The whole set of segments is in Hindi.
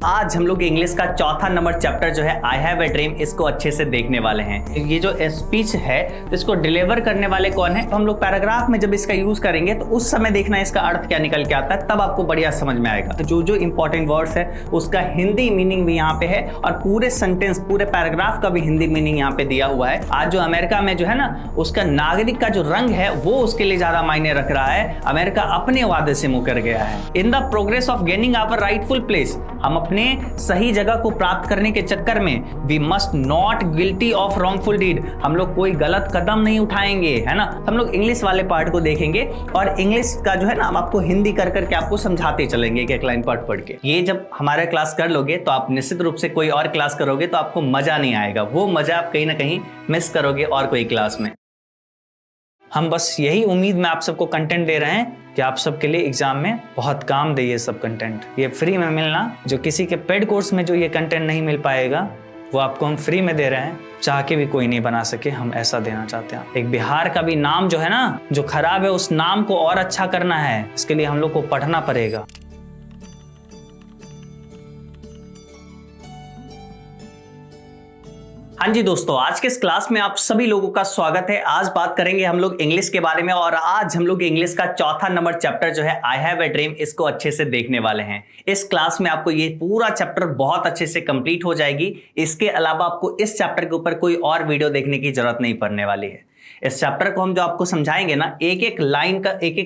आज हम लोग इंग्लिश का चौथा नंबर चैप्टर जो है आई हैव ए ड्रीम, इसको अच्छे से देखने वाले हैं। ये जो स्पीच है इसको डिलीवर करने वाले कौन है, तो हम लोग पैराग्राफ में जब इसका यूज करेंगे तो उस समय देखना इसका अर्थ क्या निकल के आता है, तब आपको बढ़िया समझ में आएगा। तो जो जो इंपॉर्टेंट वर्ड्स है उसका हिंदी मीनिंग भी यहाँ पे है और पूरे सेंटेंस पूरे पैराग्राफ का भी हिंदी मीनिंग यहाँ पे दिया हुआ है। आज जो अमेरिका में जो है ना उसका नागरिक का जो रंग है वो उसके लिए ज्यादा मायने रख रहा है। अमेरिका अपने वादे से मुकर गया है। In the progress of gaining our rightful place, हम अपने सही जगह को प्राप्त करने के चक्कर में we must not guilty of wrongful deed, हम लोग कोई गलत कदम नहीं उठाएंगे, है ना। हम लोग इंग्लिश वाले पार्ट को देखेंगे और इंग्लिश का जो है ना हम आपको हिंदी कर करके आपको समझाते चलेंगे एक लाइन पढ़ के। ये जब हमारा क्लास कर लोगे तो आप निश्चित रूप से कोई और क्लास करोगे तो आपको मजा नहीं आएगा, वो मजा आप कहीं ना कहीं मिस करोगे और कोई क्लास में। हम बस यही उम्मीद में आप सबको कंटेंट दे रहे हैं कि आप सबके लिए एग्जाम में बहुत काम दे ये सब कंटेंट। ये फ्री में मिलना, जो किसी के पेड कोर्स में जो ये कंटेंट नहीं मिल पाएगा वो आपको हम फ्री में दे रहे हैं। चाह के भी कोई नहीं बना सके, हम ऐसा देना चाहते हैं। एक बिहार का भी नाम जो है ना जो खराब है उस नाम को और अच्छा करना है, इसके लिए हम लोग को पढ़ना पड़ेगा। हाँ जी दोस्तों, आज के इस क्लास में आप सभी लोगों का स्वागत है। आज बात करेंगे हम लोग इंग्लिश के बारे में और आज हम लोग इंग्लिश का चौथा नंबर चैप्टर जो है आई हैव ए ड्रीम, इसको अच्छे से देखने वाले हैं। इस क्लास में आपको ये पूरा चैप्टर बहुत अच्छे से कंप्लीट हो जाएगी। इसके अलावा आपको इस चैप्टर के ऊपर कोई और वीडियो देखने की जरूरत नहीं पड़ने वाली है। इस चैप्टर को हम जो आपको समझाएंगे ना एक एक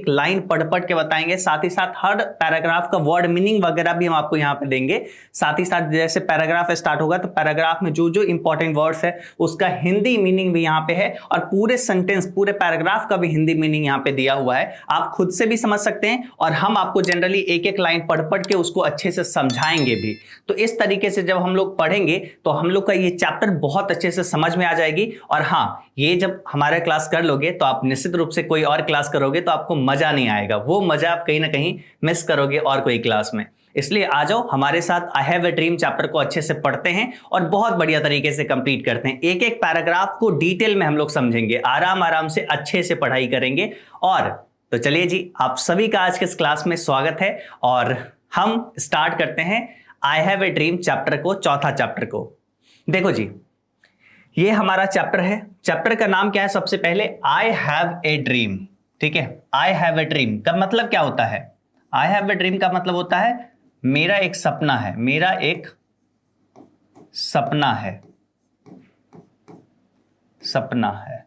लाइन पढ़ के बताएंगे, साथ ही साथ हर पैराग्राफ का वर्ड मीनिंग वगैरह भी हम आपको यहाँ पे देंगे। साथ ही साथ जैसे पैराग्राफ स्टार्ट होगा तो पैराग्राफ में जो जो इंपॉर्टेंट वर्ड्स है उसका हिंदी मीनिंग भी यहाँ पे है और पूरे सेंटेंस पूरे पैराग्राफ का भी हिंदी मीनिंग यहाँ पे दिया हुआ है। आप खुद से भी समझ सकते हैं और हम आपको जनरली एक एक लाइन पढ़ के उसको अच्छे से समझाएंगे भी। तो इस तरीके से जब हम लोग पढ़ेंगे तो हम लोग का ये चैप्टर बहुत अच्छे से समझ में आ जाएगी। और हाँ, ये जब हमारा क्लास कर लोगे तो आप निश्चित रूप से कोई और क्लास करोगे तो आपको मजा नहीं आएगा, वो मजा आप कहीं ना कहीं मिस करोगे और कोई क्लास में। इसलिए आ जाओ हमारे साथ आई हैव ए ड्रीम चैप्टर को अच्छे से पढ़ते हैं और बहुत बढ़िया तरीके से कंप्लीट करते हैं। एक एक पैराग्राफ को डिटेल में हम लोग समझेंगे, आराम से अच्छे से पढ़ाई करेंगे। और तो चलिए जी, आप सभी का आज के इस क्लास में स्वागत है और हम स्टार्ट करते हैं आई हैव ए ड्रीम चैप्टर को, चौथा चैप्टर को। देखो जी, ये हमारा चैप्टर है। चैप्टर का नाम क्या है? सबसे पहले आई हैव ए ड्रीम। ठीक है, आई हैव ए ड्रीम का मतलब क्या होता है? आई हैव ए ड्रीम का मतलब होता है मेरा एक सपना है, मेरा एक सपना है, सपना है।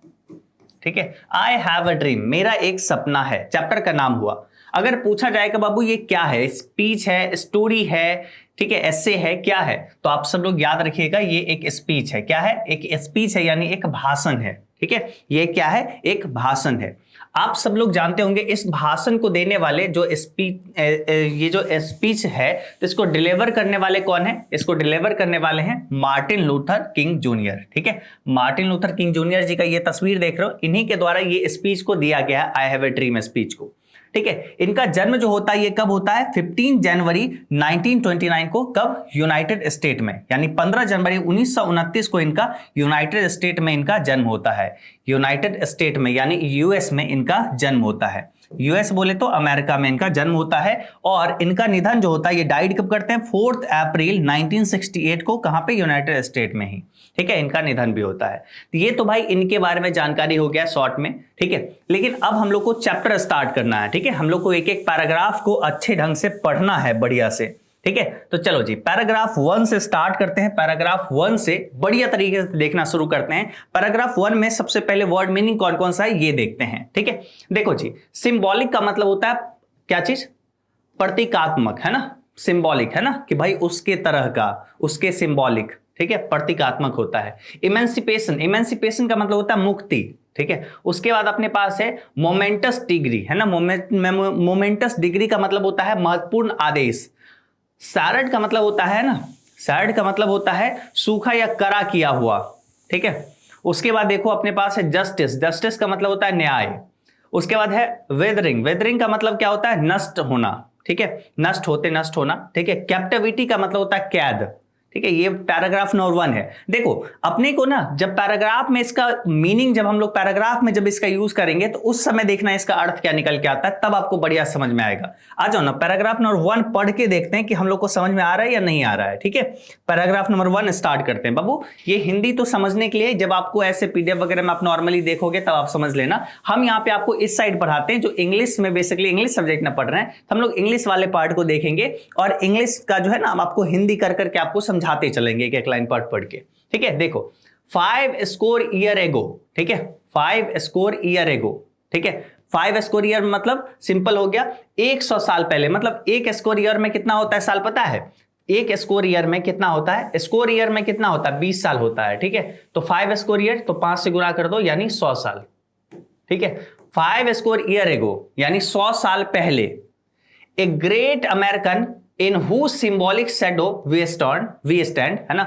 ठीक है, आई हैव ए ड्रीम, मेरा एक सपना है, चैप्टर का नाम हुआ। अगर पूछा जाए कि बाबू ये क्या है, स्पीच है, स्टोरी है, ठीक है, ऐसे है, क्या है, तो आप सब लोग याद रखिएगा ये एक स्पीच है। क्या है? एक स्पीच है, यानी एक भाषण है। ठीक है, ये क्या है? एक भाषण है। आप सब लोग जानते होंगे इस भाषण को देने वाले जो स्पीच, ये जो स्पीच है तो इसको डिलीवर करने वाले कौन है? इसको डिलीवर करने वाले हैं मार्टिन लूथर किंग जूनियर। ठीक है, मार्टिन लूथर किंग जूनियर जी का ये तस्वीर देख रहे हो, इन्हीं के द्वारा ये स्पीच को दिया गया है, आई हैव ए ड्रीम स्पीच को। ठीक है, इनका जन्म जो होता है ये कब होता है? 15 जनवरी 1929 को। कब? यूनाइटेड स्टेट में, यानी 15 जनवरी 1929 को इनका यूनाइटेड स्टेट में इनका जन्म होता है। यूनाइटेड स्टेट में यानी यूएस में इनका जन्म होता है। यूएस बोले तो अमेरिका में इनका जन्म होता है। और इनका निधन जो होता है, ये डाइड कब करते हैं? 4 अप्रैल 1968 को। कहां पे? यूनाइटेड स्टेट में ही। ठीक है, इनका निधन भी होता है। तो ये तो भाई इनके बारे में जानकारी हो गया शॉर्ट में। ठीक है, लेकिन अब हम लोग को चैप्टर स्टार्ट करना है। ठीक है, हम लोग को एक एक पैराग्राफ को अच्छे ढंग से पढ़ना है, बढ़िया से। ठीक है, तो चलो जी, पैराग्राफ 1 से स्टार्ट करते हैं। पैराग्राफ 1 से बढ़िया तरीके से देखना शुरू करते हैं। पैराग्राफ 1 में सबसे पहले वर्ड मीनिंग कौन कौन सा है ये देखते हैं। ठीक है, देखो जी, सिंबॉलिक का मतलब होता है क्या चीज? प्रतीकात्मक, है ना। सिंबॉलिक है ना कि भाई उसके तरह का, उसके सिंबॉलिक। ठीक है, प्रतीकात्मक होता है। इमेंसिपेशन, इमेंसिपेशन का मतलब होता है मुक्ति। ठीक है, उसके बाद अपने पास है मोमेंटस डिग्री, है ना। मोमेंटस डिग्री का मतलब होता है महत्वपूर्ण आदेश। सैरड का मतलब होता है ना, सैरड का मतलब होता है सूखा या कड़ा किया हुआ। ठीक है, उसके बाद देखो अपने पास है जस्टिस, जस्टिस का मतलब होता है न्याय। उसके बाद है वेदरिंग, वेदरिंग का मतलब क्या होता है? नष्ट होना। ठीक है, नष्ट होते, नष्ट होना। ठीक है, कैप्टिविटी का मतलब होता है कैद। ठीक है, ये पैराग्राफ नंबर 1 है। देखो अपने को ना जब पैराग्राफ में इसका मीनिंग, जब हम लोग पैराग्राफ में जब इसका यूज करेंगे तो उस समय देखना इसका अर्थ क्या निकल के आता है, तब आपको बढ़िया समझ में आएगा। आ जाओ ना पैराग्राफ नंबर 1 पढ़ के देखते हैं कि हम लोग को समझ में आ रहा है या नहीं आ रहा है। ठीक है, पैराग्राफ नंबर 1 स्टार्ट करते हैं। बाबू ये हिंदी तो समझने के लिए, जब आपको ऐसे पीडीएफ वगैरह में आप नॉर्मली देखोगे तब आप समझ लेना। हम यहाँ पे आपको इस साइड पढ़ाते हैं जो इंग्लिश में बेसिकली इंग्लिश सब्जेक्ट में पढ़ रहे हैं, तो हम लोग इंग्लिश वाले पार्ट को देखेंगे और इंग्लिश का जो है ना हम आपको हिंदी कर करके आपको समझाते चलेंगे एक लाइन पढ़ के। ठीक है, देखो 5 स्कोर ईयर एगो, ठीक है 5 स्कोर ईयर एगो, ठीक है 5 स्कोर ईयर मतलब सिंपल हो गया 100 साल पहले। मतलब एक स्कोर ईयर में कितना होता है साल पता है? एक स्कोर ईयर में कितना होता है? स्कोर ईयर में कितना होता है? 20 साल होता है। ठीक है, तो 5 स्कोर ईयर तो 5 से गुणा कर दो यानी 100 साल। ठीक है, 5 स्कोर ईयर एगो यानी 100 साल पहले a great American in who symbolic shadow we stand, है ना।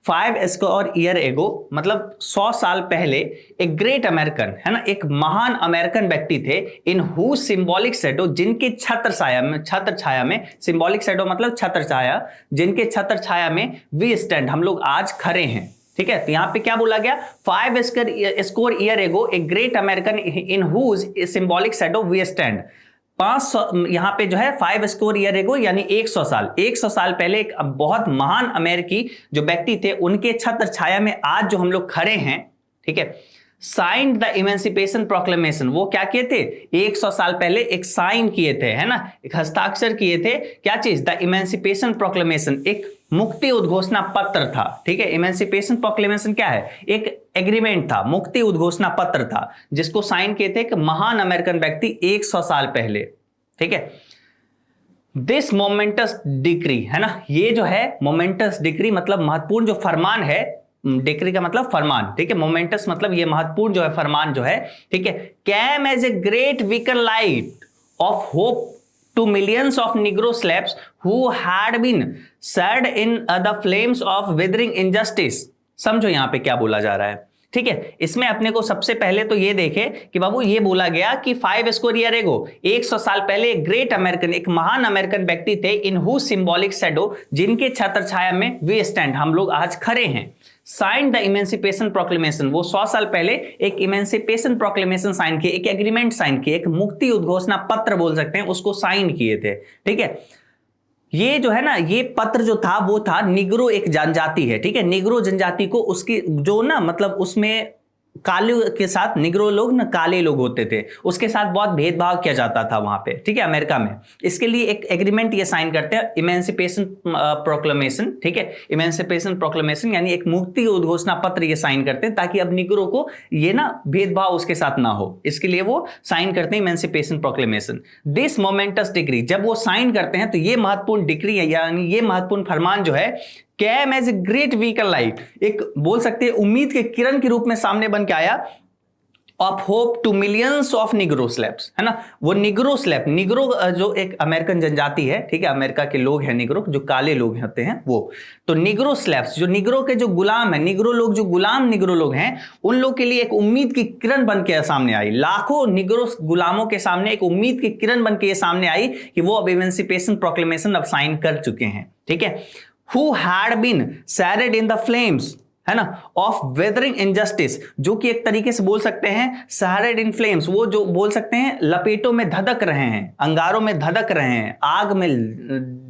5 स्कोर ईयर एगो मतलब 100 साल पहले एक ग्रेट अमेरिकन, है ना, एक महान अमेरिकन व्यक्ति थे, इन हु सिंबॉलिक शैडो जिनके छत्र छाया में सिंबॉलिक शैडो मतलब छत्र छाया, जिनके छत्र छाया में वी स्टैंड हम लोग आज खड़े हैं। ठीक है, तो यहां पे क्या बोला गया? 5 score year ago a great American in whose symbolic shadow we stand. 500 यहां पे जो है 5 स्कोर ईयर एगो यानी 100 साल, 100 साल पहले एक बहुत महान अमेरिकी जो व्यक्ति थे उनके छत्र छाया में आज जो हम लोग खड़े हैं। ठीक है, साइंड द इमेंसिपेशन प्रोक्लेमेशन, वो क्या किए थे? 100 साल पहले एक साइन किए थे, है ना, एक हस्ताक्षर किए थे। क्या चीज? द इमेंसिपेशन प्रोक्लेमेशन, एक मुक्ति उद्घोषणा पत्र था। ठीक है, इमेंसिपेशन प्रोक्लेमेशन क्या है? एक एग्रीमेंट था, मुक्ति उद्घोषणा पत्र था जिसको साइन किए थे एक महान अमेरिकन व्यक्ति 100 साल पहले। ठीक है, दिस मोमेंटस डिक्री, है ना, ये जो है मोमेंटस डिक्री मतलब महत्वपूर्ण जो फरमान है, डिक्री का मतलब फरमान। ठीक है, मोमेंटस मतलब ये महत्वपूर्ण जो है फरमान जो है, ठीक है, came as a great beacon light of hope to millions of Negro slaves who had been seared in the flames of withering injustice। समझो यहां पे क्या बोला जा रहा है। ठीक है, इसमें अपने को सबसे पहले तो ये देखे कि बाबू ये बोला गया कि 5 स्कोर ईयर एगो 100 साल पहले एक ग्रेट अमेरिकन, एक महान अमेरिकन व्यक्ति थे, इन हु सिंबॉलिक शैडो जिनके छत्र छाया में वी स्टैंड हम लोग आज खड़े हैं। साइन द इमेंसिपेशन प्रोक्लेमेशन, वो 100 साल पहले एक इमेंसिपेशन प्रोक्लेमेशन साइन किए, एक एग्रीमेंट साइन किए, एक मुक्ति उद्घोषणा पत्र बोल सकते हैं, उसको साइन किए थे। ठीक है, ये जो है ना ये पत्र जो था वो था निग्रो एक जनजाति है। ठीक है, निग्रो जनजाति को उसकी जो ना मतलब उसमें काले के साथ निग्रो लोग ना काले लोग होते थे, उसके साथ बहुत भेदभाव किया जाता था वहां पे। ठीक है, अमेरिका में। इसके लिए एक एग्रीमेंट ये साइन करते हैं, इमेंसिपेशन प्रोक्लेमेशन। ठीक है, इमेंसिपेशन प्रोक्लेमेशन यानी एक मुक्ति उद्घोषणा पत्र ये साइन करते हैं ताकि अब निग्रो को ये ना भेदभाव उसके साथ ना हो, इसके लिए वो साइन करते हैं emancipation proclamation. This moments decree, जब वो साइन करते हैं तो ये महत्वपूर्ण डिक्री है यानी ये महत्वपूर्ण फरमान जो है came as a great vehicle light, एक बोल सकते हैं उम्मीद के किरण के रूप में सामने बन के आया, of hope to millions of Negro slaves, है ना। वो निग्रो स्लेव, निग्रो जो एक अमेरिकन जनजाति है, ठीक है, अमेरिका के लोग हैं निग्रो, जो काले लोग होते हैं वो, तो निग्रो स्लेव्स जो निग्रो के जो गुलाम है, निग्रो लोग जो गुलाम निग्रो लोग हैं, उन लोग के लिए एक उम्मीद की किरण बन के सामने आई। लाखों निग्रो गुलामों के सामने एक उम्मीद की किरण बन के सामने आई कि वो अब इमेंसिपेशन प्रोक्लेमेशन अब साइन कर चुके हैं। ठीक है, who had been seared in the flames, है ना, ऑफ वेदरिंग इनजस्टिस, जो कि एक तरीके से बोल सकते हैं सैरेड इन फ्लेम्स, वो जो बोल सकते हैं लपेटों में धधक रहे हैं, अंगारों में धधक रहे हैं, आग में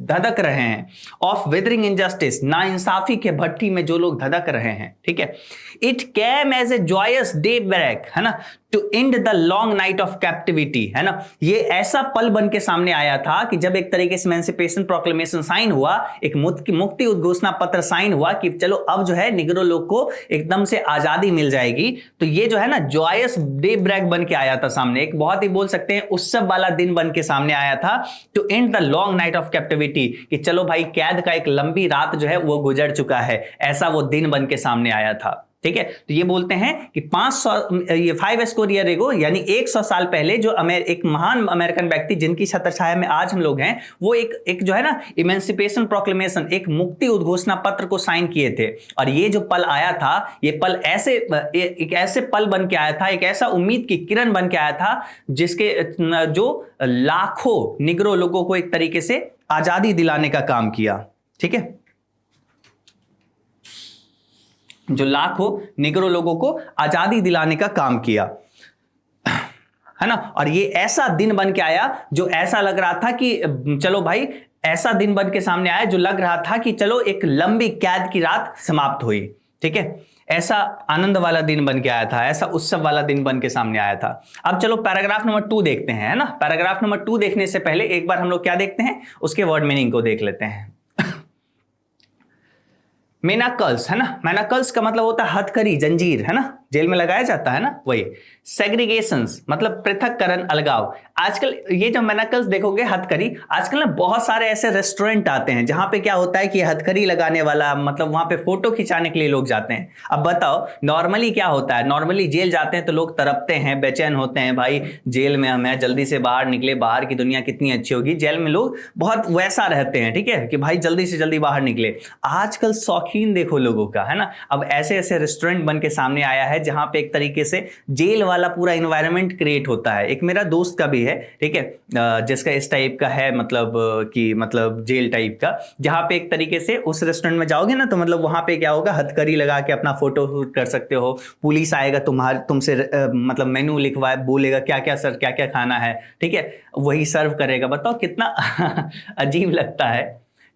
धधक रहे हैं। ऑफ वेदरिंग इनजस्टिस, नाइंसाफी के भट्टी में जो लोग धधक रहे हैं। ठीक है, it came as a joyous daybreak, है ना, to end the long night of captivity, है ना। ये ऐसा पल बन के सामने आया था कि जब एक तरीके से इमेंसिपेशन प्रोक्लेमेशन साइन हुआ, एक मुक्ति उद्घोषणा पत्र साइन हुआ कि चलो अब जो है निग्रो लोग को एकदम से आजादी मिल जाएगी, तो ये जो है ना जॉयस डे ब्रेक बन के आया था सामने, एक बहुत ही बोल सकते हैं उत्सव वाला दिन बन के सामने आया था। To end the long night of captivity, कि चलो भाई कैद का एक लंबी रात जो है वो गुजर चुका है, ऐसा वो दिन बन के सामने आया था। ठीक है, तो ये बोलते हैं कि 5 स्कोर ईयर एगो यानी 100 साल पहले जो एक महान अमेरिकन व्यक्ति जिनकी छत्र छाया में आज हम लोग हैं, वो एक जो है ना इमेंसिपेशन प्रोक्लेमेशन, एक मुक्ति उद्घोषणा पत्र को साइन किए थे। और ये जो पल आया था, ये पल एक ऐसे पल बन के आया था, एक ऐसा उम्मीद की किरण बन के आया था जिसके जो लाखों निग्रो लोगों को एक तरीके से आजादी दिलाने का काम किया। ठीक है, जो लाखों निग्रो लोगों को आजादी दिलाने का काम किया, है ना। और ये ऐसा दिन बन के आया जो ऐसा लग रहा था कि चलो भाई, ऐसा दिन बन के सामने आया जो लग रहा था कि चलो एक लंबी कैद की रात समाप्त हुई, ठीक है। ऐसा आनंद वाला दिन बन के आया था, ऐसा उत्सव वाला दिन बन के सामने आया था। अब चलो पैराग्राफ नंबर 2 देखते हैं, है ना। पैराग्राफ नंबर 2 देखने से पहले एक बार हम लोग क्या देखते हैं, उसके वर्ड मीनिंग को देख लेते हैं। मेनाकल्स, है ना। मेनाकल्स का मतलब होता है हथकड़ी, जंजीर, है ना, जेल में लगाया जाता है ना, वही। सेग्रीगेशंस मतलब पृथककरण, अलगाव। आजकल ये जो मेनाकल्स देखोगे, हथकड़ी, आजकल ना बहुत सारे ऐसे रेस्टोरेंट आते हैं जहां पे क्या होता है कि हथकड़ी लगाने वाला, मतलब वहां पे फोटो खिंचाने के लिए लोग जाते हैं। अब बताओ नॉर्मली क्या होता है, नॉर्मली जेल जाते हैं तो लोग तड़पते हैं, बेचैन होते हैं, भाई जेल में हम हैं, जल्दी से बाहर निकले, बाहर की दुनिया कितनी अच्छी होगी। जेल में लोग बहुत वैसा रहते हैं, ठीक है, कि भाई जल्दी से जल्दी बाहर निकले। आजकल शौकीन देखो लोगों का, है ना। अब ऐसे ऐसे रेस्टोरेंट बन के सामने आया है जहां पे एक तरीके से जेल वाला पूरा इन्वायरमेंट क्रिएट होता है। एक मेरा दोस्त का भी है, ठीक है, जिसका इस टाइप का है, मतलब कि मतलब जेल टाइप का, जहां पे एक तरीके से उस रेस्टोरेंट में जाओगे ना तो मतलब वहां पे क्या होगा, हथकड़ी लगा के अपना फोटो शूट कर सकते हो। पुलिस आएगा तुमसे मतलब मेनू लिखवाए, बोलेगा क्या क्या सर, क्या क्या खाना है, ठीक है, वही सर्व करेगा। बताओ कितना अजीब लगता है,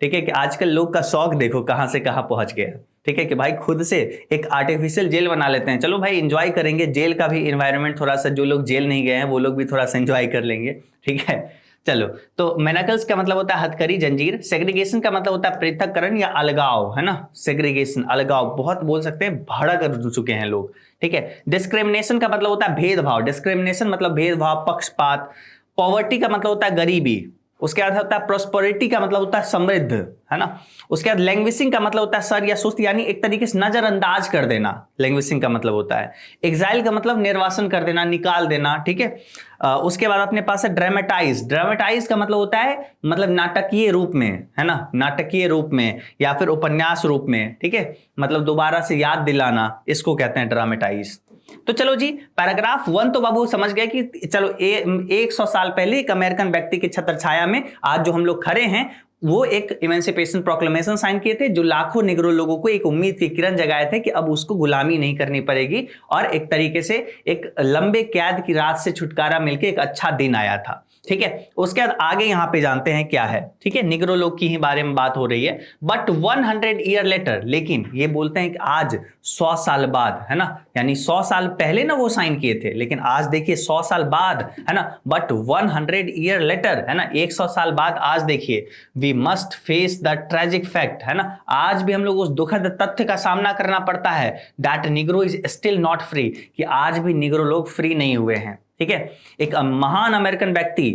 ठीक है, कि आजकल लोग का शौक देखो कहां से कहां पहुंच गया, ठीक है, कि भाई खुद से एक आर्टिफिशियल जेल बना लेते हैं। चलो भाई एंजॉय करेंगे जेल का भी इन्वायरमेंट थोड़ा सा, जो लोग जेल नहीं गए हैं वो लोग भी थोड़ा सा एंजॉय कर लेंगे, ठीक है। चलो, तो मैनाकल्स का मतलब होता है हथकड़ी, जंजीर। सेग्रीगेशन का मतलब होता है पृथककरण या अलगाव, है ना। सेग्रीगेशन, अलगाव, बहुत बोल सकते हैं, भाड़ा कर चुके हैं लोग, ठीक है। डिस्क्रिमिनेशन का मतलब होता है भेदभाव, डिस्क्रिमिनेशन मतलब भेदभाव, पक्षपात। पॉवर्टी का मतलब होता है गरीबी। उसके बाद होता है प्रोस्पेरिटी का मतलब होता है समृद्ध, है ना। उसके बाद लैंग्विशिंग का मतलब होता है सर या सुस्त, यानी एक तरीके से नजरअंदाज कर देना, लैंग्विशिंग का मतलब होता है। एग्जाइल का मतलब निर्वासन कर देना, निकाल देना, ठीक है। उसके बाद अपने पास है ड्रामेटाइज। ड्रामेटाइज का मतलब होता है मतलब नाटकीय रूप में, है ना, नाटकीय रूप में या फिर उपन्यास रूप में, ठीक है, मतलब दोबारा से याद दिलाना, इसको कहते हैं ड्रामेटाइज। तो चलो जी, पैराग्राफ 1 तो बाबू समझ गए कि चलो 100 साल पहले एक अमेरिकन व्यक्ति की छत्रछाया में आज जो हम लोग खड़े हैं, वो एक इमेंसिपेशन प्रोक्लेमेशन साइन किए थे, जो लाखों निग्रो लोगों को एक उम्मीद की किरण जगाए थे कि अब उसको गुलामी नहीं करनी पड़ेगी और एक तरीके से एक लंबे कैद की रात से छुटकारा मिलकर एक अच्छा दिन आया था, ठीक है। उसके बाद आगे यहां पे जानते हैं क्या है, ठीक है, निग्रो लोग की ही बारे में बात हो रही है। बट 100 ईयर लेटर, लेकिन ये बोलते हैं कि आज 100 साल बाद, है ना, यानी 100 साल पहले ना वो साइन किए थे, लेकिन आज देखिए 100 साल बाद, है ना, बट 100 ईयर लेटर, है ना, 100 साल बाद आज देखिए, we must face the tragic fact, है ना, आज भी हम लोग उस दुखद तथ्य का सामना करना पड़ता है, that Negro is still not free, कि आज भी निग्रो लोग फ्री नहीं हुए हैं, ठीक है। एक महान अमेरिकन व्यक्ति,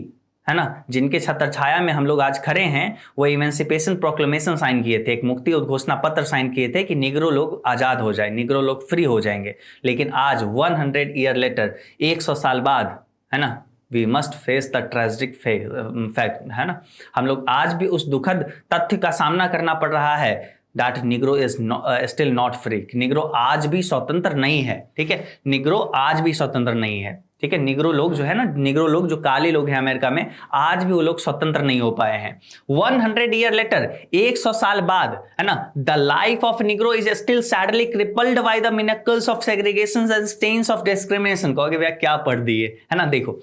है ना, जिनके छत्रछाया में हम लोग आज खड़े हैं, वो इमेंसिपेशन प्रोक्लेमेशन साइन किए थे, एक मुक्ति उद्घोषणा पत्र साइन किए थे कि निग्रो लोग आजाद हो जाए, निग्रो लोग फ्री हो जाएंगे। लेकिन आज 100 ईयर लेटर, 100 साल बाद, है ना, we must face the tragic fact, है ना, हम लोग आज भी उस दुखद तथ्य का सामना करना पड़ रहा है, that Negro is still not free, Negro आज भी स्वतंत्र नहीं है, ठीक है, निग्रो आज भी स्वतंत्र नहीं है, ठीक है। निग्रो लोग जो है ना, निग्रो लोग जो काले लोग हैं अमेरिका में, आज भी वो लोग स्वतंत्र नहीं हो पाए हैं। 100 ईयर लेटर, 100 साल बाद, है ना, the life of Negro is still sadly crippled by the manacles of segregation and stains of discrimination. कहोगे भैया क्या पढ़ दिए, है ना, देखो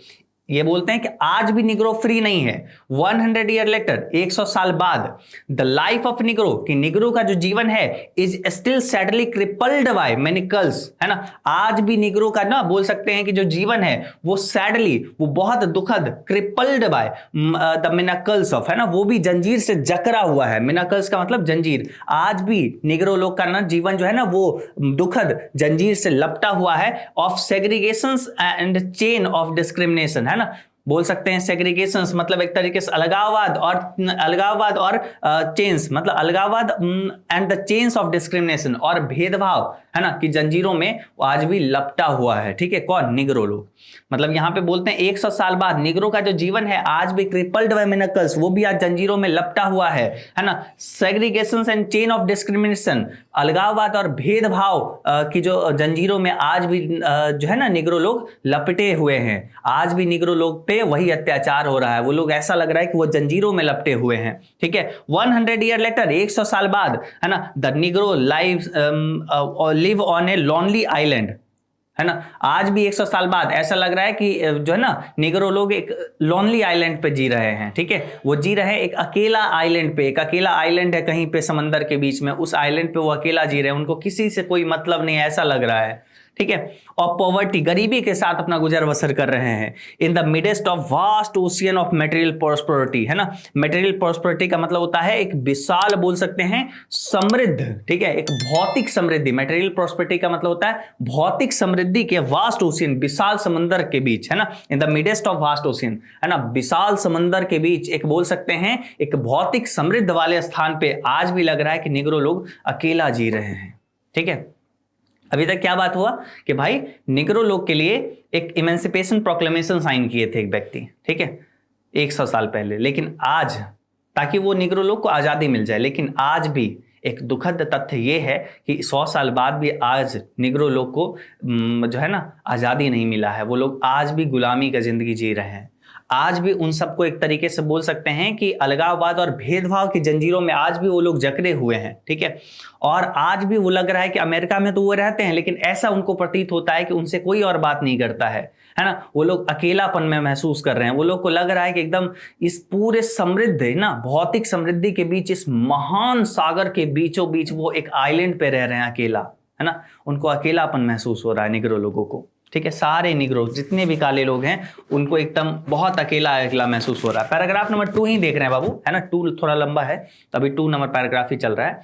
ये बोलते हैं कि आज भी निग्रो फ्री नहीं है। 100 ईयर लेटर, 100 साल बाद, द लाइफ ऑफ निग्रो, कि निग्रो का जो जीवन है, is still sadly crippled by manacles, है ना, आज भी निग्रो का ना बोल सकते हैं कि जो जीवन है वो सैडली, वो बहुत दुखद, क्रिपल्ड बाय द मिनाकल्स ऑफ, है ना, वो भी जंजीर से जकड़ा हुआ है। मिनाकल्स का मतलब जंजीर। आज भी निग्रो लोग का ना जीवन जो है ना वो दुखद जंजीर से लपटा हुआ है, of segregation and chain of discrimination, है ना, बोल सकते हैं सेग्रीगेशंस मतलब एक तरीके से अलगाववाद और चेन्स मतलब अलगाववाद and the chains of discrimination, और भेदभाव, है ना, कि जंजीरों में आज भी लपटा हुआ है, ठीक है, कौन, निग्रो लोग। मतलब यहां पे बोलते हैं 100 साल बाद निग्रो का जो जीवन है आज भी क्रिपल्ड बाय मिनेकल्स, वो भी आज जंजीरों में लपटा हुआ है ना। सेग्रीगेशंस एंड चेन ऑफ डिस्क्रिमिनेशन, अलगाववाद और भेदभाव की जो जंजीरों में आज भी जो है ना निग्रो लोग लपटे हुए हैं, आज भी निग्रो लोग पे पे वही अत्याचार हो रहा है। वो लोग ऐसा लग रहा है कि वो जंजीरों में लपटे हुए हैं, ठीक है। 100 ईयर लेटर, 100 साल बाद, है ना, the Negro live on A lonely island, है ना। आज भी 100 साल बाद ऐसा लग रहा है कि जो है ना निग्रो लोग एक लॉनली आइलैंड पे जी रहे हैं, ठीक है। वो जी रहे हैं एक अकेला आइलैंड पे, एक अकेला आइलैंड है कहीं पे समंदर के बीच में, उस आइलैंड पे वो अकेला जी रहे हैं, उनको किसी से कोई मतलब नहीं, ऐसा लग रहा है, ठीक है। और पॉवर्टी, गरीबी के साथ अपना गुजर बसर कर रहे हैं in the midst of vast ocean of material prosperity, है ना। मटेरियल प्रॉस्पेरिटी का मतलब होता है एक विशाल, बोल सकते हैं समृद्ध, ठीक है, एक भौतिक समृद्धि। मटेरियल प्रॉस्पेरिटी का मतलब होता है भौतिक समृद्धि के वास्ट ओशियन, विशाल समंदर के बीच, है ना, in the midst of vast ocean, है ना, विशाल समंदर के बीच एक, बोल सकते हैं एक भौतिक समृद्ध वाले स्थान पे आज भी लग रहा है कि निग्रो लोग अकेला जी रहे हैं, ठीक है। अभी तक क्या बात हुआ कि भाई निग्रो लोग के लिए एक इमेंसिपेशन प्रोक्लेमेशन साइन किए थे एक व्यक्ति, ठीक है, 100 साल पहले, लेकिन आज, ताकि वो निग्रो लोग को आज़ादी मिल जाए, लेकिन आज भी एक दुखद तथ्य ये है कि 100 साल बाद भी आज निग्रो लोग को जो है ना आज़ादी नहीं मिला है। वो लोग आज भी गुलामी का जिंदगी जी रहे हैं। आज भी उन सबको एक तरीके से बोल सकते हैं कि अलगाववाद और भेदभाव की जंजीरों में आज भी वो लोग जकड़े हुए हैं, ठीक है। और आज भी वो लग रहा है कि अमेरिका में तो वो रहते हैं, लेकिन ऐसा उनको प्रतीत होता है कि उनसे कोई और बात नहीं करता है ना। वो लोग अकेलापन में महसूस कर रहे हैं। वो लोग को लग रहा है कि एकदम इस पूरे समृद्ध, है ना, भौतिक समृद्धि के बीच, इस महान सागर के बीचों बीच वो एक आइलैंड पे रह रहे हैं अकेला, है ना। उनको अकेलापन महसूस हो रहा है निग्रो लोगों को, ठीक है। सारे निग्रो जितने भी काले लोग हैं उनको एकदम बहुत अकेला अकेला महसूस हो रहा है। पैराग्राफ नंबर 2 ही देख रहे हैं बाबू, है ना, 2 थोड़ा लंबा है तो अभी 2 नंबर पैराग्राफ ही चल रहा है।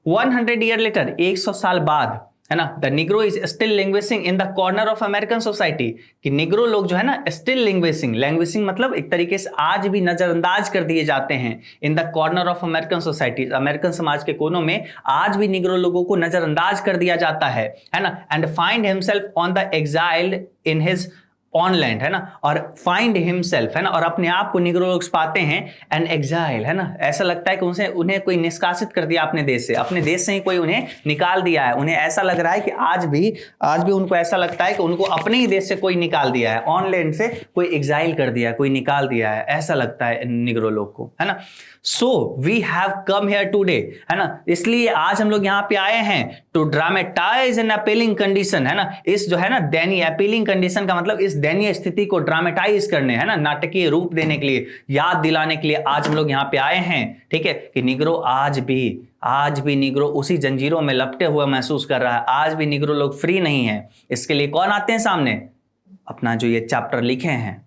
100 ईयर लेटर, 100 साल बाद, है ना, the Negro is still languishing in the corner of American society, कि निग्रो लोग जो है ना स्टिल लैंग्वेजिंग मतलब एक तरीके से आज भी नजरअंदाज कर दिए जाते हैं इन the corner of American society, American समाज के कोनों में आज भी निग्रो लोगों को नजरअंदाज कर दिया जाता है ना। And find himself on the exiled in his own land, है ना, और फाइंड हिमसेल्फ, है ना, और अपने आप को निग्रो लोग पाते हैं एंड एग्जाइल, है ना। ऐसा लगता है कि उन्हें कोई निष्कासित कर दिया अपने देश से ही कोई उन्हें निकाल दिया है। उन्हें ऐसा लग रहा है कि आज भी उनको ऐसा लगता है कि उनको अपने ही देश से कोई निकाल दिया है, ऑनलैंड से कोई एग्जाइल कर दिया है, कोई निकाल दिया है, ऐसा लगता है निग्रो लोग को, है ना। So we have come here today, है ना, इसलिए आज हम लोग यहाँ पे आए हैं to dramatise an appealing condition, है ना, इस जो है ना दयनीय, अपीलिंग कंडीशन का मतलब इस दयनीय स्थिति को ड्रामेटाइज करने, है ना, नाटकीय रूप देने के लिए, याद दिलाने के लिए आज हम लोग यहाँ पे आए हैं, ठीक है, कि निग्रो आज भी निग्रो उसी जंजीरों में लपटे हुए महसूस कर रहा है। आज भी निग्रो लोग फ्री नहीं है। इसके लिए कौन आते हैं सामने? अपना जो ये चैप्टर लिखे हैं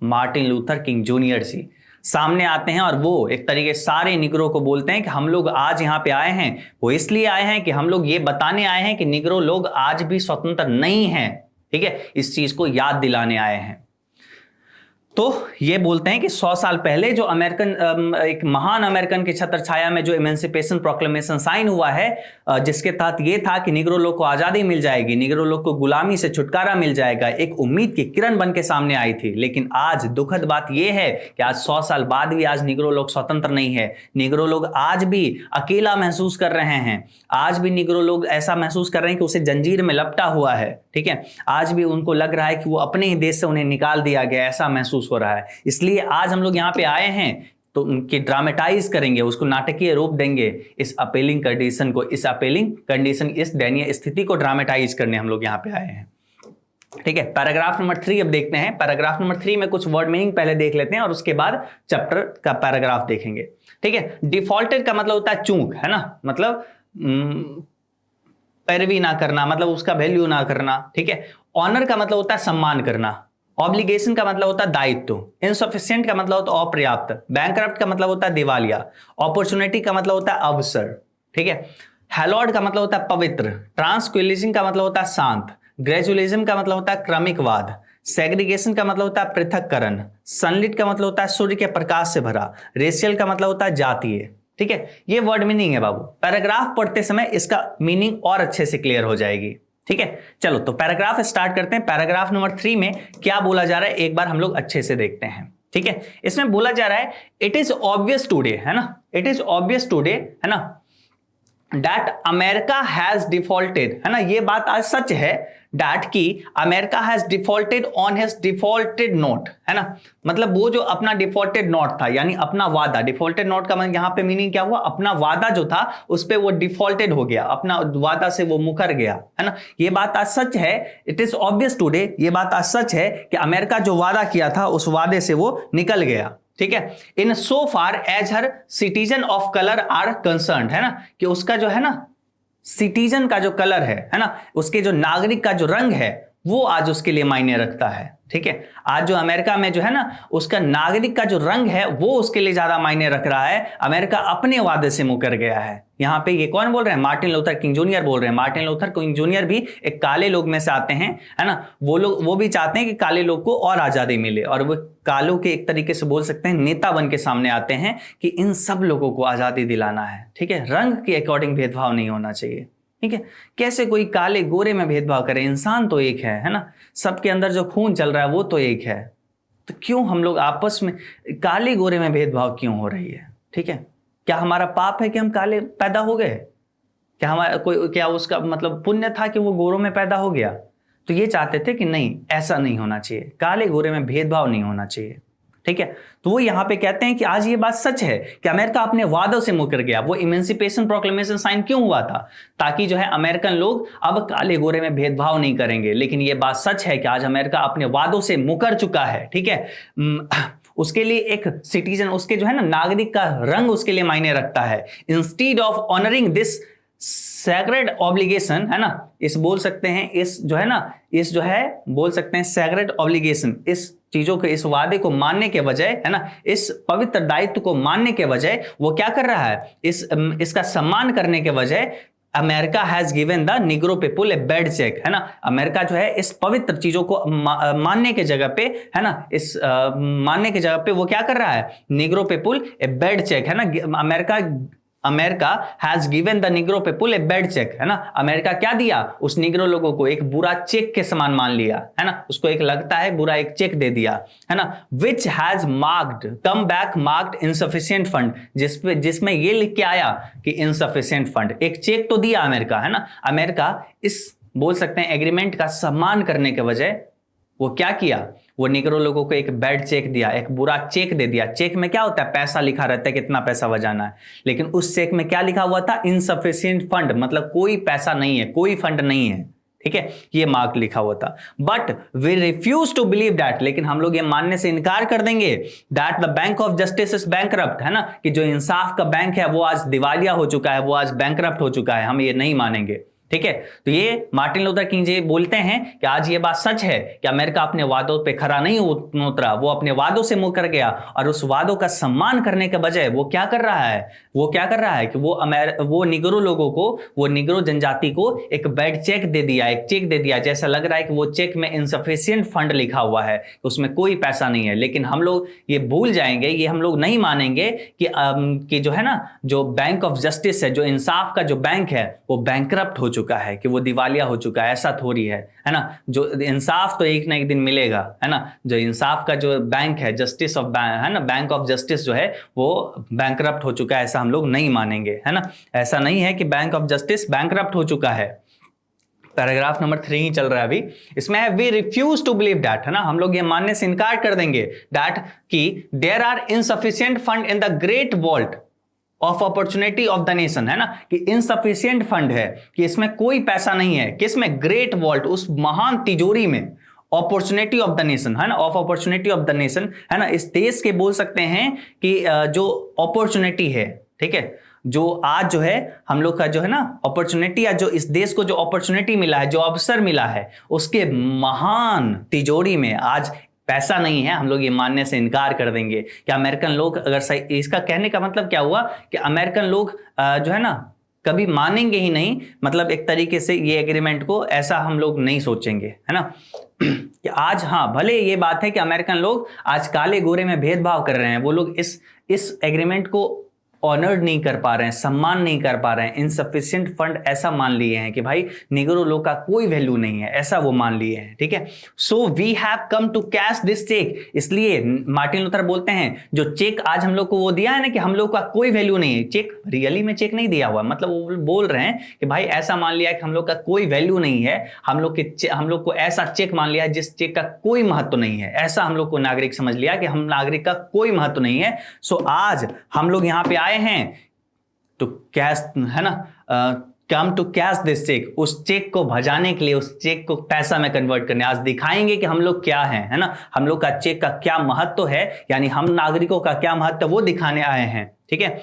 मार्टिन लूथर किंग जूनियर जी सामने आते हैं, और वो एक तरीके सारे निग्रो को बोलते हैं कि हम लोग आज यहाँ पे आए हैं, वो इसलिए आए हैं कि हम लोग ये बताने आए हैं कि निग्रो लोग आज भी स्वतंत्र नहीं हैं, ठीक है, इस चीज को याद दिलाने आए हैं। तो ये बोलते हैं कि 100 साल पहले जो एक महान अमेरिकन की छत्र छाया में जो इमेंसिपेशन प्रोक्लेमेशन साइन हुआ है, जिसके तहत ये था कि निग्रो लोग को आजादी मिल जाएगी, निग्रो लोग को गुलामी से छुटकारा मिल जाएगा, एक उम्मीद की किरण बन के सामने आई थी। लेकिन आज दुखद बात यह है कि आज 100 साल बाद भी आज निग्रो लोग स्वतंत्र नहीं है। निग्रो लोग आज भी अकेला महसूस कर रहे हैं। आज भी निग्रो लोग ऐसा महसूस कर रहे हैं कि उसे जंजीर में लपटा हुआ है, ठीक है। आज भी उनको लग रहा है कि वो अपने ही देश से उन्हें निकाल दिया गया, ऐसा महसूस हो रहा है। इसलिए आज हम लोग यहाँ पे आए हैं तो उनकी ड्रामेटाइज करेंगे, उसको नाटकीय रूप देंगे, इस अपीलिंग कंडीशन, इस दयनीय स्थिति को ड्रामेटाइज करने हम लोग यहाँ पे आए हैं, ठीक है। पैराग्राफ नंबर 3 अब देखते हैं। पैराग्राफ नंबर 3 में कुछ वर्ड मीनिंग पहले देख लेते हैं और उसके बाद चैप्टर का पैराग्राफ देखेंगे, ठीक है। डिफॉल्टेड का मतलब होता है चूक, है ना, मतलब पैरवी ना करना, मतलब उसका वैल्यू ना करना, ठीक है। ऑनर का मतलब होता है सम्मान करना। ऑब्लिगेशन का मतलब होता है दायित्व। इनसफिशिएंट का मतलब होता है अपर्याप्त। बैंकरप्ट का मतलब होता है दिवालिया। अपॉर्चुनिटी का मतलब होता है अवसर, ठीक है। हैलॉर्ड का मतलब होता है पवित्र। ट्रांसक्विलिज्म का मतलब होता है शांत। ग्रेजुअलिज्म का मतलब होता है क्रमिकवाद। सेग्रीगेशन का मतलब होता है पृथक्करण। सनलिट का मतलब होता है सूर्य के प्रकाश से भरा। रेशियल का मतलब होता है जातीय, ठीक है। ये वर्ड मीनिंग है बाबू। पैराग्राफ पढ़ते समय इसका मीनिंग और अच्छे से क्लियर हो जाएगी, ठीक है। चलो तो पैराग्राफ स्टार्ट करते हैं। पैराग्राफ नंबर 3 में क्या बोला जा रहा है एक बार हम लोग अच्छे से देखते हैं, ठीक है। इसमें बोला जा रहा है इट इज ऑब्वियस टुडे, है ना, इट इज ऑब्वियस टुडे, है ना, दैट अमेरिका हैज डिफॉल्टेड, है ना, ये बात आज सच है, दैट कि America has defaulted on his defaulted note, है ना, मतलब वो जो अपना डिफॉल्टेड नोट था, यानी अपना वादा, डिफॉल्टेड नोट का मतलब यहां पे मीनिंग क्या हुआ, अपना वादा जो था उस पे वो डिफॉल्टेड हो गया, अपना वादा से वो मुकर गया, है ना। ये बात आज सच है, इट इज ऑब्वियस टुडे, ये बात आज सच है कि अमेरिका जो वादा किया था उस वादे से वो निकल गया, ठीक है। In so far as her citizen of colour are concern, है ना, कि उसका जो है ना सिटीजन का जो कलर है ना, उसके जो नागरिक का जो रंग है वो आज उसके लिए मायने रखता है, ठीक है। आज जो अमेरिका में जो है ना उसका नागरिक का जो रंग है वो उसके लिए ज्यादा मायने रख रहा है। अमेरिका अपने वादे से मुकर गया है। यहां पे ये कौन बोल रहे हैं, मार्टिन लूथर किंग जूनियर बोल रहे हैं। मार्टिन लूथर किंग जूनियर भी एक काले लोग में से आते हैं, है ना। वो लोग वो भी चाहते हैं कि काले लोग को और आजादी मिले, और वो कालों के एक तरीके से बोल सकते हैं नेता बन के सामने आते हैं कि इन सब लोगों को आजादी दिलाना है, ठीक है। रंग के अकॉर्डिंग भेदभाव नहीं होना चाहिए, ठीक है। कैसे कोई काले गोरे में भेदभाव करे, इंसान तो एक है ना, सबके अंदर जो खून चल रहा है वो तो एक है, तो क्यों हम लोग आपस में काले गोरे में भेदभाव क्यों हो रही है, ठीक है। क्या हमारा पाप है कि हम काले पैदा हो गए, क्या हमारा कोई, क्या उसका मतलब पुण्य था कि वो गोरों में पैदा हो गया। तो ये चाहते थे कि नहीं, ऐसा नहीं होना चाहिए, काले गोरे में भेदभाव नहीं होना चाहिए, ठीक है। तो वो यहां पे कहते हैं कि आज ये बात सच है कि अमेरिका अपने वादों से मुकर गया। वो इमेंसिपेशन प्रोक्लेमेशन साइन क्यों हुआ था, ताकि जो है अमेरिकन लोग अब काले गोरे में भेदभाव नहीं करेंगे। लेकिन ये बात सच है कि आज अमेरिका अपने वादों से मुकर चुका है, ठीक है। उसके लिए एक सिटीजन, उसके जो है ना नागरिक का रंग उसके लिए मायने रखता है। Instead of honouring this sacred obligation, है ना, इस बोल सकते हैं, इस जो है ना, इस जो है बोल सकते हैं सैक्रेड ऑब्लिगेशन, इस चीजों के, इस वादे को मानने के बजाय, है ना, इस पवित्र दायित्व को मानने के बजाय वो क्या कर रहा है, इसका सम्मान करने के बजाय America has given the Negro people a bad cheque, है ना। अमेरिका जो है इस पवित्र चीजों को मानने के जगह पे, है ना, इस मानने के जगह पे वो क्या कर रहा है, Negro people a bad cheque, है ना। America has given the Negro people a bad cheque, है ना। अमेरिका क्या दिया, उस निग्रो लोगों को एक बुरा चेक के समान मान लिया, है ना, उसको एक लगता है बुरा एक चेक दे दिया, है ना। Which has marked come back marked insufficient fund, जिसमें ये लिख के आया कि इनसफिशिएंट फंड, एक चेक तो दिया अमेरिका, है ना। अमेरिका इस बोल सकते हैं एग्रीमेंट का सम्मान करने के बजाय वो क्या किया, वो निग्रो लोगों को एक बैड चेक दिया, एक बुरा चेक दे दिया। चेक में क्या होता है, पैसा लिखा रहता है, कितना पैसा बजाना है, लेकिन उस चेक में क्या लिखा हुआ था, इनसफिशिएंट फंड, मतलब कोई पैसा नहीं है, कोई फंड नहीं है, ठीक है, ये मार्क लिखा हुआ था। But we refuse to believe that, लेकिन हम लोग ये मानने से इनकार कर देंगे that the bank of justice is bankrupt, है ना, कि जो इंसाफ का बैंक है वो आज दिवालिया हो चुका है, वो आज बैंकरप्ट हो चुका है, हम ये नहीं मानेंगे, ठीक है। तो ये मार्टिन लूथर किंग जी बोलते हैं कि आज ये बात सच है कि अमेरिका अपने वादों पे खरा नहीं उतरा, वो अपने वादों से मुकर गया, और उस वादों का सम्मान करने के बजाय वो क्या कर रहा है, वो क्या कर रहा है कि वो निग्रो लोगों को, वो निग्रो जनजाति को एक बैड चेक दे दिया, एक चेक दे दिया, जैसा लग रहा है कि वो चेक में इनसफिशिएंट फंड लिखा हुआ है, उसमें कोई पैसा नहीं है। लेकिन हम लोग ये भूल जाएंगे, ये हम लोग नहीं मानेंगे कि जो है ना, जो बैंक ऑफ जस्टिस है, जो इंसाफ का जो बैंक है, वो बैंकरप्ट हो चुका है, कि वो दिवालिया हो चुका है, ऐसा थोड़ी है ना। जो इंसाफ तो एक ना एक दिन मिलेगा, है ना। जो इंसाफ का जो बैंक है, जस्टिस ऑफ बैंक, है ना, बैंक ऑफ जस्टिस जो है वो बैंकरप्ट हो चुका है, ऐसा हम लोग नहीं मानेंगे, है ना। ऐसा नहीं है कि बैंक ऑफ जस्टिस बैंकरप्ट हो चुका है। पैराग्राफ नंबर 3 ही चल रहा है अभी, इसमें है we refuse to believe that, है ना, हम लोग ये मानने से इनकार कर देंगे दैट कि there are insufficient fund in the great vault of opportunity of the nation, है ना, कि इनसफिशिएंट फंड है, कि इसमें कोई पैसा नहीं है, कि इसमें ग्रेट वॉल्ट, उस महान तिजोरी में, अपॉर्चुनिटी ऑफ द नेशन, है ना, of opportunity of the nation, है ना, इस देश के बोल सकते हैं कि जो अपॉर्चुनिटी है, ठीक है, जो आज जो है हम लोग का जो है ना अपॉर्चुनिटी, या जो इस देश को जो अपॉर्चुनिटी मिला है, जो अवसर मिला है, उसके महान तिजोरी में आज पैसा नहीं है। हम लोग ये मानने से इनकार कर देंगे कि अमेरिकन लोग, अगर सही, इसका कहने का मतलब क्या हुआ कि अमेरिकन लोग जो है ना कभी मानेंगे ही नहीं, मतलब एक तरीके से ये एग्रीमेंट को ऐसा हम लोग नहीं सोचेंगे, है ना, कि आज, हाँ, भले ये बात है कि अमेरिकन लोग आज काले गोरे में भेदभाव कर रहे हैं, वो लोग इस एग्रीमेंट को ऑनर्ड नहीं कर पा रहे हैं, सम्मान नहीं कर पा रहे हैं, इनसफिशिएंट फंड ऐसा मान लिए हैं कि भाई निग्रो लोग का कोई वैल्यू नहीं है, ऐसा वो मान लिए हैं। ठीक है, so we have come to cash this cheque. इसलिए मार्टिन लूथर बोलते हैं जो चेक आज हम लोग को वो दिया है ना कि हम लोग का कोई वैल्यू नहीं है, चेक रियली में चेक नहीं दिया हुआ, मतलब वो बोल रहे हैं कि भाई ऐसा मान लिया कि हम लोग का कोई वैल्यू नहीं है, हम लोग को ऐसा चेक मान लिया जिस चेक का कोई महत्व नहीं है, ऐसा हम लोग को नागरिक समझ लिया कि हम नागरिक का कोई महत्व नहीं है। सो आज हम लोग यहां पे आए हैं टू कैश, है ना, come to cash this cheque, उस चेक को भजाने के लिए, उस चेक को पैसा में कन्वर्ट करने, आज दिखाएंगे कि हम लोग क्या हैं, है ना, हम लोग का चेक का क्या महत्व है, यानी हम नागरिकों का क्या महत्व वो दिखाने आए हैं। ठीक है,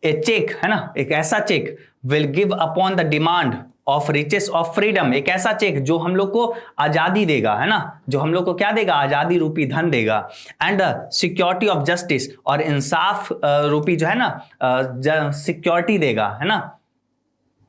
ए चेक, है ना, एक ऐसा cheque will give upon the demand of riches of freedom, एक ऐसा चेक जो हम लोग को आजादी देगा, है ना, जो हम लोग को क्या देगा, आजादी रूपी धन देगा, एंड सिक्योरिटी ऑफ जस्टिस, और इंसाफ रूपी जो है ना सिक्योरिटी देगा, है ना,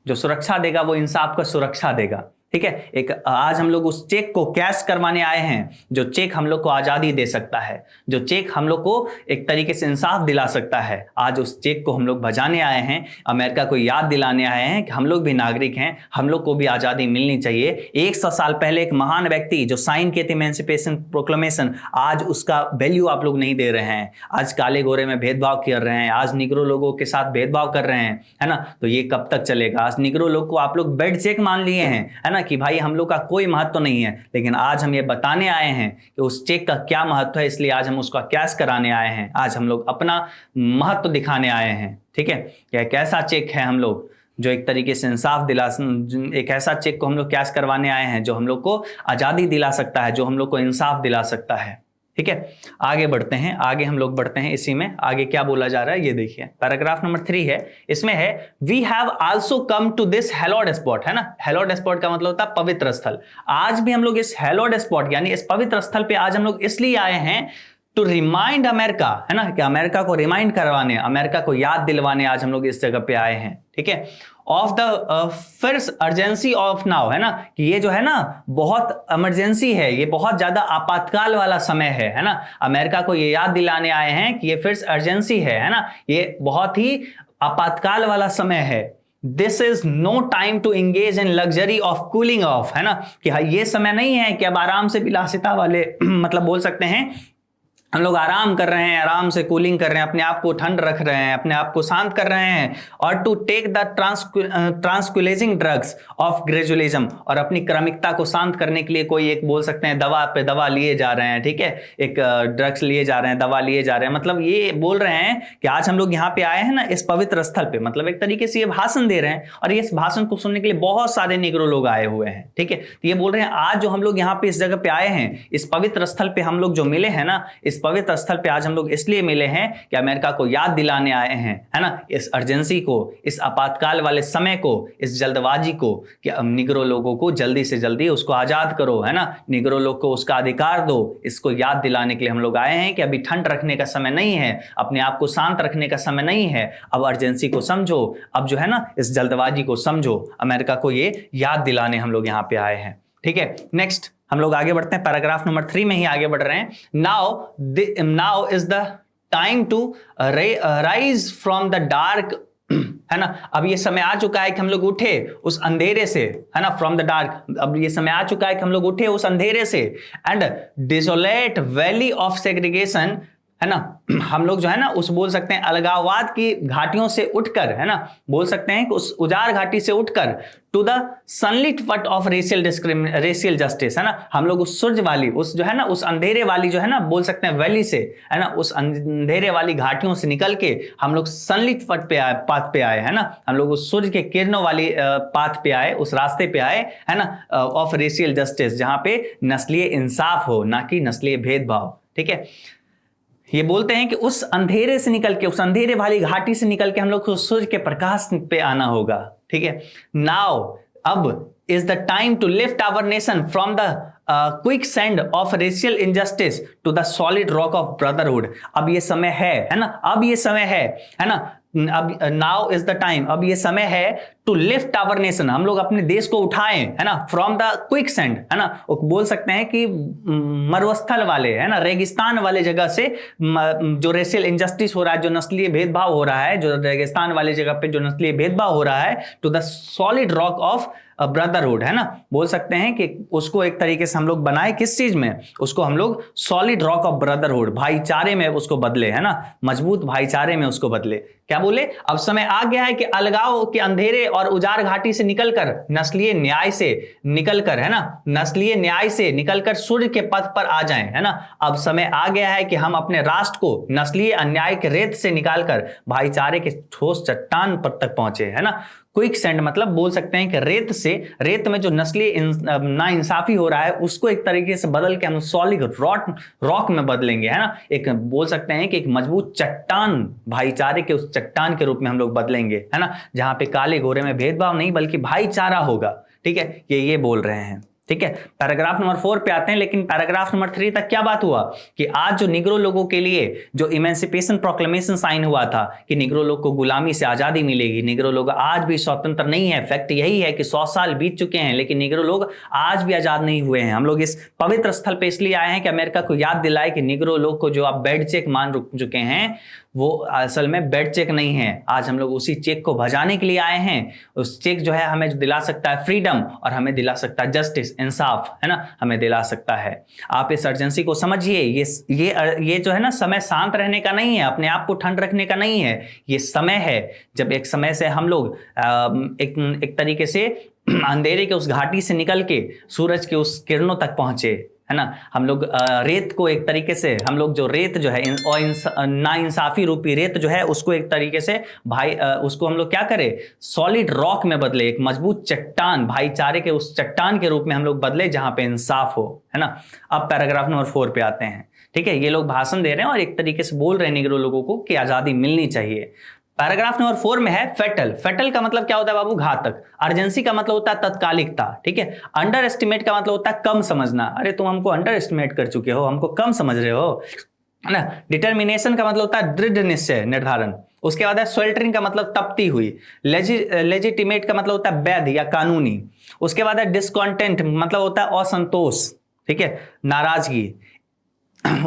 जो सुरक्षा देगा वो इंसाफ का सुरक्षा देगा। ठीक है, एक आज हम लोग उस चेक को कैश करवाने आए हैं, जो चेक हम लोग को आजादी दे सकता है, जो चेक हम लोग को एक तरीके से इंसाफ दिला सकता है। आज उस चेक को हम लोग बजाने आए हैं, अमेरिका को याद दिलाने आए हैं कि हम लोग भी नागरिक हैं, हम लोग को भी आजादी मिलनी चाहिए। 100 साल पहले एक महान व्यक्ति जो साइन किए थे इमेंसिपेशन प्रोक्लेमेशन, आज उसका वैल्यू आप लोग नहीं दे रहे हैं, आज काले गोरे में भेदभाव कर रहे हैं, आज निग्रो लोगों के साथ भेदभाव कर रहे हैं, है ना, तो ये कब तक चलेगा। आज निग्रो लोग को आप लोग बेड चेक मान लिए हैं, है ना, कि भाई हम लोग का कोई महत्व नहीं है, लेकिन आज हम ये बताने आए हैं कि उस चेक का क्या महत्व है, इसलिए आज हम उसका कैश कराने आए हैं, आज हम लोग अपना महत्व दिखाने आए हैं। ठीक है, एक ऐसा चेक है हम लोग जो एक तरीके से इंसाफ दिला, एक ऐसा चेक को हम लोग कैश करवाने आए हैं जो हम लोग को आजादी दिला सकता है, जो हम लोग को इंसाफ दिला सकता है। ठीक है, आगे बढ़ते हैं, आगे हम लोग बढ़ते हैं। इसी में आगे क्या बोला जा रहा है ये देखिए, पैराग्राफ नंबर 3 है, इसमें है we have also come to this hallowed spot, है ना, हैलोड स्पॉट का मतलब होता है पवित्र स्थल। आज भी हम लोग इस हैलोड स्पॉट यानी इस पवित्र स्थल पे आज हम लोग इसलिए आए हैं टू रिमाइंड अमेरिका, है ना, कि अमेरिका को रिमाइंड करवाने, अमेरिका को याद दिलवाने आज हम लोग इस जगह पे आए हैं। ठीक है, of the first urgency of now, है ना, कि ये जो है ना बहुत इमरजेंसी है, ये बहुत ज्यादा आपातकाल वाला समय है ना, अमेरिका को ये याद दिलाने आए हैं कि ये फर्स्ट अर्जेंसी है ना, ये बहुत ही आपातकाल वाला समय है। This is no time to engage in luxury of cooling off, है ना, कि ये समय नहीं है कि अब आराम से विलासिता वाले मतलब बोल सकते हैं हम लोग आराम कर रहे हैं, आराम से कूलिंग कर रहे हैं, अपने आप को ठंड रख रहे हैं, अपने आप को शांत कर रहे हैं, और to take the tranquillising drugs of gradualism, और अपनी क्रमिकता को शांत करने के लिए कोई एक बोल सकते हैं दवा पे दवा लिए जा रहे हैं। ठीक है, एक ड्रग्स लिए जा रहे हैं, दवा लिए जा रहे हैं, मतलब ये बोल रहे हैं कि आज हम लोग यहाँ पे आए हैं ना इस पवित्र स्थल पे, मतलब एक तरीके से ये भाषण दे रहे हैं, और ये इस भाषण को सुनने के लिए बहुत सारे निग्रो लोग आए हुए हैं। ठीक है, तो ये बोल रहे हैं आज जो हम लोग यहाँ पे इस जगह पे आए हैं, इस पवित्र स्थल पे हम लोग जो मिले हैं ना, इस पवित्र स्थल पे आज हम लोग इसलिए मिले हैं कि अमेरिका को याद दिलाने आए हैं, है ना, इस अर्जेंसी को, इस आपातकाल वाले समय को, इस जल्दबाजी को, कि निग्रो लोगों को जल्दी से जल्दी उसको आजाद करो, है ना, निग्रो लोग को उसका अधिकार दो। इसको याद दिलाने के लिए हम लोग आए हैं कि अभी ठंड रखने का समय नहीं है, अपने आप को शांत रखने का समय नहीं है, अब अर्जेंसी को समझो, अब जो है ना इस जल्दबाजी को समझो, अमेरिका को ये याद दिलाने हम लोग यहाँ पे आए हैं। ठीक है, नेक्स्ट हम लोग आगे बढ़ते हैं, पैराग्राफ नंबर 3 में ही आगे बढ़ रहे हैं। Now is the time to rise from the dark, है ना, अब ये समय आ चुका है कि हम लोग उठे उस अंधेरे से, है ना, फ्रॉम द डार्क, अब ये समय आ चुका है कि हम लोग उठे उस अंधेरे से, and desolate valley of segregation, है ना, हम लोग जो है ना उस बोल सकते हैं अलगाववाद की घाटियों से उठकर, है ना, बोल सकते हैं कि उस उजाड़ घाटी से उठकर to the sunlit what of racial justice, है ना, हम लोग उस सूर्य वाली, उस जो है ना उस अंधेरे वाली जो है ना बोल सकते हैं वैली से, है ना, उस अंधेरे वाली घाटियों से निकल के हम लोग सनलिट वट पे आए, पाथ पे आए, है ना, हम लोग उस सूर्य के किरणों वाली पाथ पे आए, उस रास्ते पे आए, है ना, ऑफ रेशियल जस्टिस, जहां पे नस्लीय इंसाफ हो, ना कि नस्लीय भेदभाव। ठीक है, ये बोलते हैं कि उस अंधेरे से निकल के, उस अंधेरे वाली घाटी से निकल के हम लोग को सूर्य के प्रकाश पे आना होगा। ठीक है, नाउ अब is the time to lift our nation from the quicksand of racial injustice to the solid rock of brotherhood. अब ये समय है ना, अब ये समय है ना, अब नाउ इज द टाइम, अब ये समय है टू लिफ्ट आवर नेशन, हम लोग अपने देश को उठाएं, है ना, फ्रॉम द क्विक सैंड, है ना, वो बोल सकते हैं कि मरुस्थल वाले, है ना, रेगिस्तान वाले जगह से जो रेशियल इंजस्टिस हो रहा है, जो नस्लीय भेदभाव हो रहा है, जो रेगिस्तान वाली जगह पे जो नस्लीय भेदभाव हो रहा है, to the solid rock of brotherhood, है ना, बोल सकते हैं कि उसको एक तरीके से हम लोग बनाए किस चीज में, उसको हम लोग सॉलिड रॉक ऑफ ब्रदरहुड, भाईचारे में उसको बदले, है ना, मजबूत भाईचारे में उसको बदले। क्या बोले, अब समय आ गया है कि अलगाव के अंधेरे और उजाड़ घाटी से निकलकर नस्लीय न्याय से निकलकर, है ना, नस्लीय न्याय से निकलकर सूर्य के पथ पर आ जाएं, है ना। अब समय आ गया है कि हम अपने राष्ट्र को नस्लीय अन्याय के रेत से निकालकर भाईचारे के ठोस चट्टान पर तक पहुंचे, है ना। क्विक सैंड मतलब बोल सकते हैं कि रेत से, रेत में जो नस्लीय ना इंसाफी हो रहा है उसको एक तरीके से बदल के हम सॉलिड रॉक में बदलेंगे, है ना, एक बोल सकते हैं कि एक मजबूत चट्टान, भाईचारे के उस चट्टान के रूप में हम लोग बदलेंगे, है ना, जहां पे काले गोरे में भेदभाव नहीं बल्कि भाईचारा होगा। ठीक है, ये बोल रहे हैं। ठीक है, पैराग्राफ नंबर 4 पे आते हैं, लेकिन पैराग्राफ नंबर 3 तक क्या बात हुआ कि आज जो निग्रो लोगों के लिए जो इमेंसिपेशन प्रोक्लेमेशन साइन हुआ था कि निग्रो लोग को गुलामी से आजादी मिलेगी, निग्रो लोग आज भी स्वतंत्र नहीं है। फैक्ट यही है कि 100 साल बीत चुके हैं लेकिन निग्रो लोग आज भी आजाद नहीं हुए हैं। हम लोग इस पवित्र स्थल पे इसलिए आए हैं कि अमेरिका को याद दिलाए कि निग्रो लोग को जो आप बेड चेक मान चुके हैं वो असल में बेड चेक नहीं है। आज हम लोग उसी चेक को भजाने के लिए आए हैं। उस चेक जो है हमें दिला सकता है फ्रीडम और हमें दिला सकता है जस्टिस, इंसाफ, है ना, हमें दिला सकता है। आप इस अर्जेंसी को समझिए। ये जो है ना, समय शांत रहने का नहीं है, अपने आप को ठंड रखने का नहीं है। ये समय है जब एक समय से हम लोग एक तरीके से अंधेरे के उस घाटी से निकल के सूरज के उस किरणों तक पहुंचे, है ना। हम लोग रेत को एक तरीके से, हम लोग जो रेत जो है ना इंसाफी रूपी रेत जो है उसको एक तरीके से उसको हम लोग क्या करें, सॉलिड रॉक में बदले, एक मजबूत चट्टान, भाईचारे के उस चट्टान के रूप में हम लोग बदले जहां पे इंसाफ हो, है ना। अब पैराग्राफ नंबर 4 पे आते हैं। ठीक है, ये लोग भाषण दे रहे हैं और एक तरीके से बोल रहे हैं निग्रो लोगों को कि आजादी मिलनी चाहिए। पैराग्राफ नंबर 4 में है फेटल। फेटल का मतलब क्या होता है बाबू, घातक। अर्जेंसी का मतलब होता है तत्कालिकता। ठीक है, अंडर एस्टिमेट का मतलब होता है कम समझना। अरे तुम हमको अंडर एस्टिमेट कर चुके हो, हमको कम समझ रहे हो, है ना। डिटर्मिनेशन का मतलब होता है दृढ़ निश्चय, निर्धारण। उसके बाद है स्वेल्टरिंग का मतलब तपती हुई। लेजिटिमेट का मतलब होता है वैध या कानूनी। उसके बाद है डिस्कॉन्टेंट मतलब होता है असंतोष, ठीक है, नाराजगी।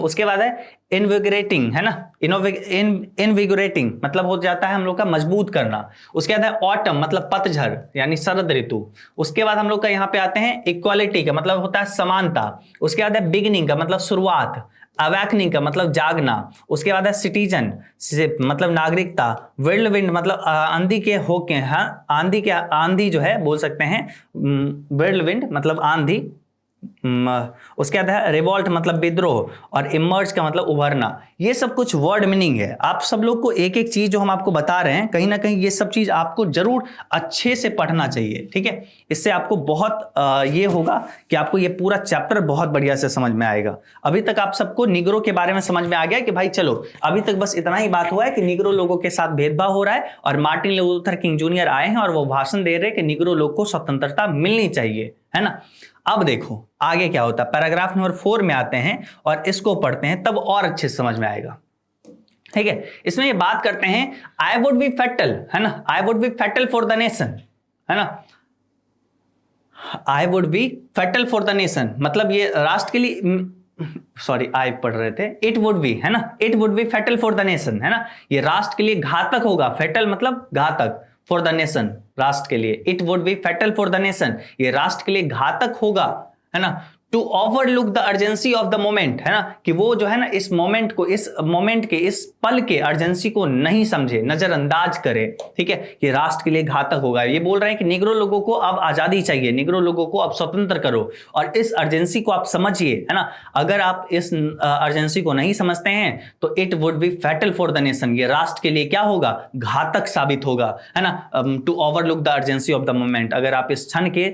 उसके बाद है इनविगरेटिंग, है ना, इनविगरेटिंग मतलब हो जाता है हम लोग का मजबूत करना। उसके बाद है ऑटम मतलब पतझड़ यानी शरद ऋतु। उसके बाद हम लोग का यहाँ पे आते हैं इक्वालिटी का मतलब होता है समानता। उसके बाद है बिगिनिंग का मतलब शुरुआत। अवैकनिंग का मतलब जागना। उसके बाद है सिटीजन मतलब नागरिकता। वर्ल्ड विंड मतलब आंधी के होके, हाँ आंधी जो है बोल सकते हैं वर्ल्ड विंड मतलब आंधी। उसके बाद है रिवॉल्ट मतलब विद्रोह और इमर्ज का मतलब उभरना। ये सब कुछ वर्ड मीनिंग है। आप सब लोग को एक एक चीज जो हम आपको बता रहे हैं कहीं ना कहीं ये सब चीज आपको जरूर अच्छे से पढ़ना चाहिए। ठीक है, इससे आपको बहुत ये होगा कि आपको ये पूरा चैप्टर बहुत बढ़िया से समझ में आएगा। अभी तक आप सबको निग्रो के बारे में समझ में आ गया कि भाई चलो अभी तक बस इतना ही बात हुआ है कि निग्रो लोगों के साथ भेदभाव हो रहा है और मार्टिन लूथर किंग जूनियर आए हैं और वो भाषण दे रहे हैं कि निग्रो लोग को स्वतंत्रता मिलनी चाहिए, है ना। अब देखो आगे क्या होता है। पैराग्राफ नंबर 4 में आते हैं और इसको पढ़ते हैं तब और अच्छे से समझ में आएगा। ठीक है, इसमें ये बात करते हैं आई वुड बी फैटल, है ना, I would be fatal for the nation, है ना। I would be fatal for the nation मतलब ये राष्ट्र के लिए, सॉरी आई पढ़ रहे थे, इट वुड बी, है ना, it would be fatal for the nation, है ना, ये राष्ट्र के लिए घातक होगा। फैटल मतलब घातक, फॉर द नेशन राष्ट्र के लिए। It would be fatal for the nation ये राष्ट्र के लिए घातक होगा, है ना। To overlook the urgency of the moment, है ना, कि वो जो है ना इस मोमेंट को, इस मोमेंट के, इस पल के अर्जेंसी को नहीं समझे, नजरअंदाज करे। ठीक है, ये राष्ट्र के लिए घातक होगा। ये बोल रहे हैं कि निग्रो लोगों को अब आजादी चाहिए, निग्रो लोगों को अब स्वतंत्र करो और इस अर्जेंसी को आप समझिए, है ना। अगर आप इस अर्जेंसी को नहीं समझते हैं तो it would be fatal for the nation ये राष्ट्र के लिए क्या होगा, घातक साबित होगा, है ना। To overlook the urgency of the moment अगर आप इस क्षण के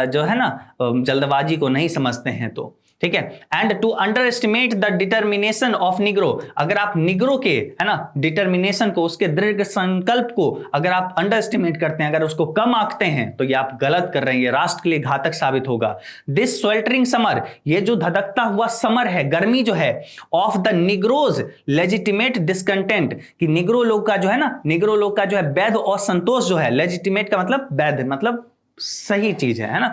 जो है ना जल्दबाजी को नहीं समझते हैं तो। ठीक है। And to underestimate the determination of Negro, अगर आप निग्रो के, है ना, डिटर्मिनेशन को, उसके दृढ़ संकल्प को अगर आप अंडर एस्टिमेट करते हैं, अगर उसको कम आंकते हैं, तो ये आप गलत कर रहे हैं, ये राष्ट्र के लिए घातक साबित होगा। दिस स्वेल्टरिंग समर, ये जो धधकता हुआ समर है, गर्मी जो है, of the Negroes legitimate discontent, कि निग्रो लोग का जो है ना, निग्रो लोग का जो है वैध असंतोष जो है, लेजिटिमेट का मतलब वैध, मतलब सही चीज है ना,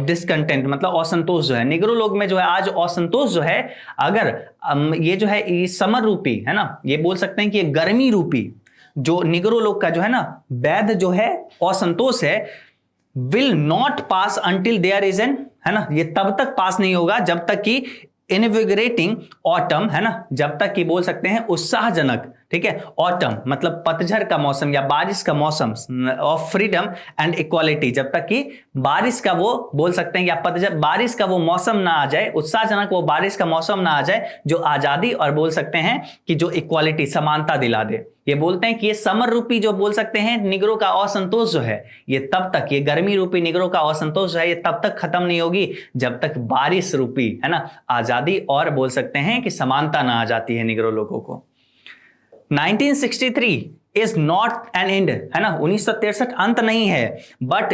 डिसकंटेंट मतलब असंतोष जो है, निग्रो लोग में जो है आज असंतोष जो है, अगर ये जो है ये समर रूपी, है ना, ये बोल सकते हैं कि ये गर्मी रूपी जो निग्रो लोग का जो है ना वैध जो है असंतोष है, will not pass until there is an, है ना, ये तब तक पास नहीं होगा जब तक कि इनविगरेटिंग ऑटम, है ना, जब तक कि बोल सकते हैं उत्साहजनक, ठीक है, ऑटम मतलब पतझड़ का मौसम या बारिश का मौसम ऑफ फ्रीडम एंड इक्वालिटी, जब तक कि बारिश का वो बोल सकते हैं या पतझड़ बारिश का वो मौसम ना आ जाए, उत्साहजनक वो बारिश का मौसम ना आ जाए जो आजादी और बोल सकते हैं कि जो इक्वालिटी समानता दिला दे। ये बोलते हैं कि ये समर रूपी जो बोल सकते हैं निग्रो का असंतोष जो है, ये तब तक, ये गर्मी रूपी निग्रो का असंतोष जो है ये तब तक खत्म नहीं होगी जब तक बारिश रूपी, है ना, आजादी और बोल सकते हैं कि समानता ना आ जाती है निग्रो लोगों को। 1963 इज नॉट एन एंड, है ना, 1963 अंत नहीं है, बट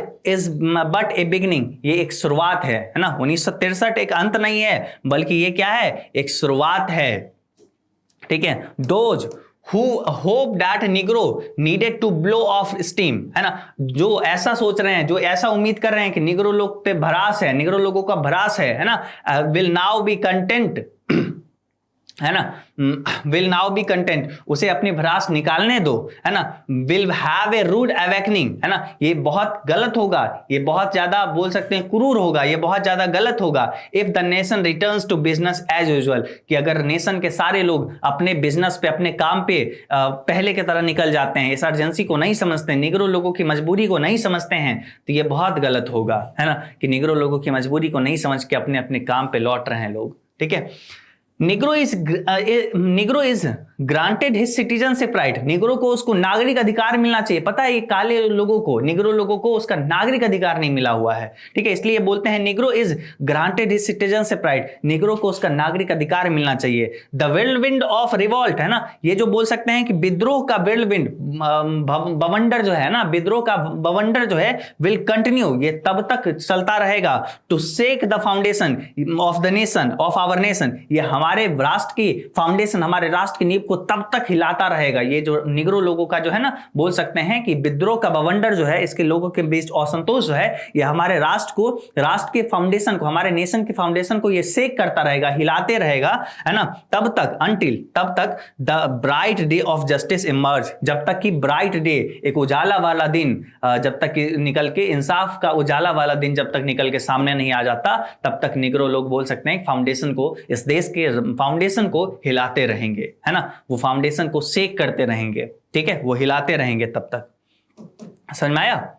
ए बिगिनिंग, ये एक शुरुआत है ना, 1963 एक अंत नहीं है बल्कि ये क्या है, एक शुरुआत है, ठीक है। Those who hope that Negro needed to blow off steam, है ना, जो ऐसा सोच रहे हैं, जो ऐसा उम्मीद कर रहे हैं कि निग्रो लोग पे भरास है, निग्रो लोगों का भरास है ना, will now be content, है ना, विल नाउ बी कंटेंट, उसे अपनी भ्रास निकालने दो, है ना, will have a rude awakening, है ना, ये बहुत गलत होगा, ये बहुत ज्यादा बोल सकते हैं क्रूर होगा, ये बहुत ज्यादा गलत होगा। If the nation returns to business as usual, कि अगर नेशन के सारे लोग अपने बिजनेस पे, अपने काम पे पहले की तरह निकल जाते हैं, इस अर्जेंसी को नहीं समझते, निग्रो लोगों की मजबूरी को नहीं समझते हैं, तो ये बहुत गलत होगा, है ना, कि निग्रो लोगों की मजबूरी को नहीं समझ के अपने अपने काम पे लौट रहे हैं लोग, ठीक है। Negro is granted his citizenship right, Negro को उसको नागरिक अधिकार मिलना चाहिए। पता है ये काले लोगों को, निग्रो लोगों को उसका नागरिक अधिकार नहीं मिला हुआ है, ठीक है, इसलिए बोलते हैं Negro is granted his citizenship right, Negro को उसका नागरिक अधिकार मिलना चाहिए। द विंड ऑफ रिवॉल्ट, है ना, ये जो बोल सकते हैं कि विद्रोह का विंड, बवंडर जो है ना, विद्रोह का बवंडर जो है, विल कंटिन्यू, ये तब तक चलता रहेगा, to shake the foundation of the nation, of our nation, ये हमारे राष्ट्र की फाउंडेशन, हमारे राष्ट्र की नींव को तब तक हिलाता रहेगा। ये जो निग्रो लोगों का जो है ना, बोल सकते हैं कि विद्रोह का बवंडर जो है, इसके लोगों के बीच असंतोष जो है, ये हमारे राष्ट्र को, राष्ट्र के फाउंडेशन को, हमारे नेशन के फाउंडेशन को ये शेक करता रहेगा, हिलाते रहेगा, है ना, तब तक, अंटिल, तब तक the bright day of justice emerge, जब तक कि ब्राइट डे, एक उजाला वाला दिन, जब तक निकल के, इंसाफ का उजाला वाला दिन जब तक निकल के सामने नहीं आ जाता, तब तक निग्रो लोग बोल सकते हैं फाउंडेशन को, इस देश के फाउंडेशन को हिलाते रहेंगे, है ना, वो फाउंडेशन को शेक करते रहेंगे, ठीक है, वो हिलाते रहेंगे तब तक। समझ में आया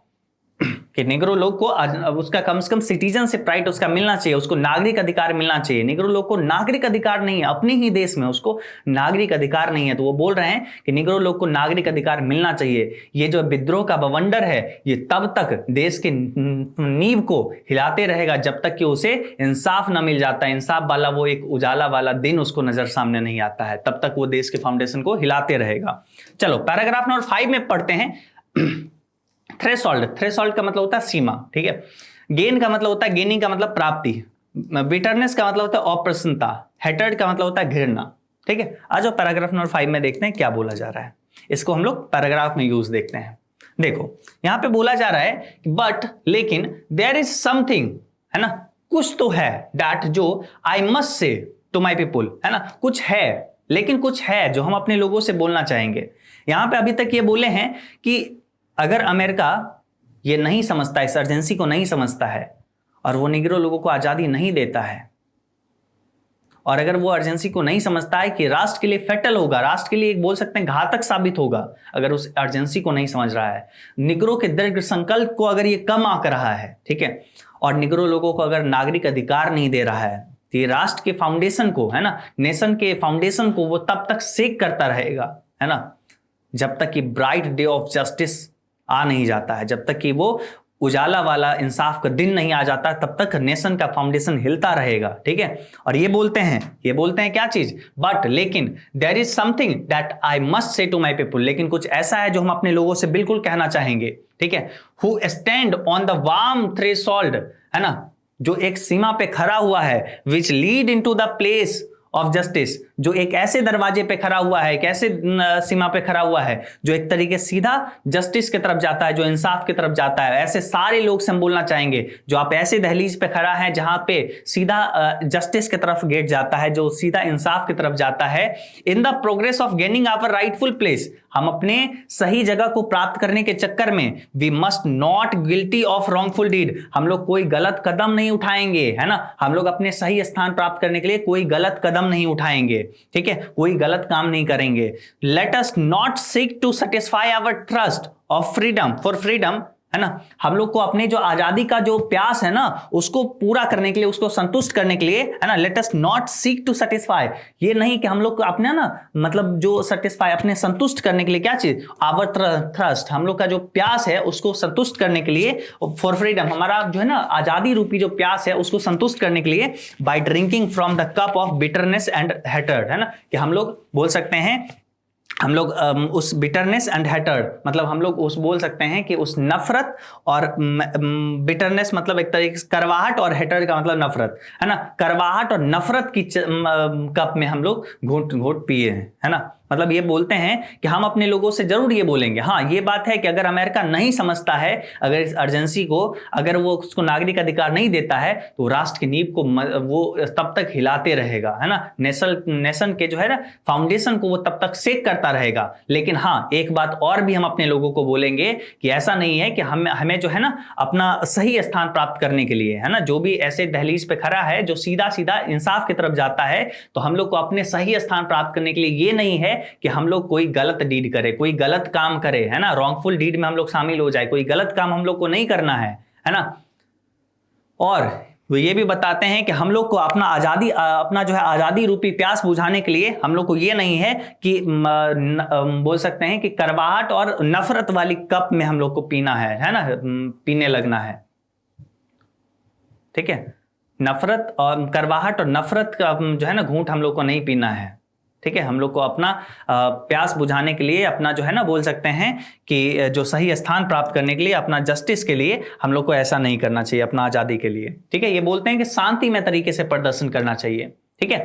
कि निग्रो लोग को उसका कम से कम सिटीजनशिप राइट उसका मिलना चाहिए, उसको नागरिक अधिकार मिलना चाहिए। निग्रो लोग को नागरिक अधिकार नहीं है अपने ही देश में, उसको नागरिक अधिकार नहीं है, तो वो बोल रहे हैं कि निग्रो लोग को नागरिक अधिकार मिलना चाहिए। ये जो विद्रोह का बवंडर है, ये तब तक देश के नींव को हिलाते रहेगा जब तक कि उसे इंसाफ न मिल जाता है, इंसाफ वाला वो एक उजाला वाला दिन उसको नजर सामने नहीं आता है, तब तक वो देश के फाउंडेशन को हिलाते रहेगा। चलो पैराग्राफ नंबर 5 में पढ़ते हैं। थ्रेशोल्ड, थ्रेशोल्ड का मतलब होता है सीमा, ठीक है। गेन का मतलब होता है, गेनिंग का मतलब प्राप्ति। बिटरनेस का मतलब होता है अप्रसन्नता। हेटर्ड का मतलब होता है घृणा, ठीक है। आज जो पैराग्राफ नंबर 5 में देखते हैं क्या बोला जा रहा है, इसको हम लोग पैराग्राफ में यूज देखते हैं। देखो यहां पे बोला जा रहा है बट, लेकिन देयर इज समथिंग, है ना, कुछ तो है, दैट जो I must say to my people, है ना, कुछ है, लेकिन कुछ है जो हम अपने लोगों से बोलना चाहेंगे। यहां पे अभी तक ये बोले हैं कि अगर अमेरिका ये नहीं समझता, इस अर्जेंसी को नहीं समझता है, और वो निग्रो लोगों को आजादी नहीं देता है, और अगर वो अर्जेंसी को नहीं समझता है कि राष्ट्र के लिए फेटल होगा, राष्ट्र के लिए एक बोल सकते हैं घातक साबित होगा, अगर उस अर्जेंसी को नहीं समझ रहा है, निग्रो के दृढ़ संकल्प को अगर ये कम आंक रहा है, ठीक है, और निग्रो लोगों को अगर नागरिक अधिकार नहीं दे रहा है, तो ये राष्ट्र के फाउंडेशन को, है ना, नेशन के फाउंडेशन को वो तब तक शेक करता रहेगा, है ना, जब तक कि ब्राइट डे ऑफ जस्टिस आ नहीं जाता है, जब तक कि वो उजाला वाला इंसाफ का दिन नहीं आ जाता तब तक नेशन का फाउंडेशन हिलता रहेगा, ठीक है। और ये बोलते हैं क्या चीज, बट लेकिन there is something that I must say to my people, लेकिन कुछ ऐसा है जो हम अपने लोगों से बिल्कुल कहना चाहेंगे, ठीक है। Who stand on the warm threshold, है ना, जो एक सीमा पे खड़ा हुआ है, which lead into the place of justice, जो एक ऐसे दरवाजे पे खड़ा हुआ है, एक ऐसे सीमा पे खड़ा हुआ है जो एक तरीके सीधा जस्टिस की तरफ जाता है, जो इंसाफ की तरफ जाता है। ऐसे सारे लोग से हम बोलना चाहेंगे जो आप ऐसे दहलीज पे खड़ा है जहां पे सीधा जस्टिस की तरफ गेट जाता है, जो सीधा इंसाफ की तरफ जाता है। In the progress of gaining our rightful place, हम अपने सही जगह को प्राप्त करने के चक्कर में we must not guilty of wrongful deed, हम लोग कोई गलत कदम नहीं उठाएंगे, है ना। हम लोग अपने सही स्थान प्राप्त करने के लिए कोई गलत कदम नहीं उठाएंगे, ठीक है, कोई गलत काम नहीं करेंगे। Let us not seek to satisfy our thirst of freedom for freedom, है ना, हम लोग को अपने जो आजादी का जो प्यास है ना उसको पूरा करने के लिए, उसको संतुष्ट करने के लिए, है ना, let us not seek to satisfy, ये नहीं कि हम लोग को अपने ना मतलब जो सेटिस्फाई अपने संतुष्ट करने के लिए क्या चीज, आवर थ्रस्ट, हम लोग का जो प्यास है उसको संतुष्ट करने के लिए, फॉर फ्रीडम, हमारा जो है ना आजादी रूपी जो प्यास है उसको संतुष्ट करने के लिए, by drinking from the cup of bitterness and hatred, है ना, कि हम लोग बोल सकते हैं, हम लोग उस बिटरनेस एंड हेटर्ड मतलब हम लोग उस बोल सकते हैं कि उस नफरत, और बिटरनेस मतलब एक तरीके से करवाहट, और हेटर्ड का मतलब नफरत, है ना, करवाहट और नफरत की कप में हम लोग घोट घोट पिए हैं, है ना। मतलब ये बोलते हैं कि हम अपने लोगों से जरूर ये बोलेंगे। हाँ, ये बात है कि अगर अमेरिका नहीं समझता है, अगर इस अर्जेंसी को, अगर वो उसको नागरिक अधिकार नहीं देता है, तो राष्ट्र की नींव को वो तब तक हिलाते रहेगा, है ना, नेशन के जो है ना फाउंडेशन को वो तब तक शेक करता रहेगा। लेकिन हाँ, एक बात और भी हम अपने लोगों को बोलेंगे कि ऐसा नहीं है कि हमें जो है ना अपना सही स्थान प्राप्त करने के लिए, है ना, जो भी ऐसे दहलीज पे खड़ा है जो सीधा सीधा इंसाफ की तरफ जाता है, तो हम लोग को अपने सही स्थान प्राप्त करने के लिए ये नहीं है कि हम लोग कोई गलत डीड करे, कोई गलत काम करे, है ना, रॉन्गफुल डीड में हम लोग शामिल हो जाए, कोई गलत काम हम लोग को नहीं करना है ना। और वो ये भी बताते हैं कि हम लोग को अपना जो है आजादी रूपी प्यास बुझाने के लिए हम लोग को ये नहीं है कि बोल सकते हैं कि करवाहट और नफरत वाली कप में हम लोग को पीना है ना, पीने लगना है, ठीक है। नफरत और करवाहट और नफरत का जो है ना घूंट हम लोग को नहीं पीना है, ठीक है। हम लोग को अपना प्यास बुझाने के लिए, अपना जो है ना बोल सकते हैं कि जो सही स्थान प्राप्त करने के लिए, अपना जस्टिस के लिए हम लोग को ऐसा नहीं करना चाहिए, अपना आजादी के लिए, ठीक है। ये बोलते हैं कि शांतिमय तरीके से प्रदर्शन करना चाहिए, ठीक है।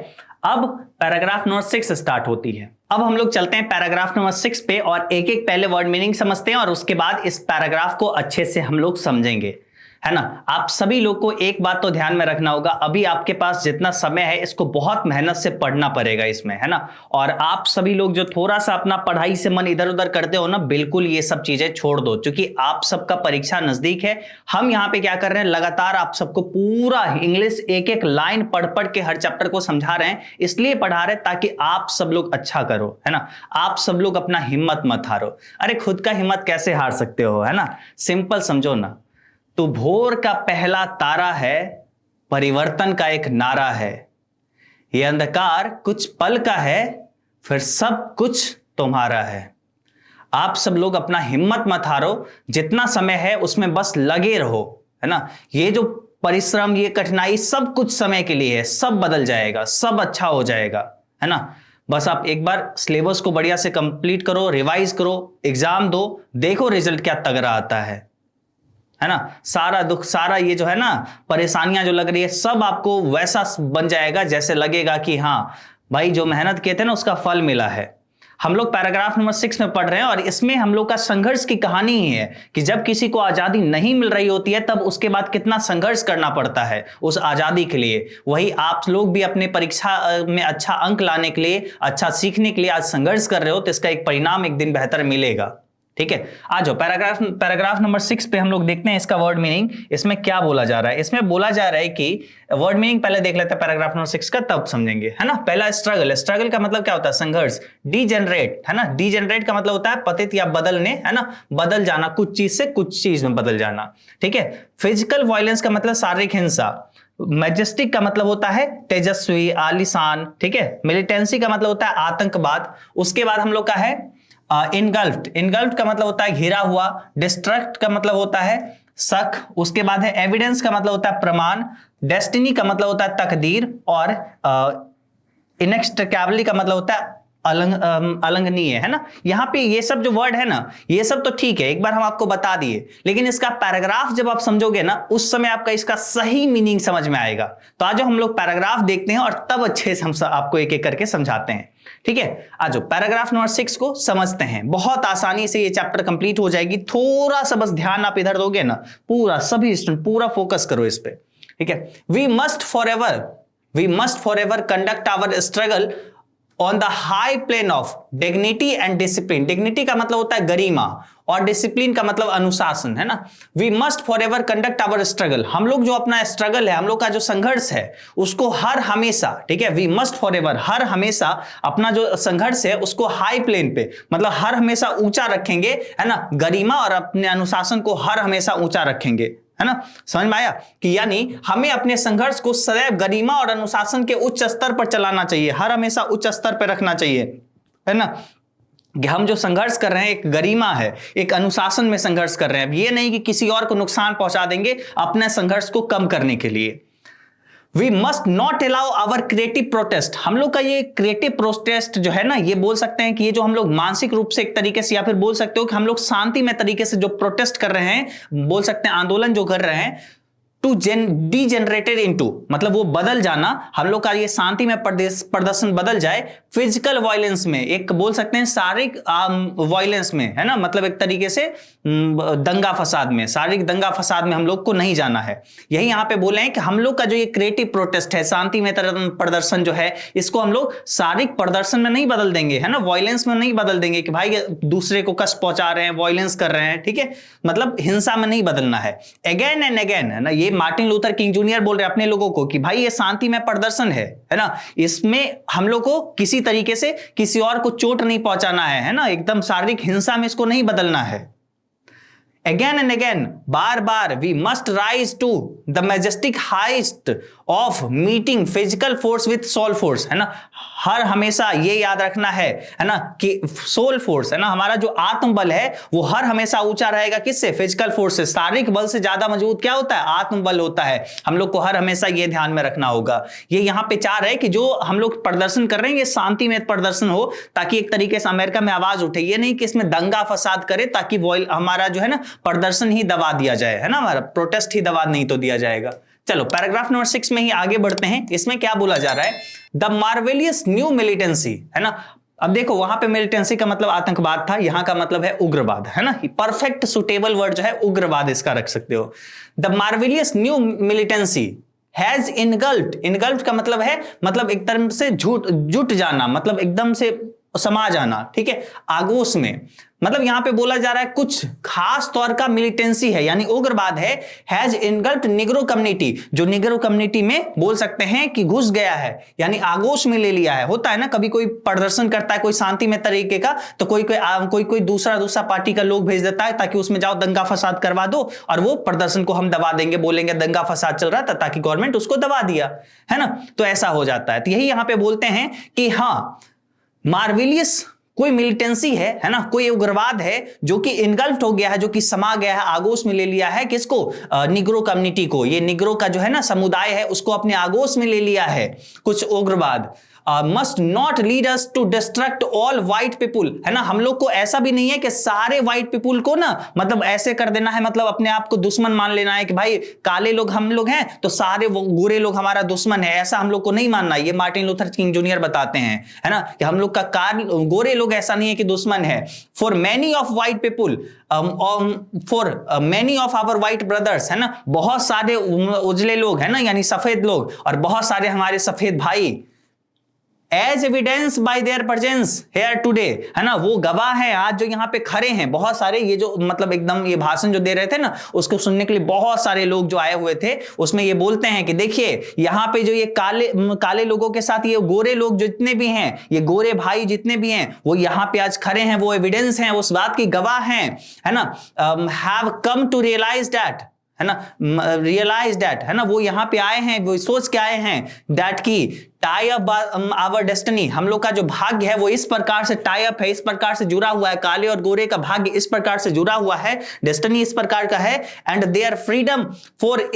अब पैराग्राफ नंबर 6 स्टार्ट होती है। अब हम लोग चलते हैं पैराग्राफ नंबर 6 पे और एक एक पहले वर्ड मीनिंग समझते हैं और उसके बाद इस पैराग्राफ को अच्छे से हम लोग समझेंगे, है ना। आप सभी लोग को एक बात तो ध्यान में रखना होगा, अभी आपके पास जितना समय है इसको बहुत मेहनत से पढ़ना पड़ेगा इसमें, है ना। और आप सभी लोग जो थोड़ा सा अपना पढ़ाई से मन इधर उधर करते हो ना, बिल्कुल ये सब चीजें छोड़ दो, क्योंकि आप सबका परीक्षा नजदीक है। हम यहाँ पे क्या कर रहे हैं, लगातार आप सबको पूरा इंग्लिश एक एक लाइन पढ़ पढ़ के हर चैप्टर को समझा रहे हैं, इसलिए पढ़ा रहे ताकि आप सब लोग अच्छा करो, है ना। आप सब लोग अपना हिम्मत मत हारो। अरे खुद का हिम्मत कैसे हार सकते हो, है ना, सिंपल समझो ना। तो भोर का पहला तारा है, परिवर्तन का एक नारा है, ये अंधकार कुछ पल का है, फिर सब कुछ तुम्हारा है। आप सब लोग अपना हिम्मत मत हारो, जितना समय है उसमें बस लगे रहो, है ना। ये जो परिश्रम, ये कठिनाई सब कुछ समय के लिए है, सब बदल जाएगा, सब अच्छा हो जाएगा, है ना। बस आप एक बार सिलेबस को बढ़िया से कंप्लीट करो, रिवाइज करो, एग्जाम दो, देखो रिजल्ट क्या तगड़ा आता है ना। सारा दुख, सारा ये जो है ना परेशानियां जो लग रही है, सब आपको वैसा बन जाएगा जैसे लगेगा कि हाँ भाई जो मेहनत किए थे ना उसका फल मिला है। हम लोग पैराग्राफ नंबर 6 में पढ़ रहे हैं और इसमें हम लोग का संघर्ष की कहानी ही है कि जब किसी को आजादी नहीं मिल रही होती है तब उसके बाद कितना संघर्ष करना पड़ता है उस आजादी के लिए। वही आप लोग भी अपने परीक्षा में अच्छा अंक लाने के लिए, अच्छा सीखने के लिए आज संघर्ष कर रहे हो, तो इसका एक परिणाम एक दिन बेहतर मिलेगा, ठीक है। आ जाओ पैराग्राफ नंबर 6 पे हम लोग देखते हैं इसका वर्ड मीनिंग, इसमें क्या बोला जा रहा है। इसमें बोला जा रहा है कि वर्ड मीनिंग पहले देख लेते हैं पैराग्राफ नंबर 6 का, तब समझेंगे, है ना। पहला स्ट्रगल, स्ट्रगल का मतलब क्या होता है, संघर्ष। डीजेनरेट, है ना, डीजेनरेट का मतलब होता है पतित या बदलने, है ना, बदल जाना, कुछ चीज से कुछ चीज में बदल जाना, ठीक है। फिजिकल वायलेंस का मतलब शारीरिक हिंसा। मैजेस्टिक का मतलब होता है तेजस्वी, आलीशान, ठीक है। मिलिटेंसी का मतलब होता है आतंकवाद। उसके बाद हम लोग का है इनगल्फ्ड, इनगल्फ्ड का मतलब होता है घिरा हुआ। डिस्ट्रक्ट का मतलब होता है शक, उसके बाद है एविडेंस का मतलब होता है प्रमाण, डेस्टिनी का मतलब होता है तकदीर, और इनएक्सट्रिकेबली का मतलब होता है अलंघनीय, है ना। यहाँ पे ये सब जो वर्ड है ना, ये सब तो ठीक है, एक बार हम आपको बता दिए, लेकिन इसका पैराग्राफ जब आप समझोगे ना, उस समय आपका इसका सही मीनिंग समझ में आएगा। तो आज हम लोग पैराग्राफ देखते हैं और तब अच्छे से हम आपको एक एक करके समझाते हैं, ठीक है। आज पैराग्राफ नंबर 6 को समझते हैं, बहुत आसानी से ये चैप्टर कंप्लीट हो जाएगी। थोड़ा सा बस ध्यान आप इधर दोगे ना, पूरा सभी स्टूडेंट पूरा फोकस करो इस पे, ठीक है। We must forever conduct our struggle on the high plane of dignity and discipline. Dignity का मतलब होता है गरिमा और डिसिप्लिन का मतलब अनुशासन, है ना। We must forever conduct our struggle, हम लोग जो अपना स्ट्रगल है, हम लोग का जो संघर्ष है, उसको हर हमेशा, ठीक है, वी मस्ट फॉर एवर, हर हमेशा अपना जो संघर्ष है उसको हाई प्लेन पे, मतलब हर हमेशा ऊंचा रखेंगे, है ना, गरिमा और अपने अनुशासन को हर हमेशा ऊंचा रखेंगे, है ना। समझ में आया कि यानी हमें अपने संघर्ष को सदैव गरिमा और अनुशासन के उच्च स्तर पर चलाना चाहिए, हर हमेशा उच्च स्तर पर रखना चाहिए, है ना। कि हम जो संघर्ष कर रहे हैं एक गरिमा है, एक अनुशासन में संघर्ष कर रहे हैं। अब ये नहीं कि किसी और को नुकसान पहुंचा देंगे अपने संघर्ष को कम करने के लिए। We must not allow our creative protest, हम लोग का ये क्रिएटिव प्रोटेस्ट जो है ना, ये बोल सकते हैं कि ये जो हम लोग मानसिक रूप से एक तरीके से, या फिर बोल सकते हो कि हम लोग शांति में तरीके से जो प्रोटेस्ट कर रहे हैं, बोल सकते हैं आंदोलन जो कर रहे हैं, टू डीजेनरेटेड इनटू, मतलब वो बदल जाना, हम लोग का ये शांति में प्रदर्शन बदल जाए फिजिकल वायलेंस में, एक बोल सकते हैं शारीरिक वायलेंस में, है ना, मतलब एक तरीके से दंगा फसाद में, शारीरिक दंगा फसाद में हम लोग को नहीं जाना है। यही यहाँ पे बोले हैं कि हम लोग का जो ये क्रिएटिव प्रोटेस्ट है, शांति में प्रदर्शन जो है, इसको हम लोग शारीरिक प्रदर्शन में नहीं बदल देंगे, है ना, वायलेंस में नहीं बदल देंगे कि भाई दूसरे को कष्ट पहुंचा रहे हैं, वायलेंस कर रहे हैं, ठीक है, मतलब हिंसा में नहीं बदलना है। अगेन एंड अगेन, है ना, ये मार्टिन लूथर किंग जूनियर बोल रहे हैं अपने लोगों को कि भाई ये शांति में प्रदर्शन है ना, इसमें हम लोग को किसी तरीके से किसी और को चोट नहीं पहुंचाना है ना, एकदम शारीरिक हिंसा में इसको नहीं बदलना है। अगेन एंड अगेन, बार बार, we must rise to the majestic हाइस्ट of meeting physical force with soul force, है ना, हर हमेशा ये याद रखना है ना, कि सोल फोर्स, है ना, हमारा जो आत्मबल है वो हर हमेशा ऊंचा रहेगा, किससे, फिजिकल फोर्स से। शारीरिक बल से ज्यादा मजबूत क्या होता है, आत्मबल होता है। हम लोग को हर हमेशा ये ध्यान में रखना होगा। ये यहाँ पे चाह रहे हैं कि जो हम लोग प्रदर्शन कर रहे हैं ये शांति में प्रदर्शन हो, ताकि एक तरीके से अमेरिका में आवाज उठे, ये नहीं कि इसमें दंगा फसाद करे ताकि हमारा जो है ना प्रदर्शन ही दबा दिया जाए, है ना, हमारा प्रोटेस्ट ही दबा नहीं तो दिया जाएगा। चलो पैराग्राफ नंबर 6 में ही आगे बढ़ते हैं। इसमें क्या बोला जा रहा है, द मार्वेलियस न्यू मिलिटेंसी, है ना। अब देखो वहां पे मिलिटेंसी का मतलब आतंकवाद था, यहां का मतलब है उग्रवाद, है ना, परफेक्ट सुटेबल वर्ड जो है उग्रवाद इसका रख सकते हो। The marvellous new militancy has engulfed का मतलब है, मतलब एक तरह से जुट जाना, मतलब एकदम से समा जाना, ठीक है, आगोश में, मतलब यहां पे बोला जा रहा है कुछ खास तौर का मिलिटेंसी है, यानी उग्रवाद है, हैज इनगल्फ्ड निग्रो कम्युनिटी, जो निग्रो कम्युनिटी में बोल सकते हैं कि घुस गया है, यानी आगोश में ले लिया है। होता है ना, कभी कोई प्रदर्शन करता है कोई शांति में तरीके का, तो कोई दूसरा पार्टी का लोग भेज देता है ताकि उसमें जाओ दंगा फसाद करवा दो, और वो प्रदर्शन को हम दबा देंगे, बोलेंगे दंगा फसाद चल रहा था, ताकि गवर्नमेंट उसको दबा दिया, है ना, तो ऐसा हो जाता है। तो यही यहां पे बोलते हैं कि हाँ, मार्वेलियस कोई मिलिटेंसी है ना, कोई उग्रवाद है जो कि इनगल्फ्ड हो गया है, जो कि समा गया है, आगोश में ले लिया है, किसको, निग्रो कम्युनिटी को, ये निग्रो का जो है ना समुदाय है उसको अपने आगोश में ले लिया है कुछ उग्रवाद। Must not lead us to distrust all white people, है ना, हम लोग को ऐसा भी नहीं है कि सारे व्हाइट पीपुल को ना मतलब ऐसे कर देना है, मतलब अपने आप को दुश्मन मान लेना है कि भाई काले लोग हम लोग हैं तो सारे वो गोरे लोग हमारा दुश्मन है, ऐसा हम लोग को नहीं मानना। ये मार्टिन लूथर किंग जूनियर बताते हैं, है ना, कि हम लोग का गोरे लोग ऐसा नहीं है कि दुश्मन है। For many of white people, for many of our white brothers, है ना, बहुत सारे उजले लोग, है ना, यानी सफेद लोग, और बहुत सारे हमारे सफेद भाई, as evidence by their presence here today, है ना, वो गवाह हैं आज जो यहाँ पे खड़े हैं, बहुत सारे, ये जो मतलब एकदम ये भाषण जो दे रहे थे ना उसको सुनने के लिए बहुत सारे लोग जो आए हुए थे, उसमें ये बोलते हैं कि देखिए यहाँ पे जो ये काले लोगों के साथ ये गोरे लोग जितने भी हैं, ये गोरे भाई जितने भी हैं, वो यहाँ पे आज खड़े हैं, वो एविडेंस हैं, उस बात की गवाह हैं, है ना, have come to realise that है ना, रियलाइज दैट, है ना, वो यहाँ पे आए हैं, वो सोच के आए हैं दैट की टाई अप आवर डेस्टिनी, हम लोग का जो भाग्य है वो इस प्रकार से टाई अप है, इस प्रकार से जुड़ा हुआ है, काले और गोरे का भाग्य इस प्रकार से जुड़ा हुआ है, डेस्टिनी इस प्रकार का है, and their freedom for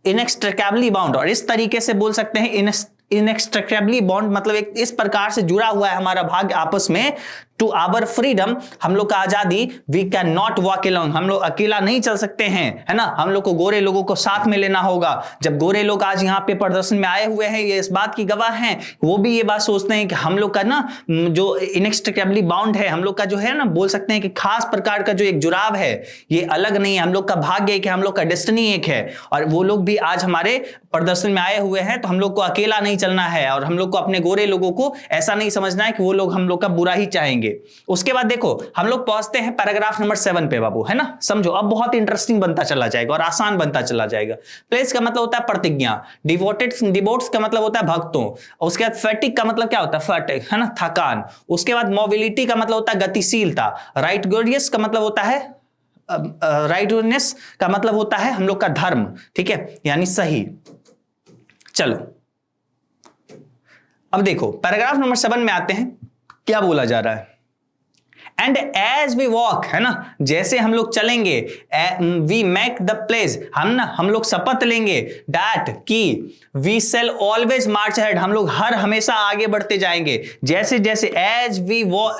इनएक्सट्रिकेबली bound, और इस तरीके से बोल सकते हैं इनएक्सट्रिकेबली बॉन्ड, मतलब एक इस प्रकार से जुड़ा हुआ है हमारा भाग्य आपस में, टू आवर फ्रीडम, हम लोग का आजादी, we can not walk along, हम लोग अकेला नहीं चल सकते हैं, है ना, हम लोग को गोरे लोगों को साथ में लेना होगा। जब गोरे लोग आज यहाँ पे प्रदर्शन में आए हुए हैं, ये इस बात की गवाह हैं, वो भी ये बात सोचते हैं कि हम लोग का ना जो इनएक्सट्रिकेबली बाउंड है, हम लोग का जो है ना, बोल सकते हैं कि खास प्रकार का जो एक जुड़ाव है, ये अलग नहीं है, हम लोग का भाग्य एक है, हम लोग का डेस्टिनी एक है, और वो लोग भी आज हमारे प्रदर्शन में आए हुए हैं, तो हम लोग को अकेला नहीं चलना है, और हम लोग को अपने गोरे लोगों को ऐसा नहीं समझना है कि वो लोग हम लोग का बुरा ही चाहेंगे। उसके बाद देखो हम लोग पहुंचते हैं पैराग्राफ नंबर 7 पे बाबू, है ना, समझो अब बहुत इंटरेस्टिंग बनता चला जाएगा और आसान बनता चला जाएगा। प्लेस का मतलब होता है प्रतिज्ञा, डिवोट्स का मतलब होता है भक्तों, उसके बाद फैटिक का मतलब क्या होता है, फैटिक, है ना, थकान, उसके बाद मोबिलिटी का मतलब होता है गतिशीलता, राइटगोरियस का मतलब होता है राइटनेस का मतलब होता है हम लोग का धर्म, ठीक है, यानी सही। चलो अब देखो पैराग्राफ नंबर 7 में आते हैं, क्या बोला जा रहा है, एंड एज वी वॉक, है ना, जैसे हम लोग चलेंगे, वी मेक द प्लेस, हम लोग शपथ लेंगे, दैट की we shall always march ahead, हम लोग हर हमेशा आगे बढ़ते जाएंगे, जैसे जैसे as we walk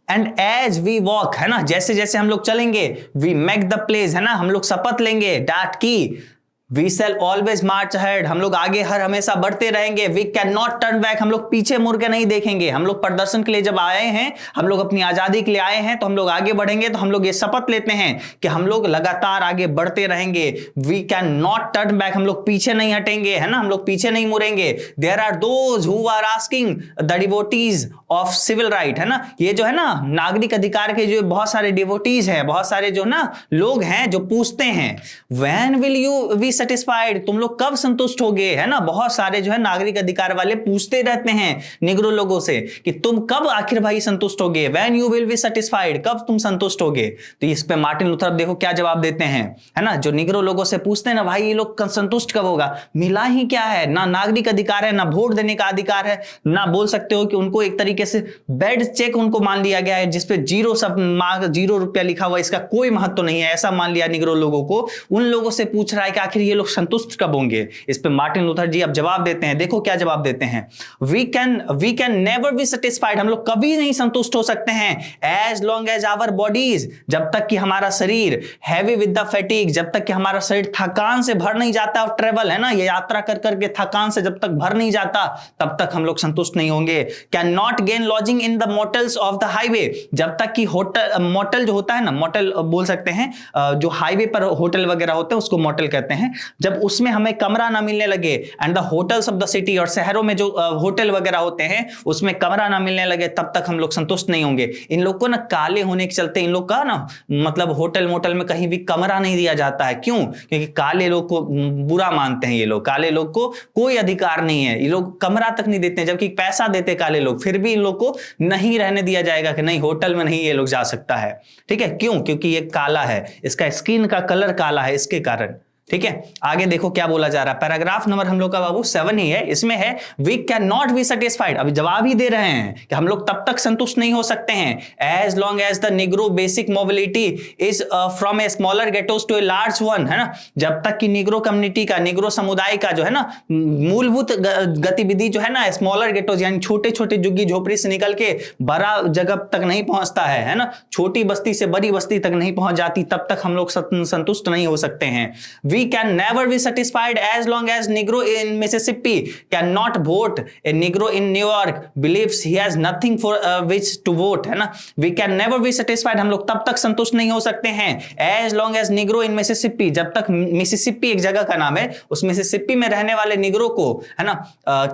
and as we walk, है ना, जैसे जैसे हम लोग चलेंगे, वी मेक द प्लेस, है ना, हम लोग शपथ लेंगे, दैट की we shall always march ahead, हम लोग आगे हर हमेशा बढ़ते रहेंगे, we can not turn back, हम लोग पीछे मुड़ के नहीं देखेंगे, हम लोग प्रदर्शन के लिए जब आए हैं, हम लोग अपनी आजादी के लिए आए हैं, तो हम लोग आगे बढ़ेंगे, तो हम लोग ये शपथ लेते हैं कि हम लोग लगातार आगे बढ़ते रहेंगे, we can not turn back, हम लोग पीछे नहीं हटेंगे, है ना, हम लोग पीछे नहीं मुड़ेंगे। There are those who are asking the devotees of civil right, है ना, ये जो है ना नागरिक अधिकार के जो बहुत सारे डिवोटीज हैं, बहुत सारे जो ना लोग हैं जो पूछते हैं, when will you be satisfied, तुम लोग कब संतुष्ट होगे, है ना, बहुत सारे जो है नागरिक अधिकार वाले पूछते रहते हैं निग्रो लोगों से कि तुम कब आखिर भाई संतुष्ट होगे, when you will be satisfied, कब तुम संतुष्ट होगे। तो इस पे मार्टिन लूथर देखो क्या जवाब देते हैं, है ना, जो निग्रो लोगों से पूछते हैं ना भाई ये लोग संतुष्ट कब होगा, मिला ही क्या है, ना नागरिक अधिकार है, ना वोट देने का अधिकार है, ना बोल सकते हो कि उनको एक तरीके से बेड चेक उनको मान लिया गया है जिसपे 0 रुपया लिखा हुआ, इसका कोई महत्व नहीं है, ऐसा मान लिया निग्रो लोगों को। उन लोगों से पूछ रहा है कि आखिर ये लोग संतुष्ट कब होंगे। इस पे मार्टिन लूथर जी अब जवाब देते हैं, देखो क्या जवाब देते हैं, we can never be satisfied, हम लोग कभी नहीं संतुष्ट हो सकते हैं, as long as our bodies, जब तक कि हमारा शरीर हैवी विद द फैटिग, जब तक कि हमारा शरीर थकान से भर नहीं जाता, और ट्रेवल, है ना, ये यात्रा कर करके थकान से जब तक भर नहीं जाता तब तक हम लोग संतुष्ट नहीं होंगे। Can not gain lodging in the motels of the highway, जब तक कि होटल, मोटल जो होता है ना, मोटल बोल सकते हैं जो हाईवे पर होटल वगैरह होते हैं उसको मोटल कहते हैं, जब उसमें हमें कमरा ना मिलने लगे, and the hotels of the city, और शहरों में जो होटल वगैरह होते हैं उसमें कमरा ना मिलने लगे, तब तक हम लोग संतुष्ट नहीं होंगे। इन लोग को ना काले होने के चलते इन लोग का ना मतलब होटल मोटल में कहीं भी कमरा नहीं दिया जाता है, क्यों, क्योंकि काले लोग को बुरा मानते हैं, ये लोग काले लोग को कोई अधिकार नहीं है, ये लोग कमरा तक नहीं देते हैं, जबकि पैसा देते काले लोग, फिर भी इन लोग को नहीं रहने दिया जाएगा कि नहीं होटल में नहीं ये लोग जा सकता है, ठीक है, क्यों, क्योंकि ये काला है, इसका स्किन का कलर काला है, इसके कारण। ठीक है, आगे देखो क्या बोला जा रहा है, पैराग्राफ नंबर हम लोग का बाबू 7 ही है, इसमें है we can not be satisfied, अभी जवाब ही दे रहे हैं कि हम लोग तब तक संतुष्ट नहीं हो सकते हैं, as long as the Negro basic mobility is from a smaller ghettos to a large one, है ना, जब तक कि निग्रो कम्युनिटी का, निग्रो समुदाय का जो है ना मूलभूत गतिविधि जो है ना स्मॉलर गेटोस यानी छोटे छोटे झुग्गी झोपड़ी से निकल के बड़ा जगह तक नहीं पहुंचता है ना, छोटी बस्ती से बड़ी बस्ती तक नहीं पहुंच जाती, तब तक हम लोग संतुष्ट नहीं हो सकते हैं। We can never be satisfied as long as Negro in Mississippi cannot vote. A Negro in New York believes he has nothing for which to vote, है ना। We can never be satisfied, हम लोग तब तक संतुष्ट नहीं हो सकते हैं as long as Negro in Mississippi, जब तक मिसिसिपी एक जगह का नाम है, उस मिसिसिपी में रहने वाले निग्रो को, है ना,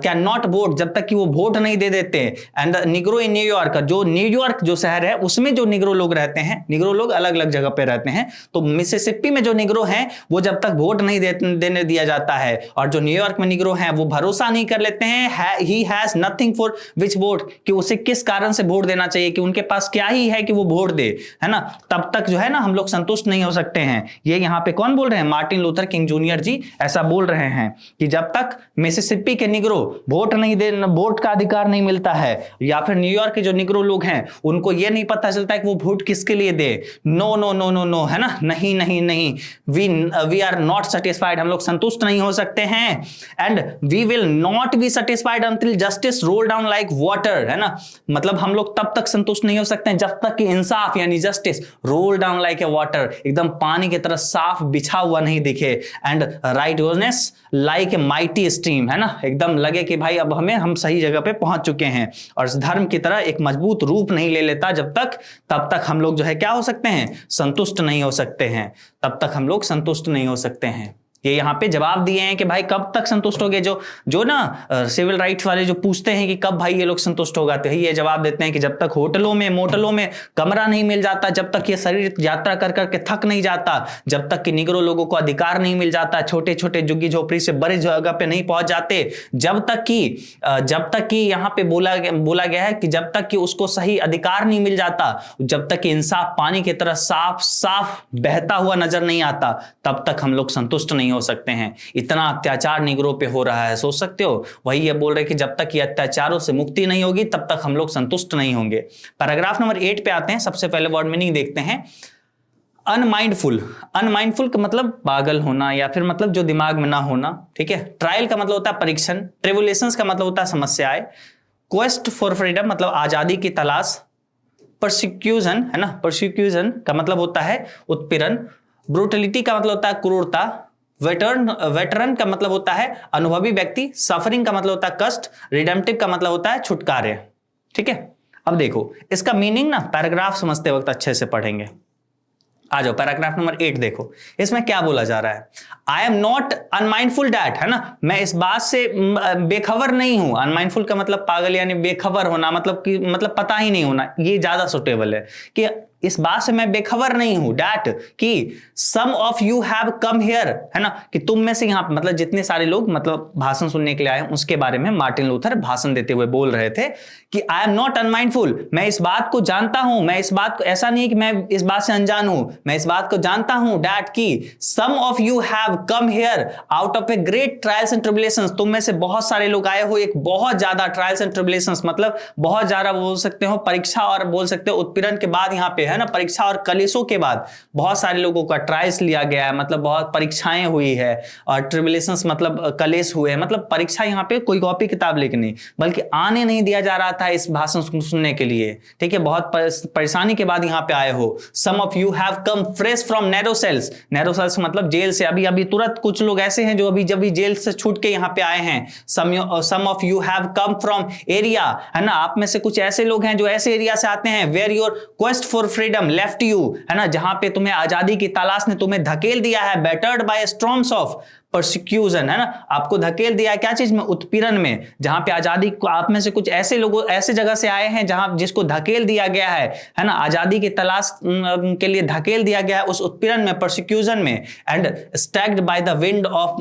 cannot vote, जब तक कि वो वोट नहीं दे देते। एंड निग्रो इन न्यूयॉर्क, जो न्यूयॉर्क जो शहर है उसमें जो निग्रो लोग रहते हैं, निग्रो लोग अलग अलग जगह पे रहते हैं, तो मिसिसिपी में जो निग्रो हैं वो जब तक वोट नहीं देने दिया जाता है। और जो न्यूयॉर्क में निग्रो हैं वो भरोसा नहीं कर लेते हैं, he has nothing for which vote, कि उसे किस कारण से वोट देना चाहिए, कि उनके पास क्या ही है कि वो वोट दे, है ना, तब तक जो है ना हम लोग संतुष्ट नहीं हो सकते हैं। ये यहाँ पे कौन बोल रहे हैं? मार्टिन लूथर किंग जूनियर जी ऐसा बोल रहे हैं कि जब तक मिसिसिपी के निग्रो वोट नहीं दे, वोट का अधिकार नहीं मिलता है, या फिर न्यूयॉर्क के जो निग्रो लोग हैं उनको ये नहीं पता चलता है कि वो वोट किसके लिए दे, no no no no no, है ना, नहीं नहीं नहीं, वी आर नॉट सेटिस्फाइड, हम लोग संतुष्ट नहीं हो सकते हैं। And we will not be satisfied until justice roll down like water, है ना, मतलब हम लोग तब तक संतुष्ट नहीं हो सकते हैं जब तक कि इंसाफ यानी justice roll down like a water, एकदम पानी की तरह साफ बिछा हुआ नहीं दिखे, and rightness like a mighty stream, है ना, एकदम लगे कि भाई अब हम सही जगह पे पहुंच चुके हैं, और इस धर्म की तरह एक मजबूत रूप नहीं ले लेता जब तक, तब तक हम लोग जो है क्या हो सकते हैं? संतुष्ट नहीं हो सकते हैं, तब तक हम लोग संतुष्ट नहीं हो सकते हैं। ये यहाँ पे जवाब दिए हैं कि भाई कब तक संतुष्ट होगे, जो ना सिविल राइट्स वाले जो पूछते हैं कि कब भाई ये लोग संतुष्ट होगा, तो ये जवाब देते हैं कि जब तक होटलों में मोटलों में कमरा नहीं मिल जाता, जब तक ये शरीर यात्रा कर करके थक नहीं जाता, जब तक कि निग्रो लोगों को अधिकार नहीं मिल जाता, छोटे छोटे झुग्गी झोपड़ी से बड़ी जगह पे नहीं पहुंच जाते, जब तक कि यहाँ पे बोला गया है कि जब तक कि उसको सही अधिकार नहीं मिल जाता, जब तक कि इंसाफ पानी की तरह साफ साफ बहता हुआ नजर नहीं आता, तब तक हम लोग संतुष्ट नहीं हो सकते हैं। इतना अत्याचार निग्रो पे हो रहा है, सोच सकते हो। वही ये बोल रहे कि जब तक ये अत्याचारों से मुक्ति नहीं होगी तब तक हम लोग संतुष्ट नहीं होंगे। पैराग्राफ नंबर 8 पे आते हैं। सबसे पहले वर्ड मीनिंग देखते हैं। अनमाइंडफुल, अनमाइंडफुल का मतलब पागल होना या फिर मतलब जो दिमाग में ना होना, ठीक है। ट्रायल का मतलब होता है परीक्षण, ट्रिबुलेशंस का मतलब होता है समस्याएं, क्वेस्ट फॉर फ्रीडम मतलब आजादी की तलाश, परसिक्यूशन, है ना, परसिक्यूशन का मतलब होता है उत्पीड़न, ब्रूटलिटी का मतलब होता है क्रूरता, वेटरन का मतलब होता है अनुभवी व्यक्ति, सफरिंग का मतलब होता है कष्ट, रिडेम्पटिव का मतलब होता है छुटकारे, ठीक है। अब देखो इसका मीनिंग ना पैराग्राफ समझते वक्त अच्छे से पढ़ेंगे। आ जाओ पैराग्राफ नंबर 8 देखो, इसमें क्या बोला जा रहा है। I am not unmindful that, है ना, मैं इस बात से बेखबर नहीं हूं। अनमाइंडफुल का मतलब पागल यानी बेखबर होना, मतलब पता ही नहीं होना, ये ज्यादा सुटेबल है कि इस बात से मैं बेखबर नहीं हूं, डैट कि some of you have come here, है ना, कि तुम में से यहाँ मतलब जितने सारे लोग मतलब भाषण सुनने के लिए आए, उसके बारे में मार्टिन लूथर भाषण देते हुए बोल रहे थे कि आई एम नॉट अनमाइंडफुल, मैं इस बात को जानता हूं, मैं इस बात को, ऐसा नहीं कि मैं इस बात से अनजान हूं, मैं इस बात को जानता हूं डैट कि some of you have come here out of a great trials and tribulations, तुम में से बहुत सारे लोग आए हो एक बहुत ज्यादा ट्रायल्स एंड ट्रिबुलेशंस मतलब बहुत ज्यादा बोल सकते हो परीक्षा और बोल सकते हो उत्पीड़न के बाद, यहाँ पे है ना, परीक्षा और कलेशों के बाद बहुत सारे लोगों का ट्रायल्स लिया गया है, मतलब बहुत परीक्षाएं हुई है, और ट्रिबुलेशंस मतलब कलेश हुए, मतलब परीक्षा यहाँ पे कोई कॉपी किताब लेके नहीं बल्कि आने नहीं दिया जा रहा था इस भाषण सुनने के लिए, ठीक है, बहुत परेशानी के बाद यहाँ पे आए हो। Some of you have come fresh from narrow cells, narrow cells मतलब जेल से अभी अभी तुरंत, कुछ लोग ऐसे हैं जो अभी जब भी जेल से छूट के यहाँ पे आए हैं। Some of you have come from area, है ना, आप में से कुछ ऐसे लोग हैं जो ऐसे एरिया से आते हैं where your quest for freedom left you, है ना, जहां पे तुम्हें आजादी की तलाश ने तुम्हें धकेल दिया है, battered by storms of persecution, है ना, आपको धकेल दिया है क्या चीज में, उत्पीड़न में, जहां पे आजादी को, आप में से कुछ ऐसे लोग ऐसे जगह से आए हैं जहां जिसको धकेल दिया गया है ना, आजादी की तलाश के लिए धकेल दिया गया है उस उत्पीड़न में, परसिक्यूशन में, and staggered by the wind of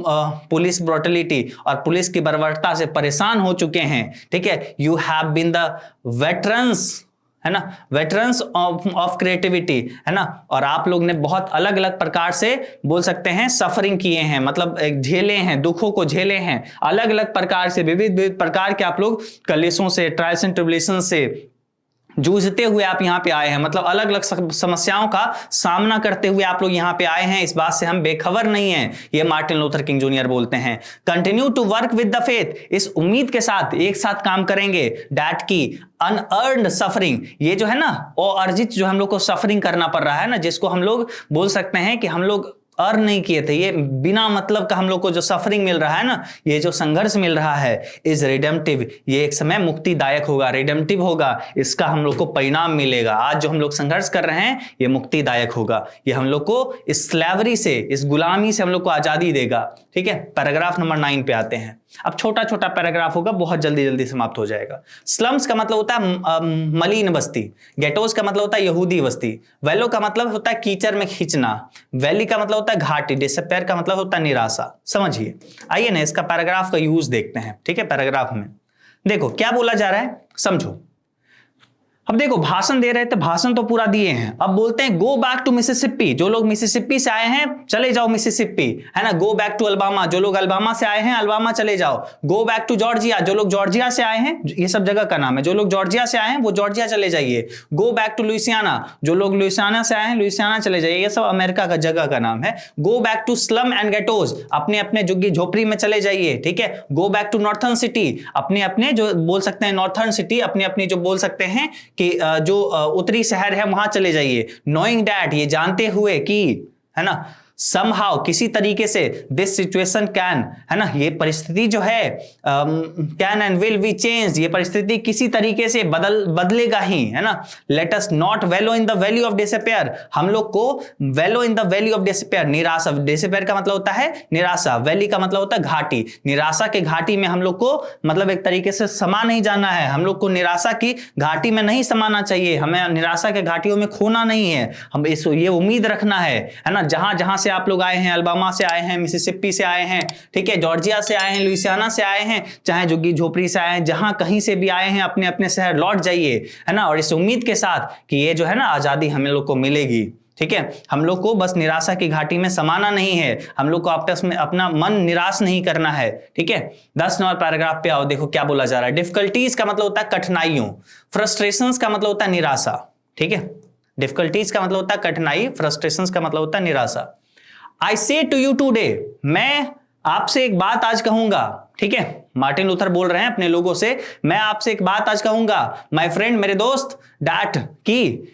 police brutality, और पुलिस की बर्बरता से परेशान हो चुके हैं, ठीक है। You have been the veterans, है ना, वेटरन्स ऑफ क्रिएटिविटी, है ना, और आप लोग ने बहुत अलग अलग प्रकार से बोल सकते हैं सफरिंग किए हैं, मतलब झेले हैं, दुखों को झेले हैं, अलग अलग प्रकार से, विविध प्रकार के आप लोग कलेशों से, ट्रायल्स एंड ट्रिबुलेशन से जूझते हुए आप यहाँ पे आए हैं, मतलब अलग अलग समस्याओं का सामना करते हुए आप लोग यहाँ पे आए हैं, इस बात से हम बेखबर नहीं हैं, ये मार्टिन लूथर किंग जूनियर बोलते हैं। Continue to work with the faith, इस उम्मीद के साथ एक साथ काम करेंगे, डैट की अनअर्न्ड सफरिंग, ये जो है ना अर्जित जो हम लोग को सफरिंग करना पड़ रहा है ना, जिसको हम लोग बोल सकते हैं कि हम लोग अर्न नहीं किए थे, ये बिना मतलब का हम लोग को जो सफरिंग मिल रहा है ना, ये जो संघर्ष मिल रहा है, इज रिडेम्पटिव, ये एक समय मुक्तिदायक होगा, रिडेम्पटिव होगा, इसका हम लोग को परिणाम मिलेगा। आज जो हम लोग संघर्ष कर रहे हैं ये मुक्तिदायक होगा, ये हम लोग को इस स्लेवरी से, इस गुलामी से हम लोग को आजादी देगा, ठीक है। पैराग्राफ नंबर 9 पे आते हैं। अब छोटा छोटा पैराग्राफ होगा, बहुत जल्दी जल्दी समाप्त हो जाएगा। स्लम्स का मतलब होता है मलिन बस्ती, गेटोस का मतलब होता है यहूदी बस्ती, वेलो का मतलब होता है कीचड़ में खींचना, वैली का मतलब होता है घाटी, डिसपेयर का मतलब होता है निराशा। समझिए, आइए ना इसका पैराग्राफ का यूज देखते हैं। ठीक है, पैराग्राफ में देखो क्या बोला जा रहा है, समझो। अब देखो भाषण दे रहे थे, भाषण तो पूरा दिए हैं, अब बोलते हैं गो बैक टू मिसिसिपी, जो लोग मिसिसिपी से आए हैं चले जाओ मिसिसिपी, है ना। गो बैक टू अल्बामा, जो लोग अल्बामा से आए हैं अल्बामा चले जाओ। गो बैक टू जॉर्जिया, जो लोग जॉर्जिया से आए हैं, ये सब जगह का नाम है, जो लोग जॉर्जिया से आए हैं वो जॉर्जिया चले जाइए। गो बैक टू लुइसियाना, जो लोग लुइसियाना से आए हैं लुइसियाना चले जाइए, ये सब अमेरिका का जगह का नाम है। Go back to slum and ghettos, अपने अपने झुग्गी झोपड़ी में चले जाइए। ठीक है, go back to northern city, अपने अपने जो बोल सकते हैं नॉर्थर्न सिटी, अपने अपने जो बोल सकते हैं कि जो उत्तरी शहर है वहां चले जाइए। नोइंग दैट, ये जानते हुए कि, है ना, somehow किसी तरीके से दिस सिचुएशन कैन, है ना, ये परिस्थिति जो है can and will be change, ये परिस्थिति किसी तरीके से बदलेगा ही, है ना। लेट अस नॉट वेलो in the valley of despair, हम लोग को वेलो in the valley of despair, निराशा, डिसपेयर का मतलब होता है निराशा, वैली का मतलब होता है घाटी, निराशा के घाटी में हम लोग को मतलब एक तरीके से समा नहीं जाना है, हम लोग को निराशा की घाटी में नहीं समाना चाहिए, हमें निराशा के घाटियों में खोना नहीं है, हम इस ये उम्मीद रखना है ना। जहां जहां से आप लोग आए हैं, अल्बामा से आए हैं, मिसिसिपी से आए हैं, ठीक है, जॉर्जिया से आए हैं, लुइसियाना से आए हैं, चाहे झुग्गी झोपड़ी से आए हैं, जहां कहीं से भी आए हैं, अपने अपने शहर लौट जाइए, है ना। और इस उम्मीद के साथ कि ये जो है ना आजादी हम लोग को मिलेगी। ठीक है, हम लोग को बस निराशा की घाटी में समाना नहीं है, हम लोग को आपस में अपना मन निराश नहीं करना है। ठीक है, 10 नंबर पैराग्राफ पे आओ, देखो क्या बोला जा रहा है। डिफिकल्टीज का मतलब होता है कठिनाइयों, फ्रस्ट्रेशंस का मतलब होता है निराशा। ठीक है, डिफिकल्टीज का मतलब होता है कठिनाई, फ्रस्ट्रेशंस का मतलब होता है निराशा। आई से टू यू टूडे, मैं आपसे एक बात आज कहूंगा। ठीक है, मार्टिन लूथर बोल रहे हैं अपने लोगों से, मैं आपसे एक बात आज कहूंगा, माय फ्रेंड, मेरे दोस्त, दैट की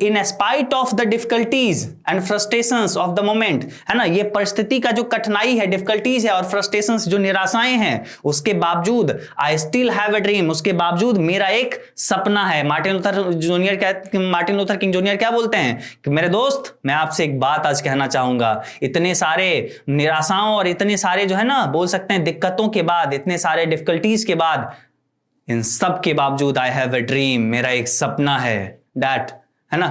in spite of the difficulties and frustrations of the moment, है ना, ये परिस्थिति का जो कठिनाई है, डिफिकल्टीज है और फ्रस्ट्रेशंस जो निराशाएं हैं, उसके बावजूद I still have a dream, उसके बावजूद मेरा एक सपना है। मार्टिन लूथर किंग जूनियर क्या बोलते हैं कि मेरे दोस्त, मैं आपसे एक बात आज कहना चाहूंगा, इतने सारे निराशाओं और इतने सारे जो है ना बोल सकते हैं दिक्कतों के बाद, इतने सारे डिफिकल्टीज के बाद, इन सब के बावजूद आई हैव अ ड्रीम, मेरा एक सपना है, दैट, है ना,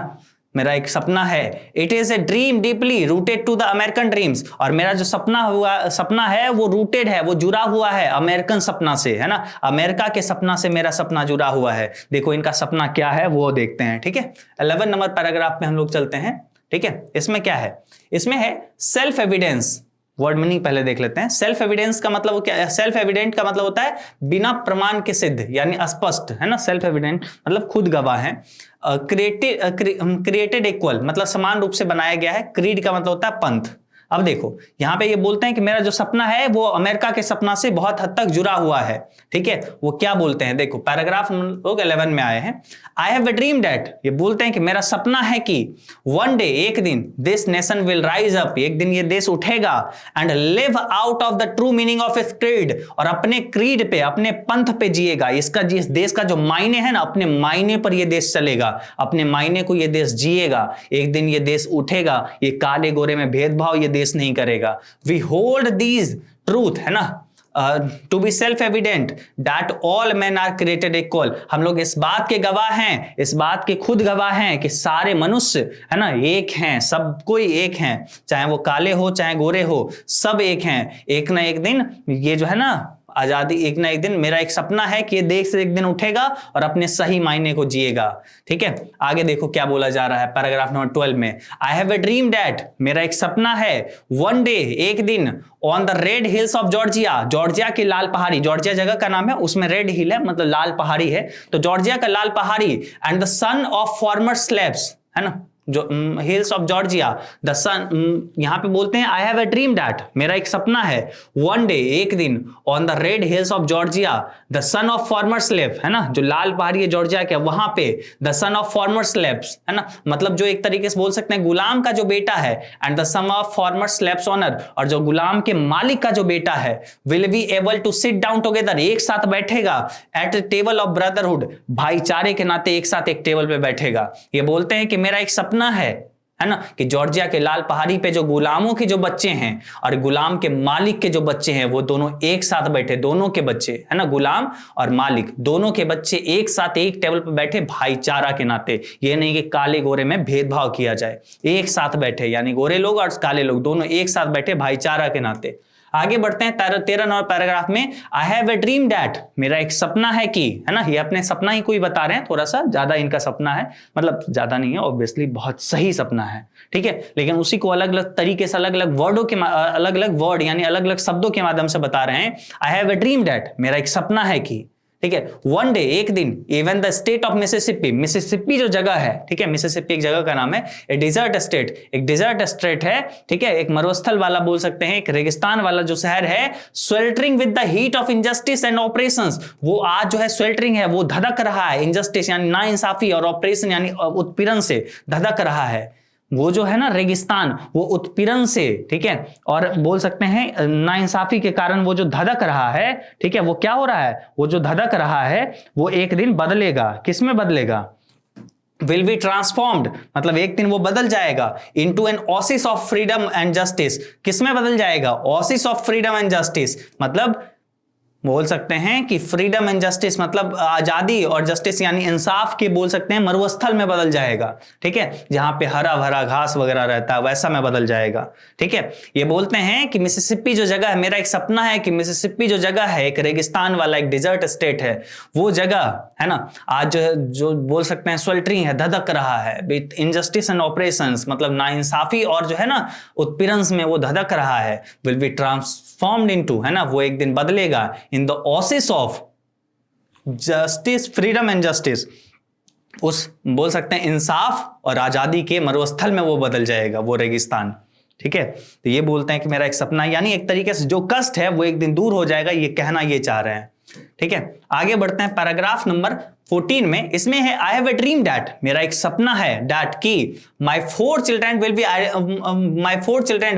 मेरा एक सपना है। It is a dream deeply rooted to the American dreams, और मेरा जो सपना है वो रूटेड है, वो जुड़ा हुआ है अमेरिकन सपना से, है ना, अमेरिका के सपना से मेरा सपना जुड़ा हुआ है। देखो इनका सपना क्या है वो देखते हैं। ठीक है, 11 नंबर पैराग्राफ में हम लोग चलते हैं। ठीक है, इसमें क्या है, इसमें है सेल्फ एविडेंस। वर्ड मीनिंग पहले देख लेते हैं। सेल्फ एविडेंस का मतलब क्या है? सेल्फ एविडेंट का मतलब होता है बिना प्रमाण के सिद्ध, यानी स्पष्ट, है ना। सेल्फ एविडेंट मतलब खुद गवाह है। क्रिएटेड इक्वल मतलब समान रूप से बनाया गया है। क्रीड का मतलब होता है पंथ। अब देखो यहां पे ये बोलते हैं कि मेरा जो सपना है वो अमेरिका के सपना से बहुत हद तक जुड़ा हुआ है। ठीक है, वो क्या बोलते हैं, देखो पैराग्राफ हम लोग 11 में आए हैं। I have a dream that, ये बोलते हैं कि मेरा सपना है कि वन डे, एक दिन, this nation will rise up, एक दिन ये देश उठेगा, and live out of the true meaning of its creed, और अपने क्रीड पे, अपने पंथ पे जिएगा। इसका जिस देश का जो मायने है ना, अपने मायने पर ये देश चलेगा, अपने मायने को ये देश जिएगा। एक दिन ये देश उठेगा, ये काले गोरे में भेदभाव ये देश नहीं करेगा। वी होल्ड दीज ट्रूथ, है ना, to be self evident that all man are created equal, हम लोग इस बात के गवाह हैं, इस बात के खुद गवाह हैं कि सारे मनुष्य, है ना, एक हैं, सब कोई एक हैं, चाहे वो काले हो चाहे गोरे हो, सब एक हैं। एक ना एक दिन ये जो है ना आजादी, एक ना एक दिन मेरा एक सपना है कि ये देश एक दिन उठेगा और अपने सही मायने को जिएगा। ठीक है, आगे देखो क्या बोला जा रहा है पैराग्राफ नंबर 12 में। I have a dream that, मेरा एक सपना है, वन डे, एक दिन, on the red hills of Georgia, Georgia की लाल पहाड़ी, जॉर्जिया जगह का नाम है, उसमें रेड हिल है मतलब लाल पहाड़ी है, तो जॉर्जिया का लाल पहाड़ी, and the son of former slaves, है ना, जो हिल्स ऑफ जॉर्जिया, द सन, यहां पे बोलते हैं I have a dream that, मेरा एक सपना है, वन डे, एक दिन, on the red hills of Georgia, the son of farmer slave, है ना, जो लाल पहाड़ी है जॉर्जिया के, वहां पे the son of former slaves, है ना, मतलब जो एक तरीके से बोल सकते हैं गुलाम का जो बेटा है, and the son of former slaves owner, और जो गुलाम के मालिक का जो बेटा है, will be able to sit down together, एक साथ बैठेगा, एट टेबल ऑफ ब्रदरहुड, भाईचारे के नाते एक साथ एक टेबल पे बैठेगा। ये बोलते हैं कि मेरा एक सपना है है ना, कि जॉर्जिया के लाल पहाड़ी पे जो गुलामों के जो बच्चे हैं और गुलाम के मालिक के जो बच्चे हैं वो दोनों एक साथ बैठे, दोनों के बच्चे, है ना, गुलाम और मालिक दोनों के बच्चे एक साथ एक टेबल पर बैठे भाईचारा के नाते। ये नहीं कि काले गोरे में भेदभाव किया जाए, एक साथ बैठे, यानी गोरे लोग और काले लोग दोनों एक साथ बैठे भाईचारा के नाते। आगे बढ़ते हैं 13 नंबर पैराग्राफ में। आई हैव ए ड्रीम दैट, मेरा एक सपना है कि, है ना, ये अपने सपना ही कोई बता रहे हैं, थोड़ा सा ज्यादा इनका सपना है, मतलब ज्यादा नहीं है ऑब्वियसली, बहुत सही सपना है, ठीक है, लेकिन उसी को अलग अलग तरीके से अलग अलग वर्डों के अलग अलग वर्ड यानी अलग अलग शब्दों के माध्यम से बता रहे हैं। आई हैव ए ड्रीम दैट, मेरा एक सपना है कि, ठीक है, वन डे, एक दिन, even the state of Mississippi, Mississippi जो जगह है, ठीक है, मिसिसिपी एक जगह का नाम है, ए डिजर्ट स्टेट, एक डिजर्ट स्टेट है, ठीक है, एक मरुस्थल वाला बोल सकते हैं, एक रेगिस्तान वाला जो शहर है, sweltering with the heat of injustice and operations, वो आज जो है स्वेल्टरिंग है, वो धधक रहा है, इनजस्टिस यानी नाइंसाफी और ऑपरेशन यानी उत्पीड़न से धधक रहा है। वो जो है ना रेगिस्तान, वो उत्पीड़न से, ठीक है, और बोल सकते हैं नाइंसाफी के कारण वो जो धधक रहा है, ठीक है, वो क्या हो रहा है, वो जो धधक रहा है वो एक दिन बदलेगा। किस में बदलेगा? विल बी ट्रांसफॉर्म्ड, मतलब एक दिन वो बदल जाएगा into an oasis of freedom and justice. किस में बदल जाएगा? Oasis of freedom and justice, मतलब बोल सकते हैं कि फ्रीडम एंड जस्टिस मतलब आजादी और जस्टिस यानी इंसाफ के, बोल सकते हैं मरुस्थल में बदल जाएगा, ठीक है, जहां पे हरा भरा घास वगैरह रहता है वैसा में बदल जाएगा, ठीक है। ये बोलते हैं कि मिसिसिपी जो जगह है, मेरा एक सपना है कि मिसिसिपी जो जगह है, एक रेगिस्तान वाला एक डिजर्ट स्टेट है, वो जगह है ना आज जो बोल सकते हैं स्वेल्टरिंग है, धधक रहा है विद इनजस्टिस एंड ऑपरेशंस, मतलब नाइंसाफी और जो है ना उत्पीड़न में वो धधक रहा है। विल बी ट्रांसफॉर्म्ड इनटू, है ना, वो एक दिन बदलेगा in the Oasis of justice, freedom and justice, उस बोल सकते हैं इंसाफ और आजादी के मरुस्थल में वो बदल जाएगा वो रेगिस्तान, ठीक है। तो ये बोलते हैं कि मेरा एक सपना, यानी एक तरीके से जो कष्ट है वो एक दिन दूर हो जाएगा, ये कहना ये चाह रहे हैं, ठीक है। आगे बढ़ते हैं पैराग्राफ नंबर 14 में, इसमें है आई हैव ए ड्रीम दैट, मेरा एक सपना है, दैट की my 4 children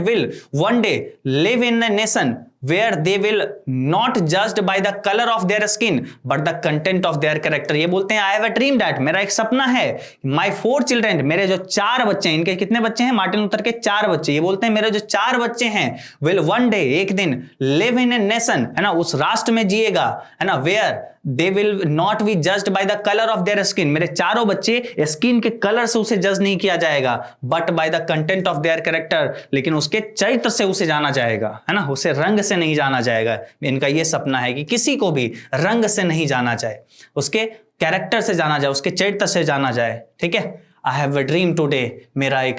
will one day live in a nation where they will not judged by the color of their skin but the content of their character। ये बोलते हैं आई हैव ए ड्रीम दैट, मेरा एक सपना है, माय 4 चिल्ड्रन, मेरे जो 4 बच्चे हैं, इनके कितने बच्चे हैं? मार्टिन लूथर के 4 बच्चे। ये बोलते हैं मेरे जो 4 बच्चे हैं विल वन डे, एक दिन, लिव इन ए नेशन, है ना, उस राष्ट्र में जिएगा, है ना, where they will not be judged by the colour of their skin, मेरे चारों बच्चे स्किन के कलर से उसे जज नहीं किया जाएगा, but by the content of their character, लेकिन उसके चरित्र से उसे जाना जाएगा, है ना, उसे रंग से नहीं जाना जाएगा। इनका यह सपना है कि किसी को भी रंग से नहीं जाना जाए, उसके कैरेक्टर से जाना जाए, उसके चरित्र से जाना जाए, ठीक है। आई हैव ए ड्रीम टुडे,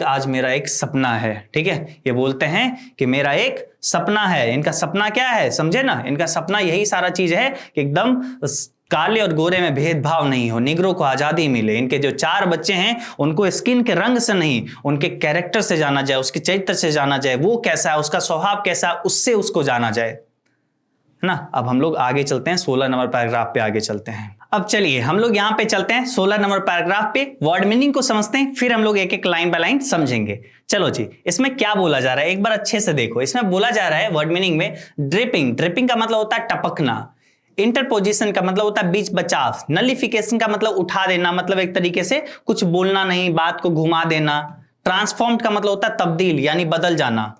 आज मेरा एक सपना है, ठीक है। ये बोलते हैं कि मेरा एक सपना है, इनका सपना क्या है समझे ना, इनका सपना यही सारा चीज है कि एकदम काले और गोरे में भेदभाव नहीं हो, निग्रो को आजादी मिले, इनके जो 4 बच्चे हैं उनको स्किन के रंग से नहीं, उनके कैरेक्टर से जाना जाए, उसके चरित्र से जाना जाए, वो कैसा है, उसका स्वभाव कैसा है, उससे उसको जाना जाए, है ना। अब हम लोग आगे चलते हैं, 16 नंबर पैराग्राफ पे आगे चलते हैं। अब चलिए हम लोग यहां पे चलते हैं 16 नंबर पैराग्राफ पे, वर्ड मीनिंग को समझते हैं, फिर हम लोग एक एक लाइन बाय लाइन समझेंगे। चलो जी, इसमें क्या बोला जा रहा है एक बार अच्छे से देखो। इसमें बोला जा रहा है वर्ड मीनिंग में ड्रिपिंग, ड्रिपिंग का मतलब होता है टपकना, इंटरपोजिशन का मतलब होता है बीच बचाव, नलिफिकेशन का मतलब उठा देना, मतलब एक तरीके से कुछ बोलना नहीं, बात को घुमा देना, ट्रांसफॉर्म्ड का मतलब होता है तब्दील यानी बदल जाना,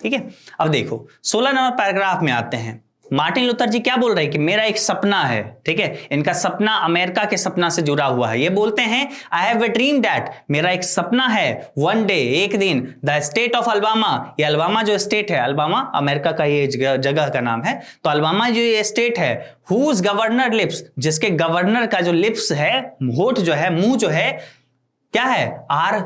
ठीक है। अब देखो 16 नंबर पैराग्राफ में आते हैं, मार्टिन लूथर जी क्या बोल रहे हैं कि मेरा एक सपना है, ठीक है, इनका सपना अमेरिका के सपना से जुड़ा हुआ है। ये बोलते हैं आई हैव ए ड्रीम दैट, मेरा एक सपना है, वन डे, एक दिन, द स्टेट ऑफ अल्बामा, ये अल्बामा जो स्टेट है, अल्बामा अमेरिका का ये जगह का नाम है, तो अल्बामा जो ये स्टेट है, हुज गवर्नर लिप्स, जिसके गवर्नर का जो लिप्स है, होठ जो है, मुंह जो है, क्या है, are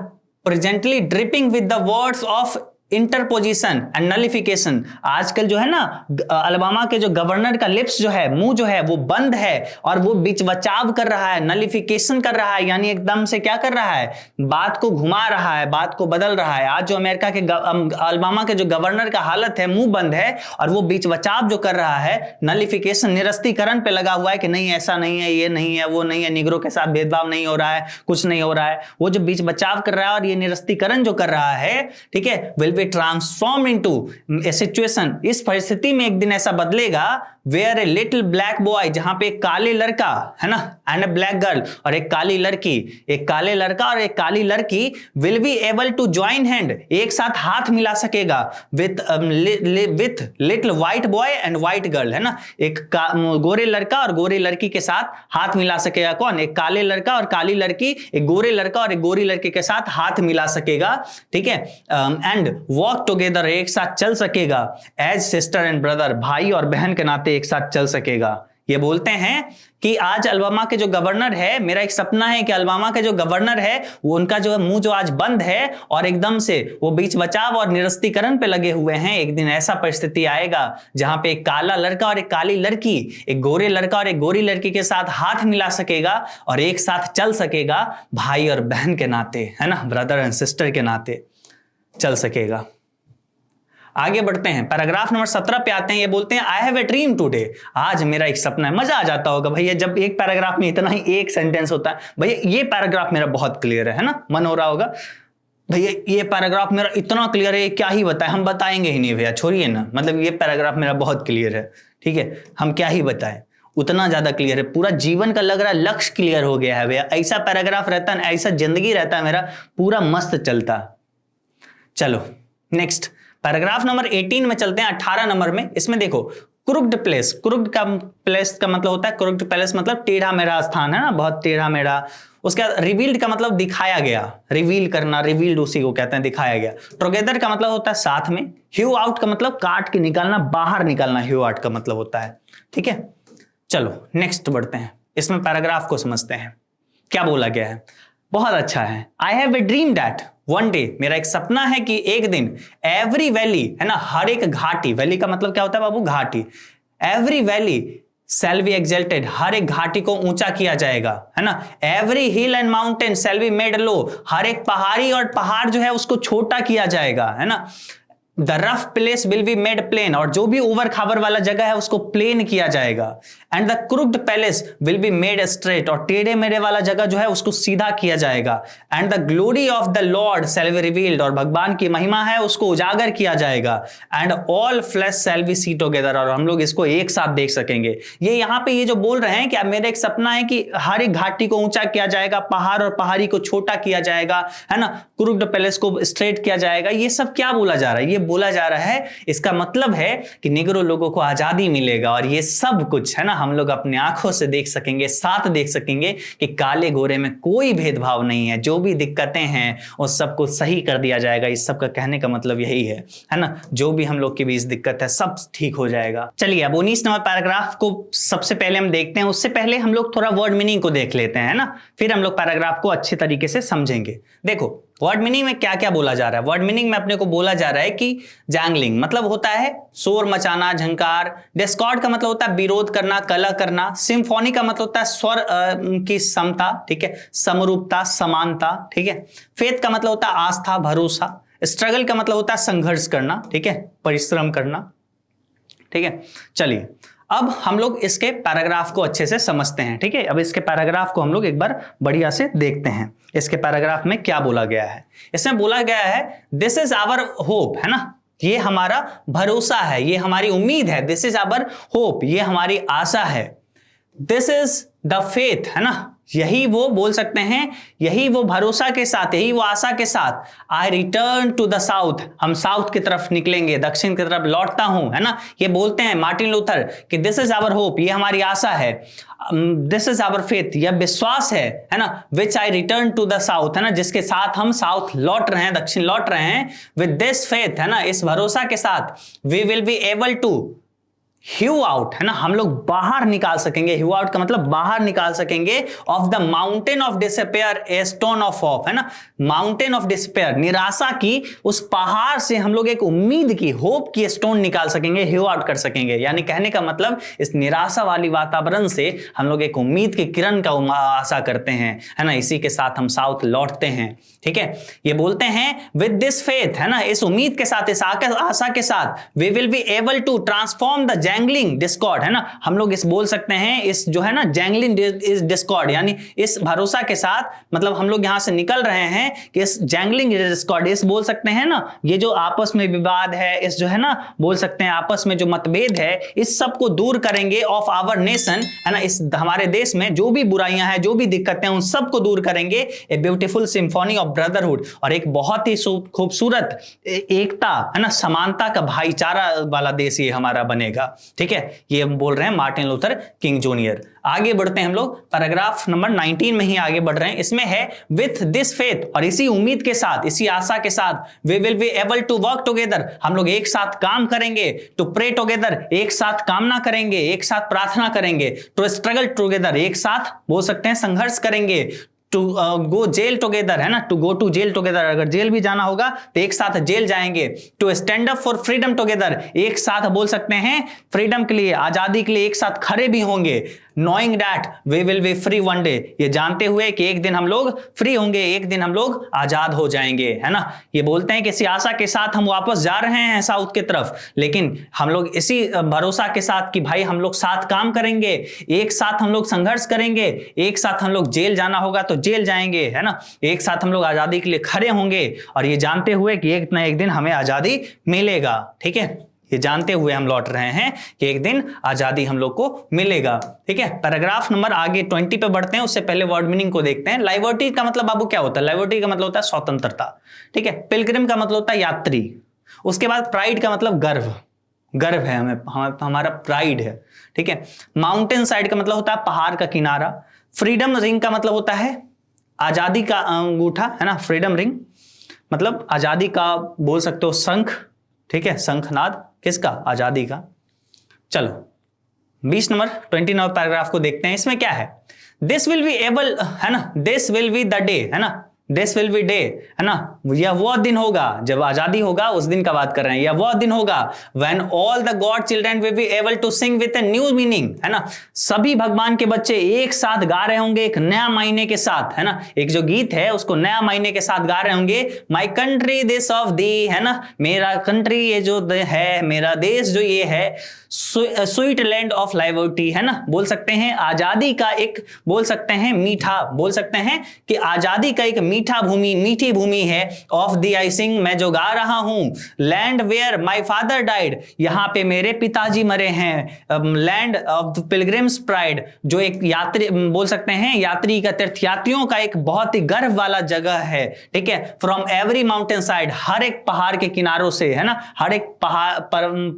presently dripping with the words of interposition and nullification. आजकल जो है ना अल्बामा के जो गवर्नर का लिप्स जो है, मुंह जो है वो बंद है और वो बीच बचाव कर रहा है, नलिफिकेशन कर रहा है, यानी एकदम से क्या कर रहा है, बात को घुमा रहा है, बात को बदल रहा है। आज जो अमेरिका के अल्बामा के जो गवर्नर का हालत है, मुंह बंद है और वो बीच बचाव जो कर रहा है, नलिफिकेशन, निरस्तीकरण पे लगा हुआ है कि नहीं ऐसा नहीं है, ये नहीं है, वो नहीं है, निग्रो के साथ भेदभाव नहीं हो रहा है, कुछ नहीं हो रहा है, वो जो बीच बचाव कर रहा है और ये निरस्तीकरण जो कर रहा है, ठीक है, will be transform into a situation, इस परिस्थिति में एक दिन ऐसा बदलेगा where a little black boy, जहां पे एक काले लड़का है ना, एंड ए ब्लैक गर्ल, और एक काली लड़की, एक काले लड़का और एक काली लड़की will be able to join hand, एक साथ हाथ मिला सकेगा with little white boy and white girl, है ना, एक गोरे लड़का और गोरी लड़की के साथ हाथ मिला सकेगा। कौन? एक काले लड़का और काली लड़की एक गोरे लड़का और एक गोरी लड़की के साथ हाथ मिला सकेगा, ठीक है, एंड वॉक टुगेदर, एक साथ चल सकेगा, एज सिस्टर एंड ब्रदर, भाई और बहन के नाते एक साथ चल सकेगा। ये बोलते हैं कि आज अलबामा के जो गवर्नर है, मेरा एक सपना है कि अलबामा के जो गवर्नर है वो उनका जो मुंह जो आज बंद है और एकदम से वो बीच बचाव और निरस्तीकरण पे लगे हुए हैं, एक दिन ऐसा परिस्थिति आएगा जहां पे एक काला लड़का और एक काली लड़की एक गोरे लड़का और एक गोरी लड़की के साथ हाथ मिला सकेगा और एक साथ चल सकेगा, भाई और बहन के नाते, है ना, ब्रदर एंड सिस्टर के नाते चल सकेगा। आगे बढ़ते हैं, पैराग्राफ नंबर 17 पे आते हैं। ये बोलते हैं आई हैव ए ड्रीम टुडे, आज मेरा एक सपना है। मजा आ जाता होगा भैया जब एक पैराग्राफ में इतना ही एक सेंटेंस होता है। भैया ये पैराग्राफ मेरा बहुत क्लियर है ना, मन हो रहा होगा भैया ये पैराग्राफ मेरा इतना क्लियर है, क्या ही बताएं, हम बताएंगे ही नहीं भैया, छोड़िए ना, मतलब ये पैराग्राफ मेरा बहुत क्लियर है, ठीक है, हम क्या ही बताएं, उतना ज्यादा क्लियर है, पूरा जीवन का लग रहा है लक्ष्य क्लियर हो गया है भैया। ऐसा पैराग्राफ रहता है, ऐसा जिंदगी रहता है मेरा, पूरा मस्त चलता। चलो नेक्स्ट पैराग्राफ नंबर 18 में चलते हैं, 18 नंबर में। इसमें देखो क्रुक्ड प्लेस, क्रुक्ड का प्लेस का मतलब होता है, क्रुक्ड प्लेस मतलब टेढ़ा मेढ़ा स्थान, है ना, बहुत टेढ़ा मेढ़ा। उसके बाद रिवील्ड का मतलब दिखाया गया, रिवील करना, रिवील्ड उसी को कहते हैं, दिखाया गया। टुगेदर का मतलब होता है साथ में। ह्यू आउट का मतलब काट के निकालना, बाहर निकालना, ह्यू आउट का मतलब होता है, ठीक है। चलो नेक्स्ट बढ़ते हैं, इसमें पैराग्राफ को समझते हैं क्या बोला गया है। बहुत अच्छा है, आई have a dream that one day, मेरा एक सपना है कि एक दिन एवरी वैली, है ना, हर एक घाटी, वैली का मतलब क्या होता है बाबू, घाटी, every valley shall be exalted, हर एक घाटी को ऊंचा किया जाएगा, है ना, every hill and mountain shall be made low, हर एक पहाड़ी और पहाड़ जो है उसको छोटा किया जाएगा, है ना, the rough place will be made plain, और जो भी उबर खाबर वाला जगह है उसको प्लेन किया जाएगा, and the crooked palace will be made straight, और टेढ़े मेढ़े वाला जगह जो है उसको सीधा किया जाएगा, and the glory of the lord shall be revealed, और भगवान की महिमा है उसको उजागर किया जाएगा, and all flesh shall be see together, और हम लोग इसको एक साथ देख सकेंगे। ये यहाँ पे ये जो बोल रहे हैं कि अब मेरा एक सपना है कि हर एक घाटी को ऊंचा किया जाएगा, पहाड़ और पहाड़ी को छोटा किया जाएगा, है ना, क्रुक्ड पैलेस को स्ट्रेट किया जाएगा, ये सब क्या बोला जा रहा है, ये बोला जा रहा है, इसका मतलब है कि निग्रो लोगों को आजादी मिलेगा, और ये सब कुछ, है ना, हम लोग अपने आंखों से देख सकेंगे, साथ देख सकेंगे कि काले गोरे में कोई भेदभाव नहीं है, जो भी दिक्कतें हैं उस सबको सही कर दिया जाएगा। इस सब का कहने का मतलब यही है ना, जो भी हम लोग के बीच दिक्कत है सब ठीक हो जाएगा। चलिए अब 19 नंबर पैराग्राफ को सबसे पहले हम देखते हैं, उससे पहले हम लोग थोड़ा वर्ड मीनिंग को देख लेते हैं, है ना, फिर हम लोग पैराग्राफ को अच्छे तरीके से समझेंगे। देखो वर्ड मीनिंग में क्या क्या बोला जा रहा है। वर्ड मीनिंग में अपने को बोला जा रहा है कि जैंगलिंग मतलब होता है शोर मचाना, झंकार। डिस्कॉर्ड का मतलब होता है विरोध करना, कलह करना। सिम्फोनी का मतलब होता है स्वर की समता, ठीक है, समरूपता, समानता, ठीक है। फेथ का मतलब होता है आस्था, भरोसा। स्ट्रगल का मतलब होता है संघर्ष करना, ठीक है, परिश्रम करना, ठीक है। चलिए अब हम लोग इसके पैराग्राफ को अच्छे से समझते हैं, ठीक है। अब इसके पैराग्राफ को हम लोग एक बार बढ़िया से देखते हैं, इसके पैराग्राफ में क्या बोला गया है। इसमें बोला गया है दिस इज आवर होप, है ना, ये हमारा भरोसा है, ये हमारी उम्मीद है। दिस इज आवर होप, ये हमारी आशा है। दिस इज द फेथ, है ना, यही वो बोल सकते हैं, यही वो भरोसा के साथ, यही वो आशा के साथ आई रिटर्न टू द साउथ, हम साउथ की तरफ निकलेंगे, दक्षिण की तरफ लौटता हूं, है ना। ये बोलते हैं मार्टिन लूथर कि दिस इज आवर होप, ये हमारी आशा है। दिस इज आवर फेथ, यह विश्वास है ना, विच आई रिटर्न टू द साउथ, है ना, जिसके साथ हम साउथ लौट रहे हैं, दक्षिण लौट रहे हैं। विद दिस फेथ, है ना, इस भरोसा के साथ we will be able to hew out, है ना, हम लोग बाहर निकाल सकेंगे। ह्यू आउट का मतलब बाहर निकाल सकेंगे of the mountain of despair a stone of hope, है ना, माउंटेन ऑफ डिस्पेयर, निराशा की उस पहाड़ से हम लोग एक उम्मीद की, होप की स्टोन निकाल सकेंगे, ह्यू आउट कर सकेंगे। यानी कहने का मतलब इस निराशा वाली वातावरण से हम लोग एक उम्मीद की किरण का आशा करते हैं, है ना, इसी के साथ हम साउथ लौटते हैं, ठीक है। ये बोलते हैं विद दिस फेथ, है ना, इस उम्मीद के साथ, इस आशा के साथ we will be able to transform the jangling discord, है ना, हम लोग इस बोल सकते हैं इस जो है ना जैंगलिंग इस डिस्कॉर्ड, यानी इस भरोसा के साथ, मतलब हम लोग यहां से निकल रहे हैं कि इस जैंगलिंग डिस्कॉर्ड, इस बोल सकते हैं ना ये जो आपस में विवाद है, इस जो है ना बोल सकते हैं आपस में जो मतभेद है, इस सब को दूर करेंगे ऑफ आवर नेशन, है ना, इस हमारे देश में जो भी बुराइयां हैं, जो भी दिक्कतें हैं, उन सब को दूर करेंगे। A beautiful symphony of brotherhood, और एक बहुत ही खूबसूरत एकता, है ना, समानता का भाईचारा वाला देश ये हमारा बनेगा। ठीक है, ये हम बोल रहे हैं मार्टिन लूथर किंग जूनियर। आगे बढ़ते हैं हम लोग, पैराग्राफ नंबर 19 में ही आगे बढ़ रहे हैं। इसमें है विथ दिस फेथ, और इसी उम्मीद के साथ, इसी आशा के साथ, we will be able to work together, हम लोग एक साथ काम करेंगे, टू प्रे टुगेदर, एक साथ कामना करेंगे, एक साथ प्रार्थना करेंगे, टू स्ट्रगल टुगेदर, एक साथ बोल सकते हैं संघर्ष करेंगे, टू गो जेल टुगेदर, है ना, to go to jail together, अगर जेल भी जाना होगा तो एक साथ जेल जाएंगे, to stand up for freedom together, एक साथ बोल सकते हैं फ्रीडम के लिए, आजादी के लिए एक साथ खड़े भी होंगे, knowing that we will be free one day, ये जानते हुए कि एक दिन हम लोग फ्री होंगे, एक दिन हम लोग आजाद हो जाएंगे, है ना, ये बोलते हैं कि इसी आशा के साथ हम वापस जा रहे हैं साउथ की तरफ, लेकिन हम लोग इसी भरोसा के साथ कि भाई हम लोग साथ काम करेंगे, एक साथ हम लोग संघर्ष करेंगे, एक साथ हम लोग जेल जाना होगा तो जेल जाएंगे, है ना, एक साथ हम लोग आजादी के लिए खड़े होंगे, और ये जानते हुए कि एक ना एक दिन हमें आजादी मिलेगा। ठीक है, ये जानते हुए हम लौट रहे हैं कि एक दिन आजादी हम लोग को मिलेगा। ठीक है, पैराग्राफ नंबर आगे 20 पे बढ़ते हैं, उससे पहले वर्ड मीनिंग को देखते हैं। लाइबर्टी का मतलब बाबू क्या होता है? लाइबर्टी का मतलब होता है स्वतंत्रता। ठीक है, पिलग्रिम का मतलब होता है यात्री। उसके बाद प्राइड का मतलब गर्व, गर्व है हमें, हमारा प्राइड है। ठीक है, माउंटेन साइड का मतलब होता है पहाड़ का किनारा। फ्रीडम रिंग का मतलब होता है आजादी का अंगूठा, है ना, फ्रीडम रिंग मतलब आजादी का बोल सकते हो शंख। ठीक है, शंखनाद किसका? आजादी का। चलो 20 नंबर 20 नंबर पैराग्राफ को देखते हैं। इसमें क्या है? दिस विल बी एबल, है ना, this will be the day, है ना, दिस विल बी डे, है ना, यह वह दिन होगा जब आजादी होगा, उस दिन का बात कर रहे हैं। यह वह दिन होगा when all the God children will be able to sing with a new meaning, है ना, सभी भगवान के बच्चे एक साथ गा रहे होंगे एक नया मायने के साथ, है ना, एक जो गीत है उसको नया मायने के साथ गा रहे होंगे। My country this of thee, है ना, मेरा कंट्री ये जो है, मेरा देश जो ये है, स्वीट लैंड ऑफ लाइबर्टी, है ना, बोल सकते हैं आजादी का एक, बोल सकते हैं मीठा, बोल सकते हैं कि आजादी का एक मीठा भूमि, मीठी भूमि है। ऑफ दी आई सिंग, मैं जो गा रहा हूं। Land where my father died, यहां पे मेरे पिताजी मरे हैं। लैंड ऑफ पिलग्रिम्स प्राइड, जो एक यात्री, बोल सकते हैं यात्री का, तीर्थयात्रियों का एक बहुत ही गर्व वाला जगह है। ठीक है, फ्रॉम एवरी माउंटेन साइड, हर एक पहाड़ के किनारों से, है ना, हर एक पहाड़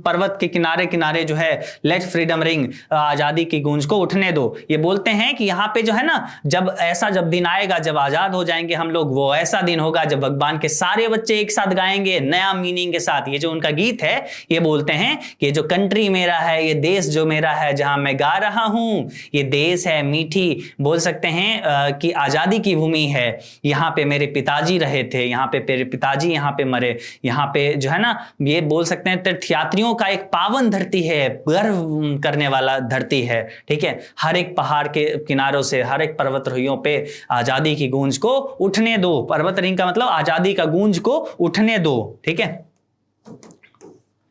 पर्वत के किनारे किनारे जो है, लेट फ्रीडम रिंग, आजादी की गूंज को उठने दो। ये बोलते हैं कि यहाँ पे जो है ना, जब ऐसा जब दिन आएगा जब आजाद हो जाएंगे हम लोग, वो ऐसा दिन होगा जब भगवान के सारे बच्चे एक साथ गाएंगे नया मीनिंग के साथ। ये जो उनका गीत है, ये बोलते हैं कि जो कंट्री मेरा है, ये देश जो मेरा है, जहां मैं गा रहा हूं, ये देश है मीठी, बोल सकते हैं कि आजादी की भूमि है। यहाँ पे मेरे पिताजी रहे थे, यहाँ पे मेरे पिताजी यहाँ पे मरे, यहाँ पे जो है ना, ये बोल सकते हैं तीर्थयात्रियों का एक पावन धरती है, गर्व करने वाला धरती है। ठीक है, हर एक पहाड़ के किनारों से, हर एक पर्वतरोहियों पे आजादी की गूंज को उठने दो। पर्वत रिंग का मतलब आजादी का गूंज को उठने दो। ठीक है,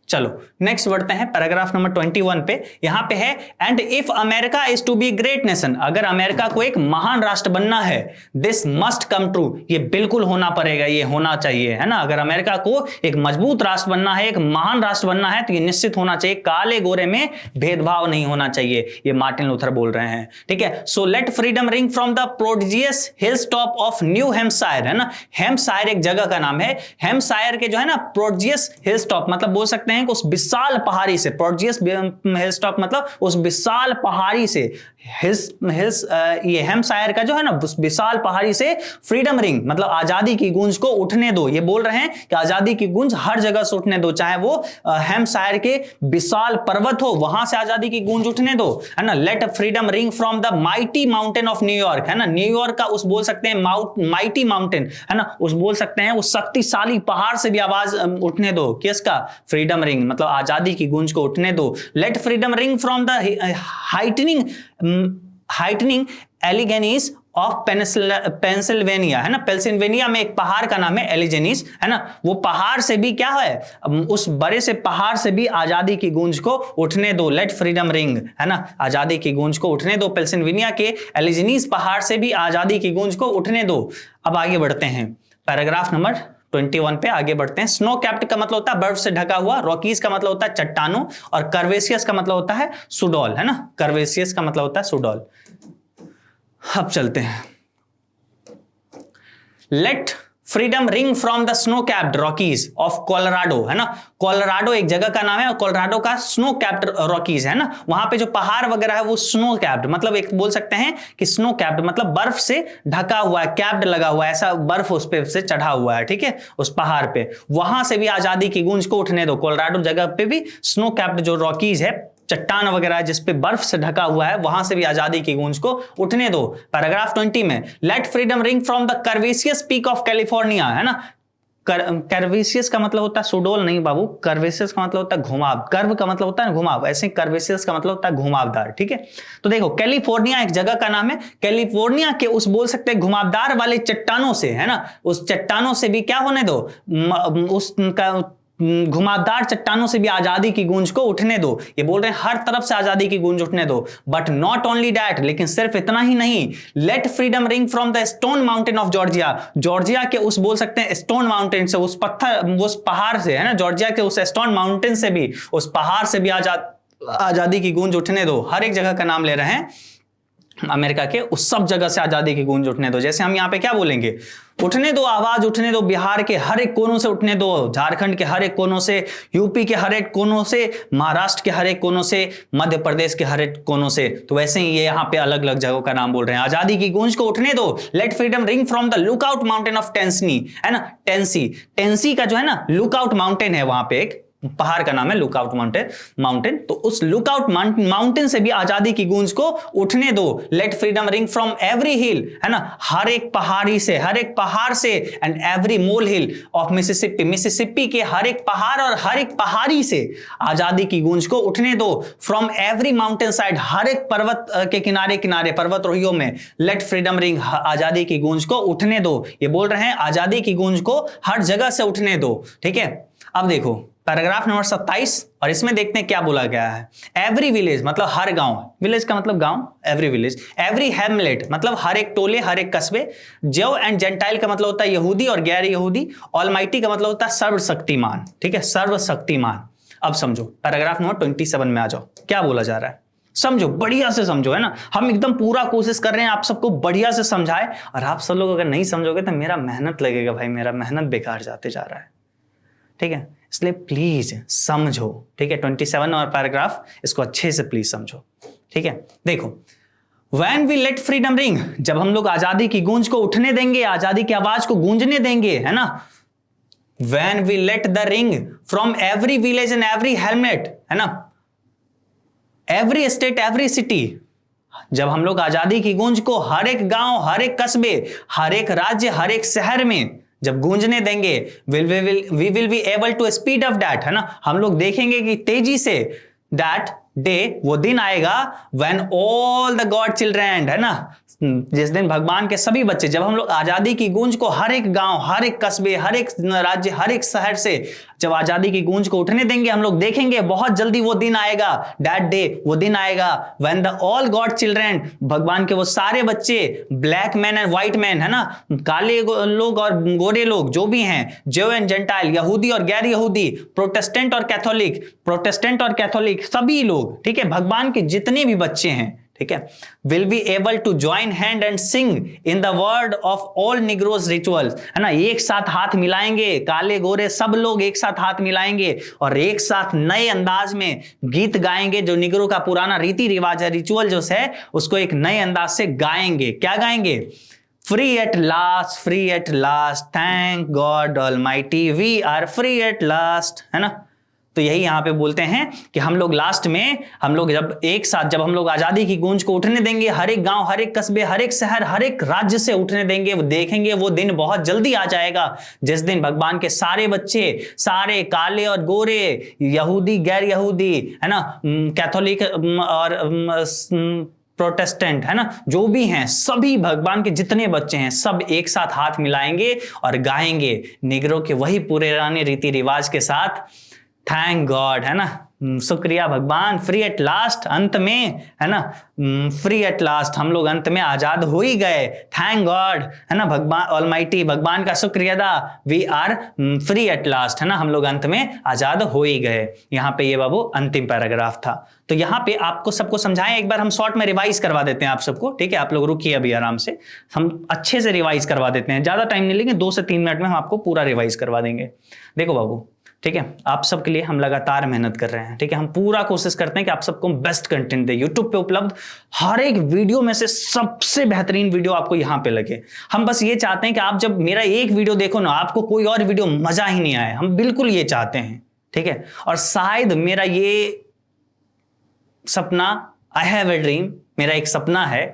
चलो नेक्स्ट बढ़ते हैं पैराग्राफ नंबर 21 पे। यहां पे है and if America is to be great nation, अगर अमेरिका को एक महान राष्ट्र बनना है, दिस मस्ट कम ट्रू, ये बिल्कुल होना पड़ेगा, ये होना चाहिए, है ना, अगर अमेरिका को एक मजबूत राष्ट्र बनना है, एक महान राष्ट्र बनना है, तो ये निश्चित होना चाहिए, काले गोरे में भेदभाव नहीं होना चाहिए। ये मार्टिन लूथर बोल रहे हैं। ठीक है, so let freedom ring from the prodigious hills top of new Hampshire, है ना, हेम्पशायर एक जगह का नाम है। हेम्पशायर के जो है ना प्रोडिजियस हिल्स टॉप मतलब बोल सकते हैं उस विशाल पहाड़ी से, प्रोडिजियस हिल्स टॉप मतलब उस विशाल पहाड़ी से, ये हेम्पशायर का जो है ना उस विशाल पहाड़ी से फ्रीडम रिंग मतलब आजादी की गूंज को उठने दो। ये बोल रहे हैं कि आजादी की गूंज हर जगह से उठने दो, चाहे वो हेम्पशायर के विशाल पर्वत हो, वहां से आजादी की गूंज उठने दो, है ना। Let freedom ring from the mighty mountain of New York, है ना, न्यूयॉर्क का उस बोल सकते हैं माइटी माउंटेन, है ना, उस बोल सकते हैं उस शक्तिशाली पहाड़ से भी आवाज उठने दो। किसका? फ्रीडम रिंग मतलब आजादी की गूंज को उठने दो। Let freedom ring from the heightening Alleghenies of Pennsylvania, है ना, पेंसिल्वेनिया में एक पहाड़ का नाम है एलिजेनिस, है ना, वो पहाड़ से भी क्या है, उस बड़े से पहाड़ से भी आजादी की गूंज को उठने दो, लेट फ्रीडम रिंग, है ना, आजादी की गूंज को उठने दो, पेंसिल्वेनिया के एलिजेनिस पहाड़ से भी आजादी की गूंज को उठने दो। अब आगे बढ़ते हैं, पैराग्राफ नंबर 21 पे आगे बढ़ते हैं। स्नो कैप्ड का मतलब होता है बर्फ से ढका हुआ, रॉकीज का मतलब होता है चट्टानों, और कर्वेसियस का मतलब होता है सुडोल, है ना, कर्वेसियस का मतलब होता है सुडोल। अब चलते हैं, let freedom ring from the snow capped Rockies of Colorado, है ना, कोलोराडो एक जगह का नाम है, और कोलोराडो का स्नो कैप्ड रॉकीज, है ना, वहां पे जो पहाड़ वगैरह है वो स्नो कैप्ड, मतलब एक बोल सकते हैं कि स्नो कैप्ड मतलब बर्फ से ढका हुआ है, कैप्ड लगा हुआ है, ऐसा बर्फ उस पे से चढ़ा हुआ है, ठीक है, उस पहाड़ पे, वहां से भी आजादी की गूंज को उठने दो। कोलोराडो जगह पे भी स्नो कैप्ड जो रॉकीज है, चट्टान वगैरह जिसपे बर्फ से ढका हुआ है, वहां से भी आजादी की गूंज को उठने दो। पैराग्राफ 20 में, let freedom ring from the curvaceous peak of California, है ना, कर्वेसियस का मतलब होता है सुडोल नहीं बाबू, कर्वेसियस का मतलब होता है घुमाव, कर्व का मतलब होता है घुमाव, ऐसे कर्वेसियस का मतलब होता है घुमावदार, ठीक है। तो देखो कैलिफोर्निया एक जगह का नाम है, कैलिफोर्निया के उस बोल सकते हैं घुमावदार वाले चट्टानों से, है ना, उस चट्टानों से भी क्या होने दो, उसका घुमावदार चट्टानों से भी आजादी की गूंज को उठने दो। ये बोल रहे हैं हर तरफ से आजादी की गूंज उठने दो, बट नॉट ओनली दैट, लेकिन सिर्फ इतना ही नहीं, let freedom ring from the Stone Mountain of Georgia, Georgia के उस बोल सकते हैं स्टोन माउंटेन से, उस पत्थर, उस पहाड़ से, है ना, जॉर्जिया के उस स्टोन माउंटेन से भी, उस पहाड़ से भी आजादी की गूंज उठने दो। हर एक जगह का नाम ले रहे हैं अमेरिका के, उस सब जगह से आजादी की गूंज उठने दो। जैसे हम यहाँ पे क्या बोलेंगे, उठने दो आवाज, उठने दो बिहार के हर एक कोनों से उठने दो, झारखंड के हर एक कोनों से, यूपी के हर एक कोनों से, महाराष्ट्र के हर एक कोनों से, मध्य प्रदेश के हर एक कोनों से। तो वैसे ही ये यहाँ पे अलग अलग जगहों का नाम बोल रहे हैं, आजादी की गूंज को उठने दो, let freedom ring from the lookout mountain of Tennessee, है ना, टेंसी का जो है ना लुकआउट माउंटेन है, वहां पे एक पहाड़ का नाम है लुकआउट माउंटेन, तो उस लुकआउट माउंटेन से भी आजादी की गूंज को उठने दो, let freedom ring from every hill, है ना, हर एक पहाड़ी से, हर एक पहाड़ से, and every mole hill of Mississippi, Mississippi के हर एक पहाड़ और हर एक पहाड़ी से आजादी की गूंज को उठने दो, फ्रॉम एवरी माउंटेन साइड, हर एक पर्वत के किनारे किनारे, पर्वतरोहियों में, लेट फ्रीडम रिंग, आजादी की गूंज को उठने दो। ये बोल रहे हैं आजादी की गूंज को हर जगह से उठने दो, ठीक है। अब देखो पैराग्राफ नंबर 27, और इसमें देखते हैं क्या बोला गया है। एवरी विलेज मतलब हर गांव, विलेज का मतलब गांव, एवरी विलेज, एवरी हैमलेट मतलब हर एक टोले, हर एक कस्बे, ज्यू एंड जेंटाइल का मतलब होता है यहूदी और गैर यहूदी, ऑलमाइटी का मतलब होता है सर्वशक्तिमान, ठीक है, सर्वशक्तिमान। अब समझो पैराग्राफ नंबर 27 में आ जाओ, क्या बोला जा रहा है, समझो, बढ़िया से समझो, है ना, हम एकदम पूरा कोशिश कर रहे हैं आप सबको बढ़िया से समझाए, और आप सब लोग अगर नहीं समझोगे तो मेरा मेहनत लगेगा भाई, मेरा मेहनत बेकार जाते जा रहा है, ठीक है, इसलिए प्लीज समझो, ठीक है। 27 और पैराग्राफ इसको अच्छे से प्लीज समझो, ठीक है। देखो, When we let freedom ring, जब हम लोग आजादी की गूंज को उठने देंगे, आजादी की आवाज को गूंजने देंगे, है ना, When we let the ring from every village and every hamlet, है ना, every state, every city, जब हम लोग आजादी की गूंज को हर एक गांव, हर एक कस्बे, हर एक राज्य, हर एक शहर में जब गूंजने देंगे, we will be able to speed up that, है ना, हम लोग देखेंगे कि तेजी से, दैट डे, वो दिन आएगा, when all the God children, है ना, जिस दिन भगवान के सभी बच्चे, जब हम लोग आजादी की गूंज को हर एक गांव, हर एक कस्बे, हर एक राज्य, हर एक शहर से जब आजादी की गूंज को उठने देंगे, हम लोग देखेंगे बहुत जल्दी वो दिन आएगा, दैट डे, वो दिन आएगा, when the all God children, भगवान के वो सारे बच्चे, black man and white man, है ना, काले लोग और गोरे लोग जो भी हैं, ज्यू एंड जेंटाइल, यहूदी और गैर यहूदी, प्रोटेस्टेंट और कैथोलिक, सभी लोग, ठीक है, भगवान के जितने भी बच्चे हैं, ठीक है, will be able to join hand and sing in the word of all Negroes rituals, है ना, एक साथ हाथ मिलाएंगे, काले गोरे सब लोग एक साथ हाथ मिलाएंगे और एक साथ नए अंदाज में गीत गाएंगे, जो निग्रो का पुराना रीति रिवाज है, रिचुअल जो है, उसको एक नए अंदाज से गाएंगे। क्या गाएंगे? Free at last, thank God almighty, we are free at last, है ना। तो यही यहाँ पे बोलते हैं कि हम लोग लास्ट में, हम लोग जब एक साथ, जब हम लोग आजादी की गूंज को उठने देंगे, हर एक गांव, हर एक कस्बे, हर एक शहर, हर एक राज्य से उठने देंगे, वो देखेंगे वो दिन बहुत जल्दी आ जाएगा, जिस दिन भगवान के सारे बच्चे, सारे काले और गोरे, यहूदी गैर यहूदी, है ना, कैथोलिक और प्रोटेस्टेंट, है ना, जो भी हैं, सभी भगवान के जितने बच्चे हैं सब एक साथ हाथ मिलाएंगे और गाएंगे निगरों के वही पुराने रीति रिवाज के साथ, थैंक गॉड, है ना, शुक्रिया भगवान, फ्री एट लास्ट, अंत में, है ना, फ्री एट लास्ट, हम लोग अंत में आजाद हो ही गए, थैंक गॉड, है ना, भगवान ऑलमाइटी, भगवान का शुक्रिया अदा, we are free at last, है ना, हम लोग अंत में आजाद हो ही गए। यहाँ पे ये बाबू अंतिम पैराग्राफ था। तो यहाँ पे आपको सबको समझाएं, एक बार हम शॉर्ट में रिवाइज करवा देते हैं आप सबको, ठीक है, आप लोग रुकिए अभी आराम से, हम अच्छे से रिवाइज करवा देते हैं, ज्यादा टाइम नहीं लेंगे, 2 से 3 मिनट में हम आपको पूरा रिवाइज करवा देंगे। देखो बाबू, ठीक है, आप सबके लिए हम लगातार मेहनत कर रहे हैं, ठीक है, हम पूरा कोशिश करते हैं कि आप सबको बेस्ट कंटेंट दे, यूट्यूब पे उपलब्ध हर एक वीडियो में से सबसे बेहतरीन वीडियो आपको यहां पे लगे। हम बस ये चाहते हैं कि आप जब मेरा एक वीडियो देखो ना, आपको कोई और वीडियो मजा ही नहीं आए, हम बिल्कुल ये चाहते हैं, ठीक है। और शायद मेरा ये सपना, आई हैव ए ड्रीम, मेरा एक सपना है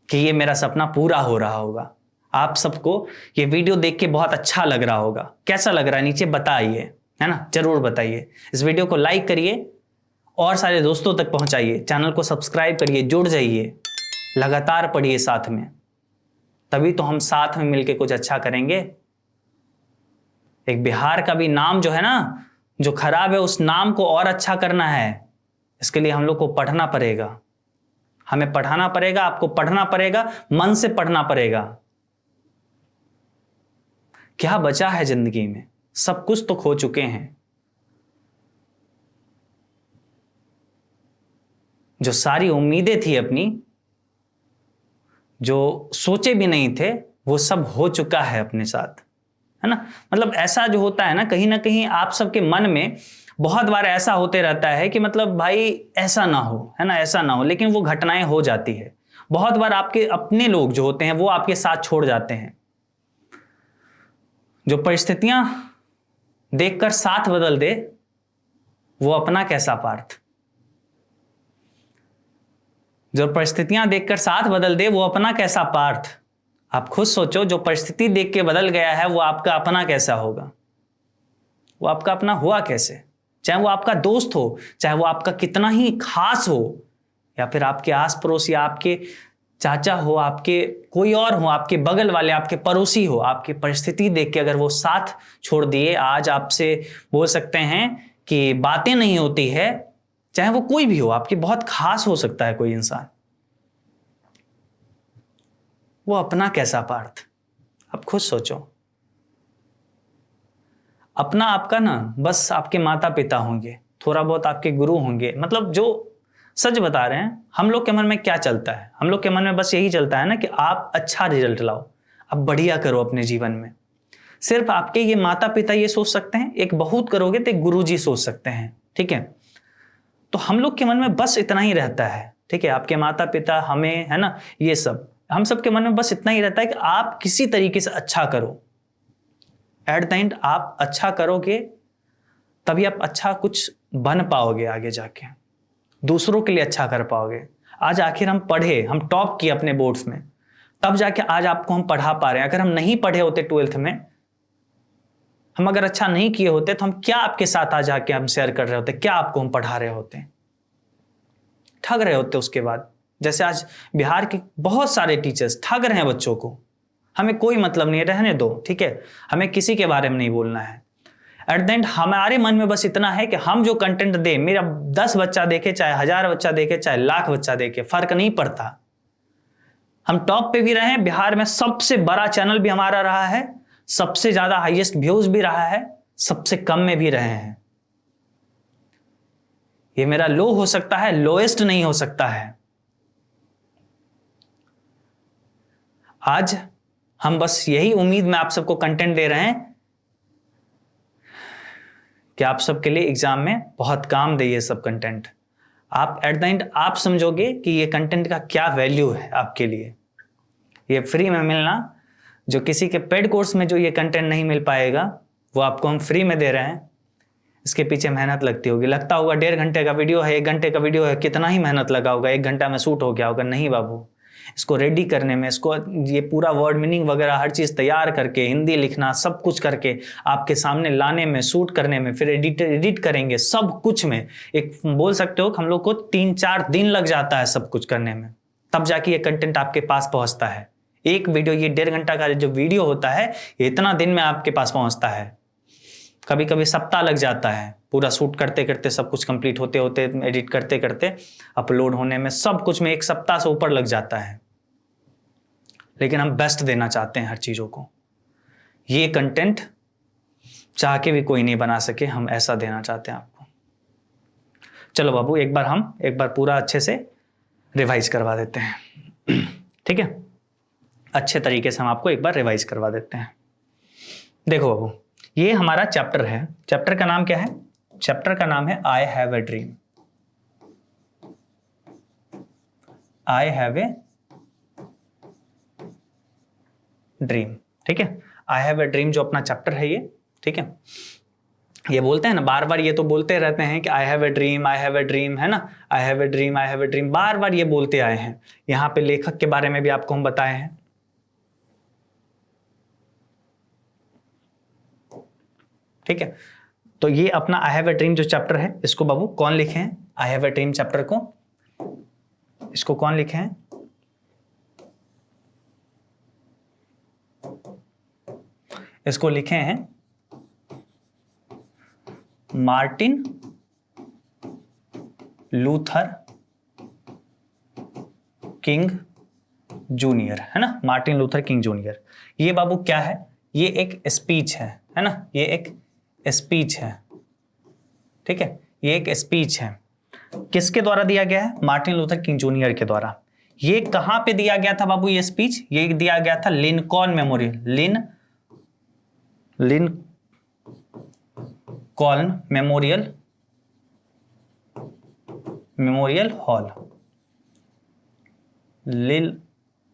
कि ये मेरा सपना पूरा हो रहा होगा। आप सबको ये वीडियो देख के बहुत अच्छा लग रहा होगा, कैसा लग रहा है नीचे बताइए, है ना, जरूर बताइए। इस वीडियो को लाइक करिए और सारे दोस्तों तक पहुंचाइए, चैनल को सब्सक्राइब करिए, जुड़ जाइए, लगातार पढ़िए साथ में, तभी तो हम साथ में मिलके कुछ अच्छा करेंगे। एक बिहार का भी नाम जो है ना, जो खराब है, उस नाम को और अच्छा करना है, इसके लिए हम लोग को पढ़ना पड़ेगा, हमें पढ़ाना पड़ेगा, आपको पढ़ना पड़ेगा, मन से पढ़ना पड़ेगा। क्या बचा है जिंदगी में, सब कुछ तो खो चुके हैं, जो सारी उम्मीदें थी अपनी, जो सोचे भी नहीं थे, वो सब हो चुका है अपने साथ, है ना। मतलब ऐसा जो होता है ना कहीं आप सबके मन में बहुत बार ऐसा होते रहता है कि मतलब भाई ऐसा ना हो, है ना, ऐसा ना हो, लेकिन वो घटनाएं हो जाती है। बहुत बार आपके अपने लोग जो होते हैं वो आपके साथ छोड़ जाते हैं, जो परिस्थितियां देखकर साथ बदल दे वो अपना कैसा पार्थ, जो परिस्थितियां देखकर साथ बदल दे वो अपना कैसा पार्थ। आप खुद सोचो, जो परिस्थिति देख के बदल गया है वो आपका अपना कैसा होगा, वो आपका अपना हुआ कैसे, चाहे वो आपका दोस्त हो, चाहे वो आपका कितना ही खास हो, या फिर आपके आस पड़ोस, या आपके चाचा हो, आपके कोई और हो, आपके बगल वाले, आपके पड़ोसी हो, आपकी परिस्थिति देख के अगर वो साथ छोड़ दिए, आज आपसे बोल सकते हैं कि बातें नहीं होती है, चाहे वो कोई भी हो, आपके बहुत खास हो सकता है कोई इंसान, वो अपना कैसा पार्थ, आप खुद सोचो। अपना आपका ना बस आपके माता पिता होंगे, थोड़ा बहुत आपके गुरु होंगे, मतलब जो सच बता रहे हैं, हम लोग के मन में क्या चलता है, हम लोग के मन में बस यही चलता है ना कि आप अच्छा रिजल्ट लाओ, आप बढ़िया करो अपने जीवन में। सिर्फ आपके ये माता पिता ये सोच सकते हैं, एक बहुत करोगे तो एक गुरुजी सोच सकते हैं, ठीक है। तो हम लोग के मन में बस इतना ही रहता है, ठीक है, आपके माता पिता, हमें, है ना, ये सब हम सब के मन में बस इतना ही रहता है कि आप किसी तरीके से अच्छा करो। एट द एंड आप अच्छा करोगे तभी आप अच्छा कुछ बन पाओगे, आगे जाके दूसरों के लिए अच्छा कर पाओगे। आज आखिर हम पढ़े, हम टॉप किए अपने बोर्ड्स में, तब जाके आज आपको हम पढ़ा पा रहे हैं। अगर हम नहीं पढ़े होते 12th में, हम अगर अच्छा नहीं किए होते तो हम क्या आपके साथ आज आके हम शेयर कर रहे होते, क्या आपको हम पढ़ा रहे होते, ठग रहे होते उसके बाद। जैसे आज बिहार के बहुत सारे टीचर्स ठग रहे हैं बच्चों को, हमें कोई मतलब नहीं है, रहने दो, ठीक है, हमें किसी के बारे में नहीं बोलना है। एट द एंड हमारे मन में बस इतना है कि हम जो कंटेंट दे, मेरा 10 बच्चा देखे, चाहे 1000 बच्चा देखे, चाहे लाख बच्चा देखे, फर्क नहीं पड़ता। हम टॉप पे भी रहे हैं, बिहार में सबसे बड़ा चैनल भी हमारा रहा है, सबसे ज्यादा हाईएस्ट व्यूज भी रहा है, सबसे कम में भी रहे हैं। ये मेरा लो हो सकता है, लोएस्ट नहीं हो सकता है। आज हम बस यही उम्मीद में आप सबको कंटेंट दे रहे हैं कि आप सबके लिए एग्जाम में बहुत काम दे ये सब कंटेंट। आप एट द एंड आप समझोगे कि ये कंटेंट का क्या वैल्यू है आपके लिए। ये फ्री में मिलना, जो किसी के पेड कोर्स में जो ये कंटेंट नहीं मिल पाएगा, वो आपको हम फ्री में दे रहे हैं। इसके पीछे मेहनत लगती होगी, लगता होगा 1.5 घंटे का वीडियो है, 1 घंटे का वीडियो है, कितना ही मेहनत लगा होगा, 1 घंटा में शूट हो गया होगा। नहीं बाबू, इसको रेडी करने में, इसको ये पूरा वर्ड मीनिंग वगैरह हर चीज़ तैयार करके, हिंदी लिखना सब कुछ करके आपके सामने लाने में, शूट करने में, फिर एडिट करेंगे, सब कुछ में एक बोल सकते हो कि हम लोग को 3-4 दिन लग जाता है सब कुछ करने में, तब जाके ये कंटेंट आपके पास पहुंचता है। एक वीडियो, ये 1.5 घंटा का जो वीडियो होता है, ये इतना दिन में आपके पास पहुंचता है। कभी कभी सप्ताह लग जाता है पूरा शूट करते करते, सब कुछ कंप्लीट होते होते, एडिट करते करते, अपलोड होने में, सब कुछ में 1 सप्ताह से ऊपर लग जाता है। लेकिन हम बेस्ट देना चाहते हैं हर चीज़ों को। ये कंटेंट चाह के भी कोई नहीं बना सके, हम ऐसा देना चाहते हैं आपको। चलो बाबू, एक बार पूरा अच्छे से रिवाइज करवा देते हैं। ठीक है, अच्छे तरीके से हम आपको एक बार रिवाइज करवा देते हैं। देखो बाबू, ये हमारा चैप्टर है। चैप्टर का नाम क्या है? चैप्टर का नाम है आई have a dream. I have a dream. ठीक है, आई हैव ए ड्रीम जो अपना चैप्टर है ये। ठीक है, ये बोलते हैं ना बार बार, ये तो बोलते रहते हैं कि I have a dream, I have a dream, है ना, I have a dream, I have a dream, बार बार ये बोलते आए हैं। यहाँ पे लेखक के बारे में भी आपको हम बताए हैं। ठीक है, तो ये अपना आई हैव ए ड्रीम जो चैप्टर है, इसको बाबू कौन लिखे हैं? आई हैव ए ड्रीम चैप्टर को, इसको कौन लिखे हैं? इसको लिखे हैं मार्टिन लूथर किंग जूनियर, है ना, मार्टिन लूथर किंग जूनियर। ये बाबू क्या है? ये एक स्पीच है ना, ये एक स्पीच है। ठीक है, ये एक स्पीच है। किसके द्वारा दिया गया है? मार्टिन लूथर किंग जूनियर के द्वारा। ये कहां पे दिया गया था बाबू? ये स्पीच ये दिया गया था Lincoln memorial, Lincoln memorial hall.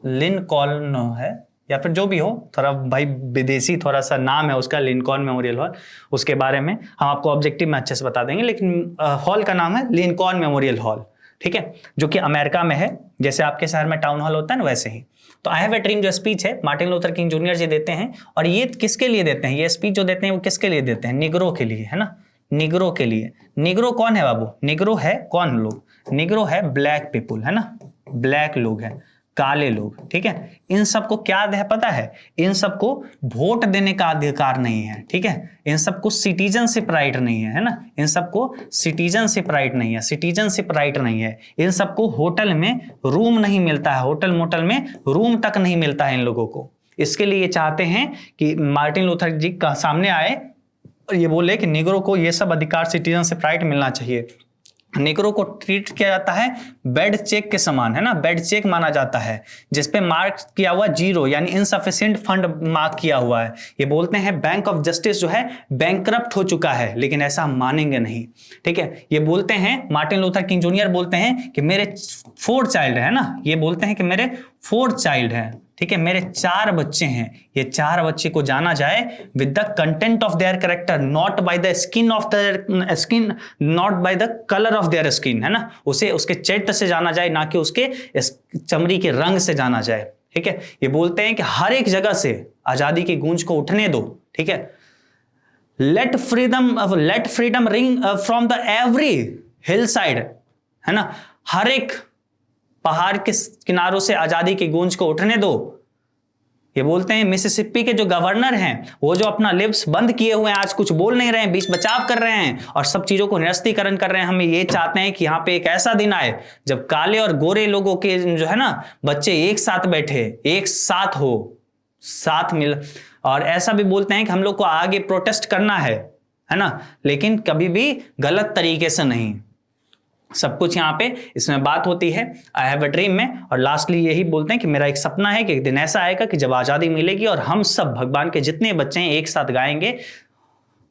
Lincoln है या फिर जो भी हो, थोड़ा भाई विदेशी थोड़ा सा नाम है उसका, लिंकॉन मेमोरियल हॉल। उसके बारे में हम आपको ऑब्जेक्टिव में अच्छे से बता देंगे, लेकिन हॉल का नाम है लिंकॉन मेमोरियल हॉल। ठीक है, जो कि अमेरिका में है, जैसे आपके शहर में टाउन हॉल होता है ना, वैसे ही। तो आई हैव ए ड्रीम जो स्पीच है मार्टिन लूथर किंग जूनियर जी देते हैं। और ये किसके लिए देते हैं? ये स्पीच जो देते हैं वो किसके लिए देते हैं? निग्रो के लिए, है ना, निग्रो के लिए। निग्रो कौन है बाबू? निग्रो है कौन लोग? निग्रो है ब्लैक पीपुल, है ना, ब्लैक लोग हैं, काले लोग। ठीक है, इन सबको क्या है पता है? इन सबको वोट देने का अधिकार नहीं है। ठीक है, इन सबको सिटीजनशिप राइट नहीं है ना, इन सबको सिटीजनशिप राइट नहीं है, सिटीजनशिप राइट नहीं है। इन सबको होटल में रूम नहीं मिलता है, होटल मोटल में रूम तक नहीं मिलता है इन लोगों को। इसके लिए ये चाहते हैं कि मार्टिन लूथर जी का सामने आए और ये बोले कि निग्रो को ये सब अधिकार, सिटीजनशिप राइट मिलना चाहिए। निग्रो को ट्रीट किया जाता है बेड चेक के समान, है ना, बेड चेक माना जाता है, जिसपे मार्क किया हुआ 0 यानी इनसफिशिएंट फंड मार्क किया हुआ है। ये बोलते हैं बैंक ऑफ जस्टिस जो है बैंकरप्ट हो चुका है, लेकिन ऐसा हम मानेंगे नहीं। ठीक है, ये बोलते हैं मार्टिन लूथर किंग जूनियर बोलते हैं कि मेरे 4 चाइल्ड है ना, ये बोलते हैं कि मेरे 4 चाइल्ड हैं। ठीक है, मेरे 4 बच्चे हैं। ये 4 बच्चे को जाना जाए with the content of their character, not by the skin of the skin, not bye the colour of their skin, है ना, उसे उसके चरित्र से जाना जाए, ना कि उसके चमड़ी के रंग से जाना जाए। ठीक है, ये बोलते हैं कि हर एक जगह से आजादी की गूंज को उठने दो। ठीक है, let freedom ring from the every hillside, है ना, हर एक पहाड़ के किनारों से आजादी की गूंज को उठने दो। ये बोलते हैं मिसिसिपी के जो गवर्नर हैं, वो जो अपना लिप्स बंद किए हुए हैं, आज कुछ बोल नहीं रहे हैं, बीच बचाव कर रहे हैं और सब चीजों को निरस्तीकरण कर रहे हैं। हम ये चाहते हैं कि यहाँ पे एक ऐसा दिन आए जब काले और गोरे लोगों के जो है ना बच्चे एक साथ बैठे, एक साथ हो, साथ मिल। और ऐसा भी बोलते हैं कि हम लोग को आगे प्रोटेस्ट करना है ना, लेकिन कभी भी गलत तरीके से नहीं। सब कुछ यहाँ पे इसमें बात होती है आई हैव अ ड्रीम में। और लास्टली यही बोलते हैं कि मेरा एक सपना है कि एक दिन ऐसा आएगा कि जब आज़ादी मिलेगी और हम सब भगवान के जितने बच्चे हैं एक साथ गाएंगे,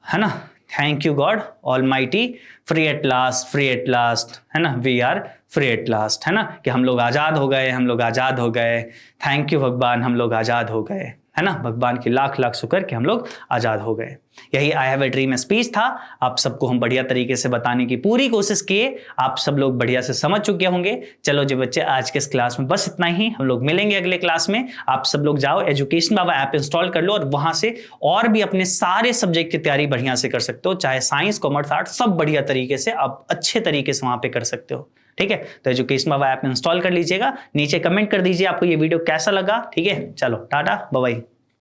है ना, thank you God almighty, free at last, है ना, we are free at last, है ना, कि हम लोग आज़ाद हो गए, हम लोग आज़ाद हो गए, थैंक यू भगवान, हम लोग आज़ाद हो गए। है ना, भगवान की लाख लाख शुक्र कि हम लोग आजाद हो गए। यही I have a dream speech था। आप सबको हम बढ़िया तरीके से बताने की पूरी कोशिश किए, आप सब लोग बढ़िया से समझ चुके होंगे। चलो जी बच्चे, आज के इस क्लास में बस इतना ही, हम लोग मिलेंगे अगले क्लास में। आप सब लोग जाओ एजुकेशन बाबा ऐप इंस्टॉल कर लो और वहां से और भी अपने सारे सब्जेक्ट की तैयारी बढ़िया से कर सकते हो, चाहे साइंस, कॉमर्स, आर्ट, सब बढ़िया तरीके से आप अच्छे तरीके से वहां पे कर सकते हो। ठीक है, तो एजुकेशन बाबा ऐप इंस्टॉल कर लीजिएगा। नीचे कमेंट कर दीजिए आपको ये वीडियो कैसा लगा। ठीक है, चलो टाटा बाय बाय।